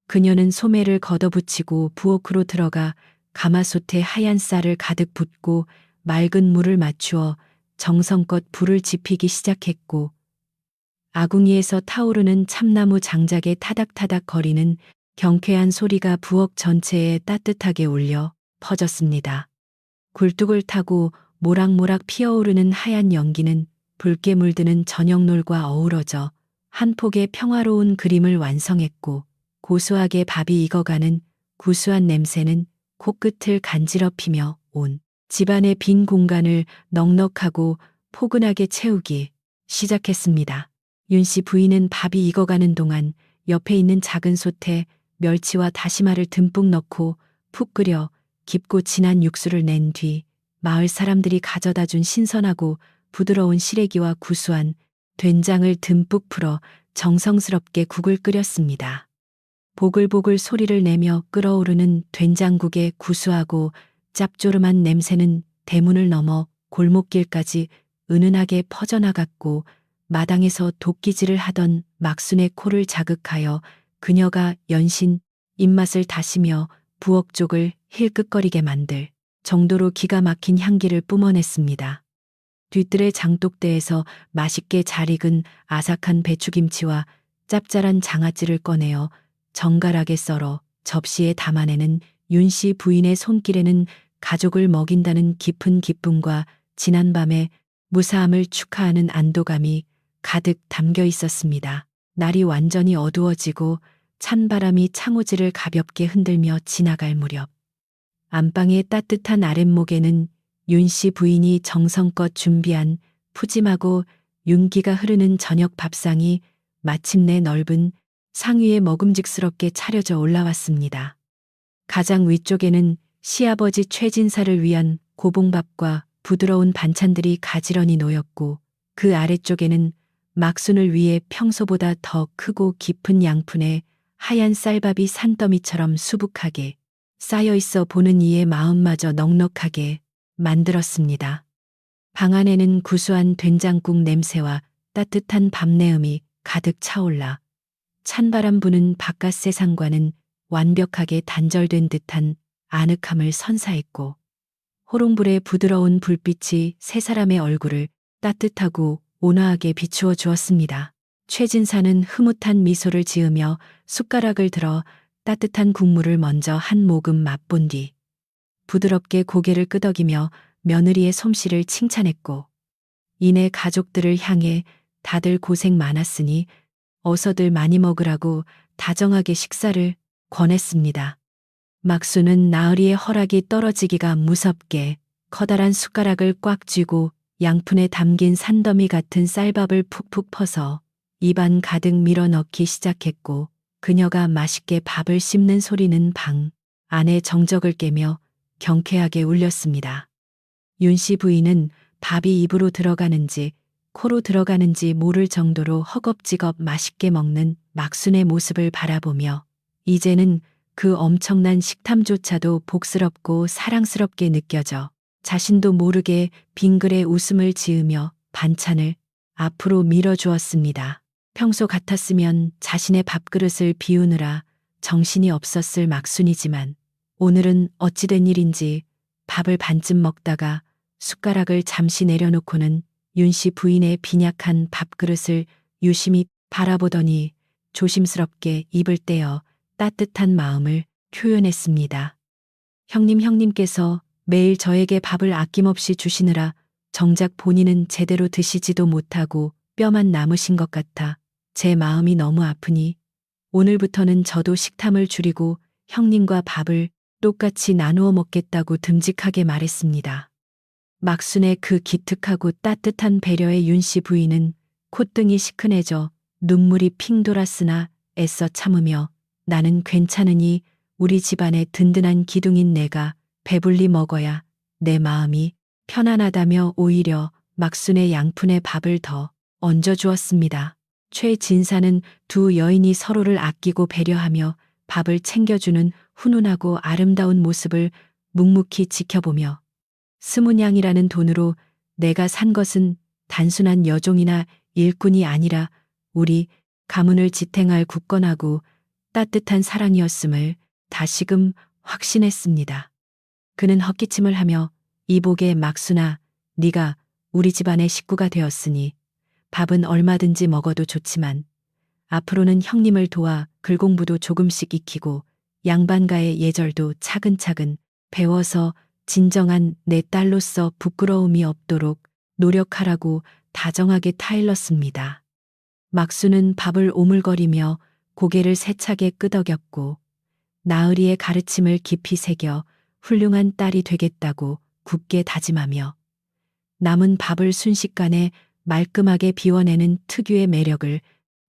그녀는 소매를 걷어붙이고 부엌으로 들어가 가마솥에 하얀 쌀을 가득 붓고 맑은 물을 맞추어 정성껏 불을 지피기 시작했고 아궁이에서 타오르는 참나무 장작에 타닥타닥 거리는 경쾌한 소리가 부엌 전체에 따뜻하게 울려 퍼졌습니다. 굴뚝을 타고 모락모락 피어오르는 하얀 연기는 붉게 물드는 저녁놀과 어우러져 한 폭의 평화로운 그림을 완성했고 고소하게 밥이 익어가는 구수한 냄새는 코끝을 간지럽히며 온 집안의 빈 공간을 넉넉하고 포근하게 채우기 시작했습니다. 윤 씨 부인은 밥이 익어가는 동안 옆에 있는 작은 솥에 멸치와 다시마를 듬뿍 넣고 푹 끓여 깊고 진한 육수를 낸 뒤 마을 사람들이 가져다 준 신선하고 부드러운 시래기와 구수한 된장을 듬뿍 풀어 정성스럽게 국을 끓였습니다. 보글보글 소리를 내며 끓어오르는 된장국의 구수하고 짭조름한 냄새는 대문을 넘어 골목길까지 은은하게 퍼져나갔고 마당에서 도끼질을 하던 막순의 코를 자극하여 그녀가 연신 입맛을 다시며 부엌 쪽을 힐끗거리게 만들 정도로 기가 막힌 향기를 뿜어냈습니다. 뒤뜰의 장독대에서 맛있게 잘 익은 아삭한 배추김치와 짭짤한 장아찌를 꺼내어 정갈하게 썰어 접시에 담아내는 윤 씨 부인의 손길에는 가족을 먹인다는 깊은 기쁨과 지난밤의 무사함을 축하하는 안도감이 가득 담겨 있었습니다. 날이 완전히 어두워지고 찬바람이 창호지를 가볍게 흔들며 지나갈 무렵 안방의 따뜻한 아랫목에는 윤 씨 부인이 정성껏 준비한 푸짐하고 윤기가 흐르는 저녁 밥상이 마침내 넓은 상위에 먹음직스럽게 차려져 올라왔습니다. 가장 위쪽에는 시아버지 최진사를 위한 고봉밥과 부드러운 반찬들이 가지런히 놓였고 그 아래쪽에는 막순을 위해 평소보다 더 크고 깊은 양푼에 하얀 쌀밥이 산더미처럼 수북하게 쌓여 있어 보는 이의 마음마저 넉넉하게 만들었습니다. 방 안에는 구수한 된장국 냄새와 따뜻한 밥내음이 가득 차올라 찬바람 부는 바깥 세상과는 완벽하게 단절된 듯한 아늑함을 선사했고 호롱불의 부드러운 불빛이 세 사람의 얼굴을 따뜻하고 온화하게 비추어 주었습니다. 최진사는 흐뭇한 미소를 지으며 숟가락을 들어 따뜻한 국물을 먼저 한 모금 맛본 뒤 부드럽게 고개를 끄덕이며 며느리의 솜씨를 칭찬했고 이내 가족들을 향해 다들 고생 많았으니 어서들 많이 먹으라고 다정하게 식사를 권했습니다. 막수는 나으리의 허락이 떨어지기가 무섭게 커다란 숟가락을 꽉 쥐고 양푼에 담긴 산더미 같은 쌀밥을 푹푹 퍼서 입안 가득 밀어 넣기 시작했고 그녀가 맛있게 밥을 씹는 소리는 방 안의 정적을 깨며 경쾌하게 울렸습니다. 윤씨 부인은 밥이 입으로 들어가는지 코로 들어가는지 모를 정도로 허겁지겁 맛있게 먹는 막순의 모습을 바라보며 이제는 그 엄청난 식탐조차도 복스럽고 사랑스럽게 느껴져 자신도 모르게 빙글에 웃음을 지으며 반찬을 앞으로 밀어주었습니다. 평소 같았으면 자신의 밥그릇을 비우느라 정신이 없었을 막순이지만 오늘은 어찌된 일인지 밥을 반쯤 먹다가 숟가락을 잠시 내려놓고는 윤씨 부인의 빈약한 밥그릇을 유심히 바라보더니 조심스럽게 입을 떼어 따뜻한 마음을 표현했습니다. 형님께서 매일 저에게 밥을 아낌없이 주시느라 정작 본인은 제대로 드시지도 못하고 뼈만 남으신 것 같아 제 마음이 너무 아프니 오늘부터는 저도 식탐을 줄이고 형님과 밥을 똑같이 나누어 먹겠다고 듬직하게 말했습니다. 막순의 그 기특하고 따뜻한 배려에 윤씨 부인은 콧등이 시큰해져 눈물이 핑 돌았으나 애써 참으며 나는 괜찮으니 우리 집안의 든든한 기둥인 내가 배불리 먹어야 내 마음이 편안하다며 오히려 막순의 양푼에 밥을 더 얹어주었습니다. 최진사는 두 여인이 서로를 아끼고 배려하며 밥을 챙겨주는 훈훈하고 아름다운 모습을 묵묵히 지켜보며 스무냥이라는 돈으로 내가 산 것은 단순한 여종이나 일꾼이 아니라 우리 가문을 지탱할 굳건하고 따뜻한 사랑이었음을 다시금 확신했습니다. 그는 헛기침을 하며 이복의 막수나 네가 우리 집안의 식구가 되었으니 밥은 얼마든지 먹어도 좋지만 앞으로는 형님을 도와 글공부도 조금씩 익히고 양반가의 예절도 차근차근 배워서 진정한 내 딸로서 부끄러움이 없도록 노력하라고 다정하게 타일렀습니다. 막수는 밥을 오물거리며 고개를 세차게 끄덕였고 나으리의 가르침을 깊이 새겨 훌륭한 딸이 되겠다고 굳게 다짐하며 남은 밥을 순식간에 말끔하게 비워내는 특유의 매력을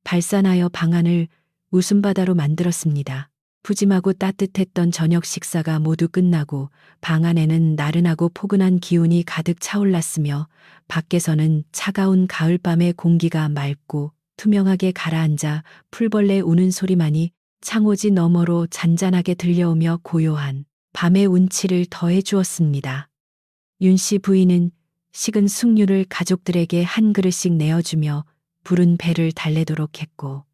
발산하여 방안을 웃음바다로 만들었습니다. 푸짐하고 따뜻했던 저녁 식사가 모두 끝나고 방 안에는 나른하고 포근한 기운이 가득 차올랐으며 밖에서는 차가운 가을밤의 공기가 맑고 투명하게 가라앉아 풀벌레 우는 소리만이 창호지 너머로 잔잔하게 들려오며 고요한 밤의 운치를 더해 주었습니다. 윤씨 부인은 식은 숭늉을 가족들에게 한 그릇씩 내어주며 부른 배를 달래도록 했고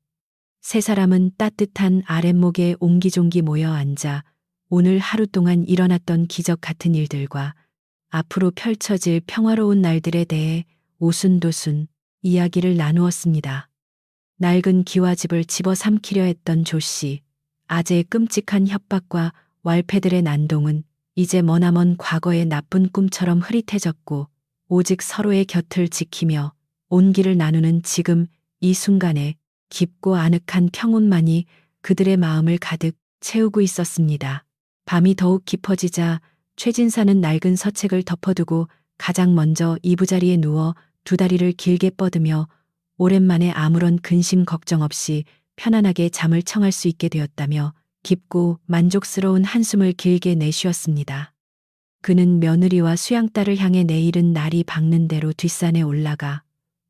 세 사람은 따뜻한 아랫목에 옹기종기 모여 앉아 오늘 하루 동안 일어났던 기적 같은 일들과 앞으로 펼쳐질 평화로운 날들에 대해 오순도순 이야기를 나누었습니다. 낡은 기와집을 집어삼키려 했던 조씨, 아재의 끔찍한 협박과 왈패들의 난동은 이제 머나먼 과거의 나쁜 꿈처럼 흐릿해졌고 오직 서로의 곁을 지키며 온기를 나누는 지금 이 순간에 깊고 아늑한 평온만이 그들의 마음을 가득 채우고 있었습니다. 밤이 더욱 깊어지자 최진사는 낡은 서책을 덮어두고 가장 먼저 이부자리에 누워 두 다리를 길게 뻗으며 오랜만에 아무런 근심 걱정 없이 편안하게 잠을 청할 수 있게 되었다며 깊고 만족스러운 한숨을 길게 내쉬었습니다. 그는 며느리와 수양딸을 향해 내일은 날이 밝는 대로 뒷산에 올라가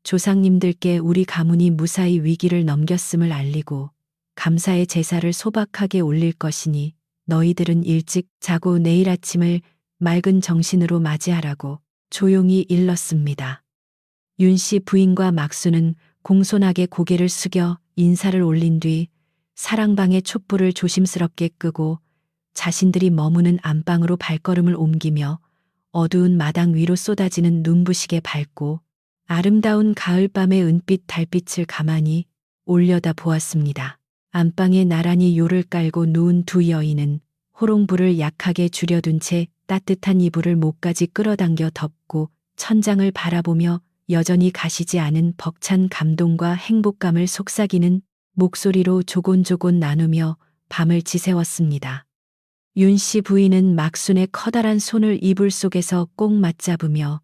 조상님들께 우리 가문이 무사히 위기를 넘겼음을 알리고 감사의 제사를 소박하게 올릴 것이니 너희들은 일찍 자고 내일 아침을 맑은 정신으로 맞이하라고 조용히 일렀습니다. 윤 씨 부인과 막수는 공손하게 고개를 숙여 인사를 올린 뒤 사랑방의 촛불을 조심스럽게 끄고 자신들이 머무는 안방으로 발걸음을 옮기며 어두운 마당 위로 쏟아지는 눈부시게 밝고 아름다운 가을밤의 은빛 달빛을 가만히 올려다 보았습니다. 안방에 나란히 요를 깔고 누운 두 여인은 호롱불을 약하게 줄여둔 채 따뜻한 이불을 목까지 끌어당겨 덮고 천장을 바라보며 여전히 가시지 않은 벅찬 감동과 행복감을 속삭이는 목소리로 조곤조곤 나누며 밤을 지새웠습니다. 윤 씨 부인은 막순의 커다란 손을 이불 속에서 꼭 맞잡으며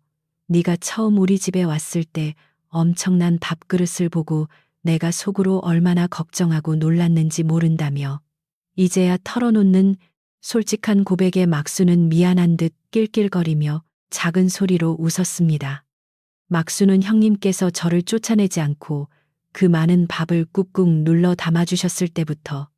네가 처음 우리 집에 왔을 때 엄청난 밥그릇을 보고 내가 속으로 얼마나 걱정하고 놀랐는지 모른다며 이제야 털어놓는 솔직한 고백에 막수는 미안한 듯 낄낄거리며 작은 소리로 웃었습니다. 막수는 형님께서 저를 쫓아내지 않고 그 많은 밥을 꾹꾹 눌러 담아주셨을 때부터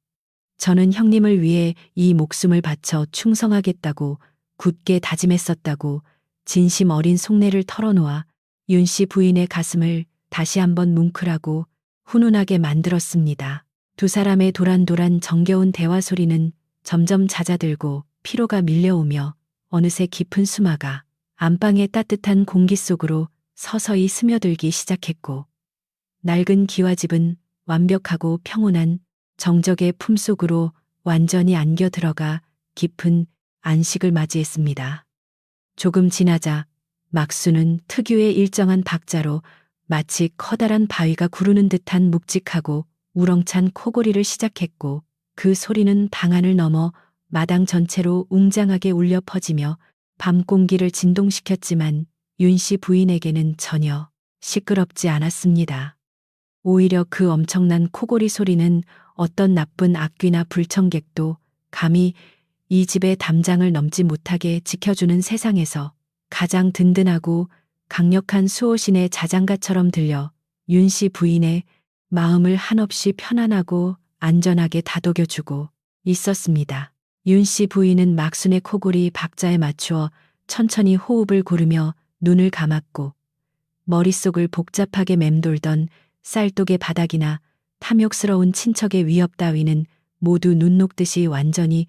저는 형님을 위해 이 목숨을 바쳐 충성하겠다고 굳게 다짐했었다고 진심 어린 속내를 털어놓아 윤 씨 부인의 가슴을 다시 한번 뭉클하고 훈훈하게 만들었습니다. 두 사람의 도란도란 정겨운 대화 소리는 점점 잦아들고 피로가 밀려오며 어느새 깊은 수마가 안방의 따뜻한 공기 속으로 서서히 스며들기 시작했고 낡은 기와집은 완벽하고 평온한 정적의 품속으로 완전히 안겨 들어가 깊은 안식을 맞이했습니다. 조금 지나자 막수는 특유의 일정한 박자로 마치 커다란 바위가 구르는 듯한 묵직하고 우렁찬 코골이를 시작했고 그 소리는 방안을 넘어 마당 전체로 웅장하게 울려 퍼지며 밤 공기를 진동시켰지만 윤 씨 부인에게는 전혀 시끄럽지 않았습니다. 오히려 그 엄청난 코골이 소리는 어떤 나쁜 악귀나 불청객도 감히 이 집의 담장을 넘지 못하게 지켜주는 세상에서 가장 든든하고 강력한 수호신의 자장가처럼 들려 윤 씨 부인의 마음을 한없이 편안하고 안전하게 다독여주고 있었습니다. 윤 씨 부인은 막순의 코골이 박자에 맞추어 천천히 호흡을 고르며 눈을 감았고 머릿속을 복잡하게 맴돌던 쌀독의 바닥이나 탐욕스러운 친척의 위협 따위는 모두 눈 녹듯이 완전히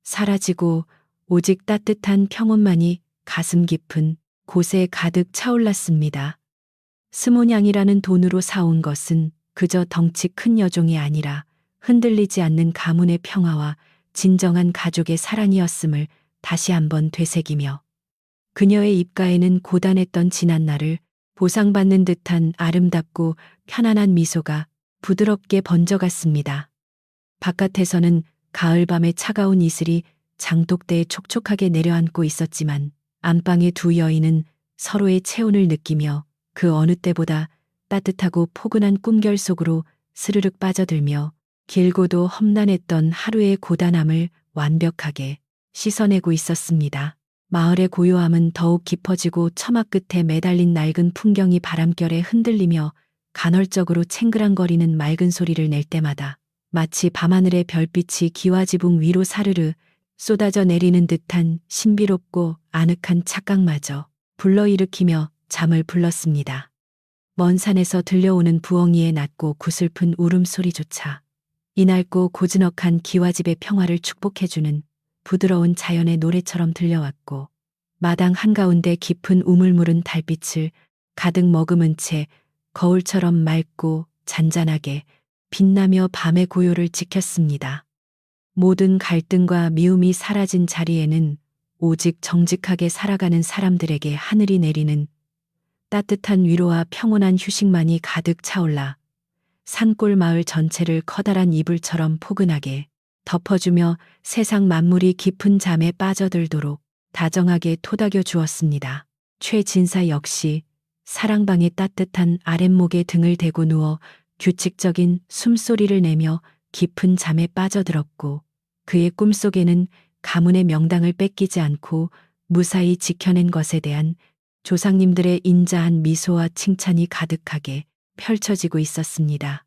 사라지고 오직 따뜻한 평온만이 가슴 깊은 곳에 가득 차올랐습니다. 스모냥이라는 돈으로 사온 것은 그저 덩치 큰 여종이 아니라 흔들리지 않는 가문의 평화와 진정한 가족의 사랑이었음을 다시 한번 되새기며 그녀의 입가에는 고단했던 지난날을 보상받는 듯한 아름답고 편안한 미소가 부드럽게 번져갔습니다. 바깥에서는 가을밤의 차가운 이슬이 장독대에 촉촉하게 내려앉고 있었지만 안방의 두 여인은 서로의 체온을 느끼며 그 어느 때보다 따뜻하고 포근한 꿈결 속으로 스르륵 빠져들며 길고도 험난했던 하루의 고단함을 완벽하게 씻어내고 있었습니다. 마을의 고요함은 더욱 깊어지고 처마 끝에 매달린 낡은 풍경이 바람결에 흔들리며 간헐적으로 챙그랑거리는 맑은 소리를 낼 때마다 마치 밤하늘의 별빛이 기와지붕 위로 사르르 쏟아져 내리는 듯한 신비롭고 아늑한 착각마저 불러일으키며 잠을 불렀습니다. 먼 산에서 들려오는 부엉이의 낮고 구슬픈 울음소리조차 이낡고 고즈넉한 기와집의 평화를 축복해주는 부드러운 자연의 노래처럼 들려왔고 마당 한가운데 깊은 우물물은 달빛을 가득 머금은 채 거울처럼 맑고 잔잔하게 빛나며 밤의 고요를 지켰습니다. 모든 갈등과 미움이 사라진 자리에는 오직 정직하게 살아가는 사람들에게 하늘이 내리는 따뜻한 위로와 평온한 휴식만이 가득 차올라 산골 마을 전체를 커다란 이불처럼 포근하게 덮어주며 세상 만물이 깊은 잠에 빠져들도록 다정하게 토닥여 주었습니다. 최진사 역시 사랑방의 따뜻한 아랫목에 등을 대고 누워 규칙적인 숨소리를 내며 깊은 잠에 빠져들었고, 그의 꿈속에는 가문의 명당을 뺏기지 않고 무사히 지켜낸 것에 대한 조상님들의 인자한 미소와 칭찬이 가득하게 펼쳐지고 있었습니다.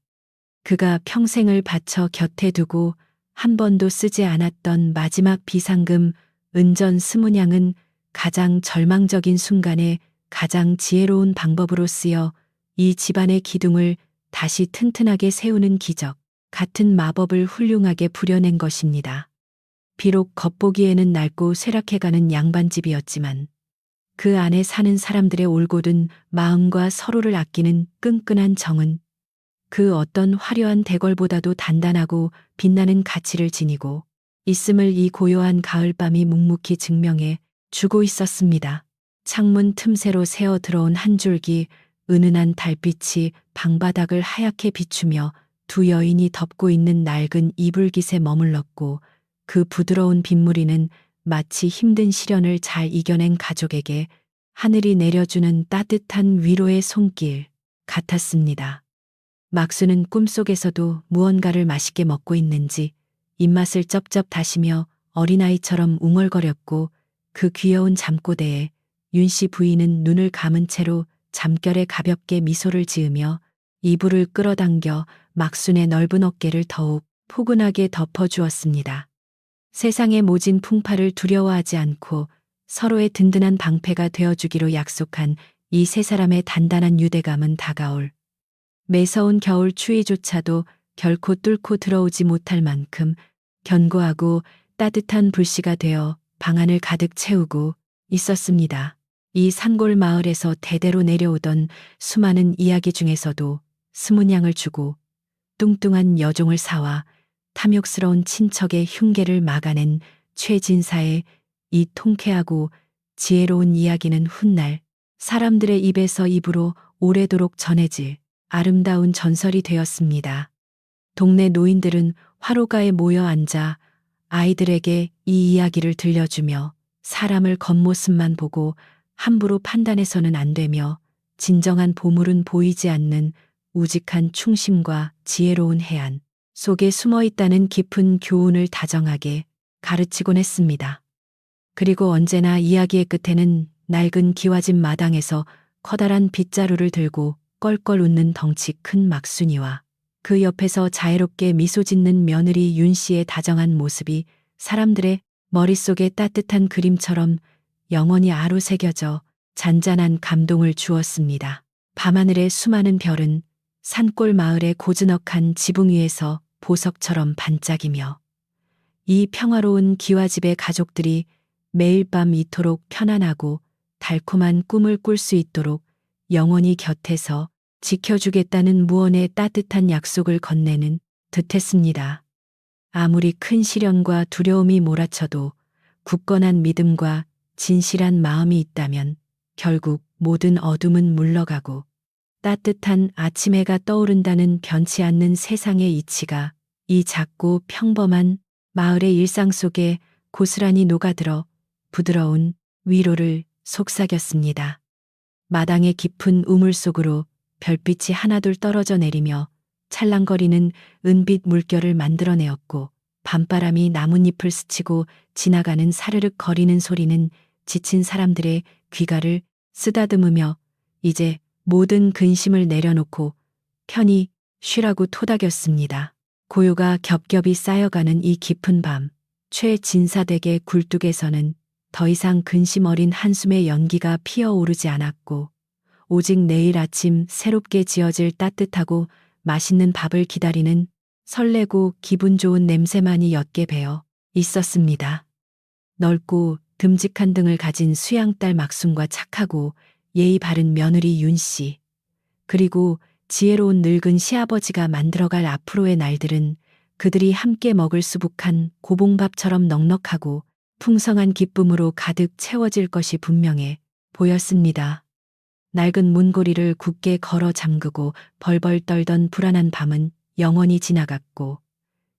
그가 평생을 바쳐 곁에 두고 한 번도 쓰지 않았던 마지막 비상금 은전 20냥은 가장 절망적인 순간에 가장 지혜로운 방법으로 쓰여 이 집안의 기둥을 다시 튼튼하게 세우는 기적 같은 마법을 훌륭하게 부려낸 것입니다. 비록 겉보기에는 낡고 쇠락해가는 양반집이었지만 그 안에 사는 사람들의 올곧은 마음과 서로를 아끼는 끈끈한 정은 그 어떤 화려한 대궐보다도 단단하고 빛나는 가치를 지니고 있음을 이 고요한 가을밤이 묵묵히 증명해 주고 있었습니다. 창문 틈새로 새어 들어온 한 줄기 은은한 달빛이 방바닥을 하얗게 비추며 두 여인이 덮고 있는 낡은 이불깃에 머물렀고, 그 부드러운 빗무리는 마치 힘든 시련을 잘 이겨낸 가족에게 하늘이 내려주는 따뜻한 위로의 손길 같았습니다. 막수는 꿈속에서도 무언가를 맛있게 먹고 있는지 입맛을 쩝쩝 다시며 어린아이처럼 웅얼거렸고, 그 귀여운 잠꼬대에 윤씨 부인은 눈을 감은 채로 잠결에 가볍게 미소를 지으며 이불을 끌어당겨 막순의 넓은 어깨를 더욱 포근하게 덮어주었습니다. 세상의 모진 풍파를 두려워하지 않고 서로의 든든한 방패가 되어주기로 약속한 이 세 사람의 단단한 유대감은 다가올 매서운 겨울 추위조차도 결코 뚫고 들어오지 못할 만큼 견고하고 따뜻한 불씨가 되어 방안을 가득 채우고 있었습니다. 이 산골 마을에서 대대로 내려오던 수많은 이야기 중에서도 20냥을 주고 뚱뚱한 여종을 사와 탐욕스러운 친척의 흉계를 막아낸 최진사의 이 통쾌하고 지혜로운 이야기는 훗날 사람들의 입에서 입으로 오래도록 전해질 아름다운 전설이 되었습니다. 동네 노인들은 화로가에 모여 앉아 아이들에게 이 이야기를 들려주며 사람을 겉모습만 보고 함부로 판단해서는 안 되며 진정한 보물은 보이지 않는 우직한 충심과 지혜로운 해안 속에 숨어 있다는 깊은 교훈을 다정하게 가르치곤 했습니다. 그리고 언제나 이야기의 끝에는 낡은 기와집 마당에서 커다란 빗자루를 들고 껄껄 웃는 덩치 큰 막순이와 그 옆에서 자애롭게 미소 짓는 며느리 윤 씨의 다정한 모습이 사람들의 머릿속에 따뜻한 그림처럼 영원히 아로새겨져 잔잔한 감동을 주었습니다. 밤하늘의 수많은 별은 산골 마을의 고즈넉한 지붕 위에서 보석처럼 반짝이며 이 평화로운 기와집의 가족들이 매일 밤 이토록 편안하고 달콤한 꿈을 꿀 수 있도록 영원히 곁에서 지켜주겠다는 무언의 따뜻한 약속을 건네는 듯했습니다. 아무리 큰 시련과 두려움이 몰아쳐도 굳건한 믿음과 진실한 마음이 있다면 결국 모든 어둠은 물러가고 따뜻한 아침 해가 떠오른다는 변치 않는 세상의 이치가 이 작고 평범한 마을의 일상 속에 고스란히 녹아들어 부드러운 위로를 속삭였습니다. 마당의 깊은 우물 속으로 별빛이 하나둘 떨어져 내리며 찰랑거리는 은빛 물결을 만들어내었고, 밤바람이 나뭇잎을 스치고 지나가는 사르륵 거리는 소리는 지친 사람들의 귀가를 쓰다듬으며 이제 모든 근심을 내려놓고 편히 쉬라고 토닥였습니다. 고요가 겹겹이 쌓여가는 이 깊은 밤, 최진사댁의 굴뚝에서는 더 이상 근심 어린 한숨의 연기가 피어오르지 않았고, 오직 내일 아침 새롭게 지어질 따뜻하고 맛있는 밥을 기다리는 설레고 기분 좋은 냄새만이 옅게 배어 있었습니다. 넓고 듬직한 등을 가진 수양딸 막순과 착하고 예의 바른 며느리 윤 씨, 그리고 지혜로운 늙은 시아버지가 만들어갈 앞으로의 날들은 그들이 함께 먹을 수북한 고봉밥처럼 넉넉하고 풍성한 기쁨으로 가득 채워질 것이 분명해 보였습니다. 낡은 문고리를 굳게 걸어 잠그고 벌벌 떨던 불안한 밤은 영원히 지나갔고,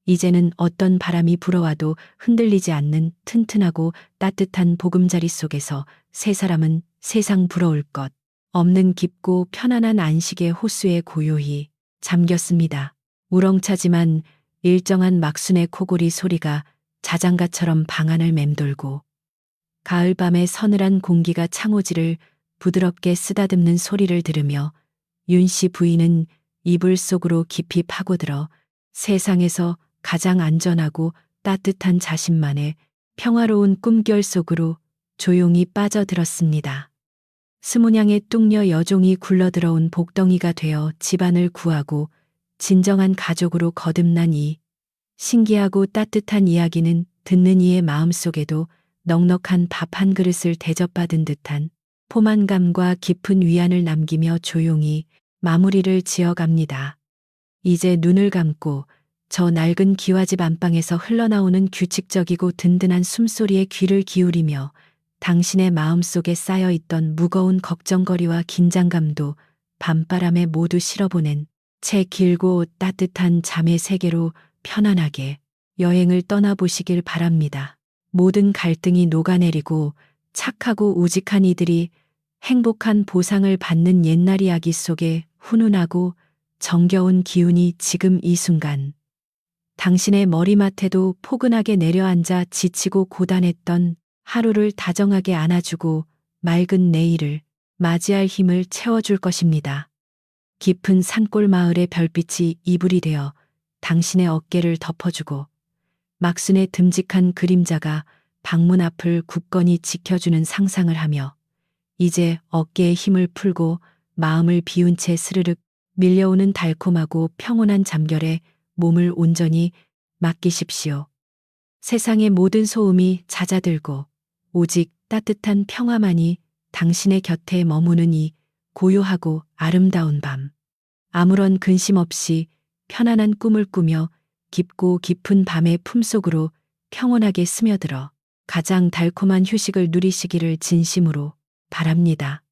이제는 어떤 바람이 불어와도 흔들리지 않는 튼튼하고 따뜻한 보금자리 속에서 세 사람은 세상 부러울 것 없는 깊고 편안한 안식의 호수에 고요히 잠겼습니다. 우렁차지만 일정한 막순의 코골이 소리가 자장가처럼 방안을 맴돌고 가을밤의 서늘한 공기가 창호지를 부드럽게 쓰다듬는 소리를 들으며 윤 씨 부인은 이불 속으로 깊이 파고들어 세상에서 가장 안전하고 따뜻한 자신만의 평화로운 꿈결 속으로 조용히 빠져들었습니다. 스무냥의 뚱녀 여종이 굴러들어온 복덩이가 되어 집안을 구하고 진정한 가족으로 거듭난 이 신기하고 따뜻한 이야기는 듣는 이의 마음속에도 넉넉한 밥 한 그릇을 대접받은 듯한 포만감과 깊은 위안을 남기며 조용히 마무리를 지어갑니다. 이제 눈을 감고 저 낡은 기와집 안방에서 흘러나오는 규칙적이고 든든한 숨소리에 귀를 기울이며 당신의 마음속에 쌓여있던 무거운 걱정거리와 긴장감도 밤바람에 모두 실어보낸 채 길고 따뜻한 잠의 세계로 편안하게 여행을 떠나보시길 바랍니다. 모든 갈등이 녹아내리고 착하고 우직한 이들이 행복한 보상을 받는 옛날 이야기 속에 훈훈하고 정겨운 기운이 지금 이 순간 당신의 머리맡에도 포근하게 내려앉아 지치고 고단했던 하루를 다정하게 안아주고 맑은 내일을 맞이할 힘을 채워줄 것입니다. 깊은 산골 마을의 별빛이 이불이 되어 당신의 어깨를 덮어주고 막순의 듬직한 그림자가 방문 앞을 굳건히 지켜주는 상상을 하며 이제 어깨에 힘을 풀고 마음을 비운 채 스르륵 밀려오는 달콤하고 평온한 잠결에 몸을 온전히 맡기십시오. 세상의 모든 소음이 잦아들고 오직 따뜻한 평화만이 당신의 곁에 머무는 이 고요하고 아름다운 밤. 아무런 근심 없이 편안한 꿈을 꾸며 깊고 깊은 밤의 품속으로 평온하게 스며들어 가장 달콤한 휴식을 누리시기를 진심으로 바랍니다.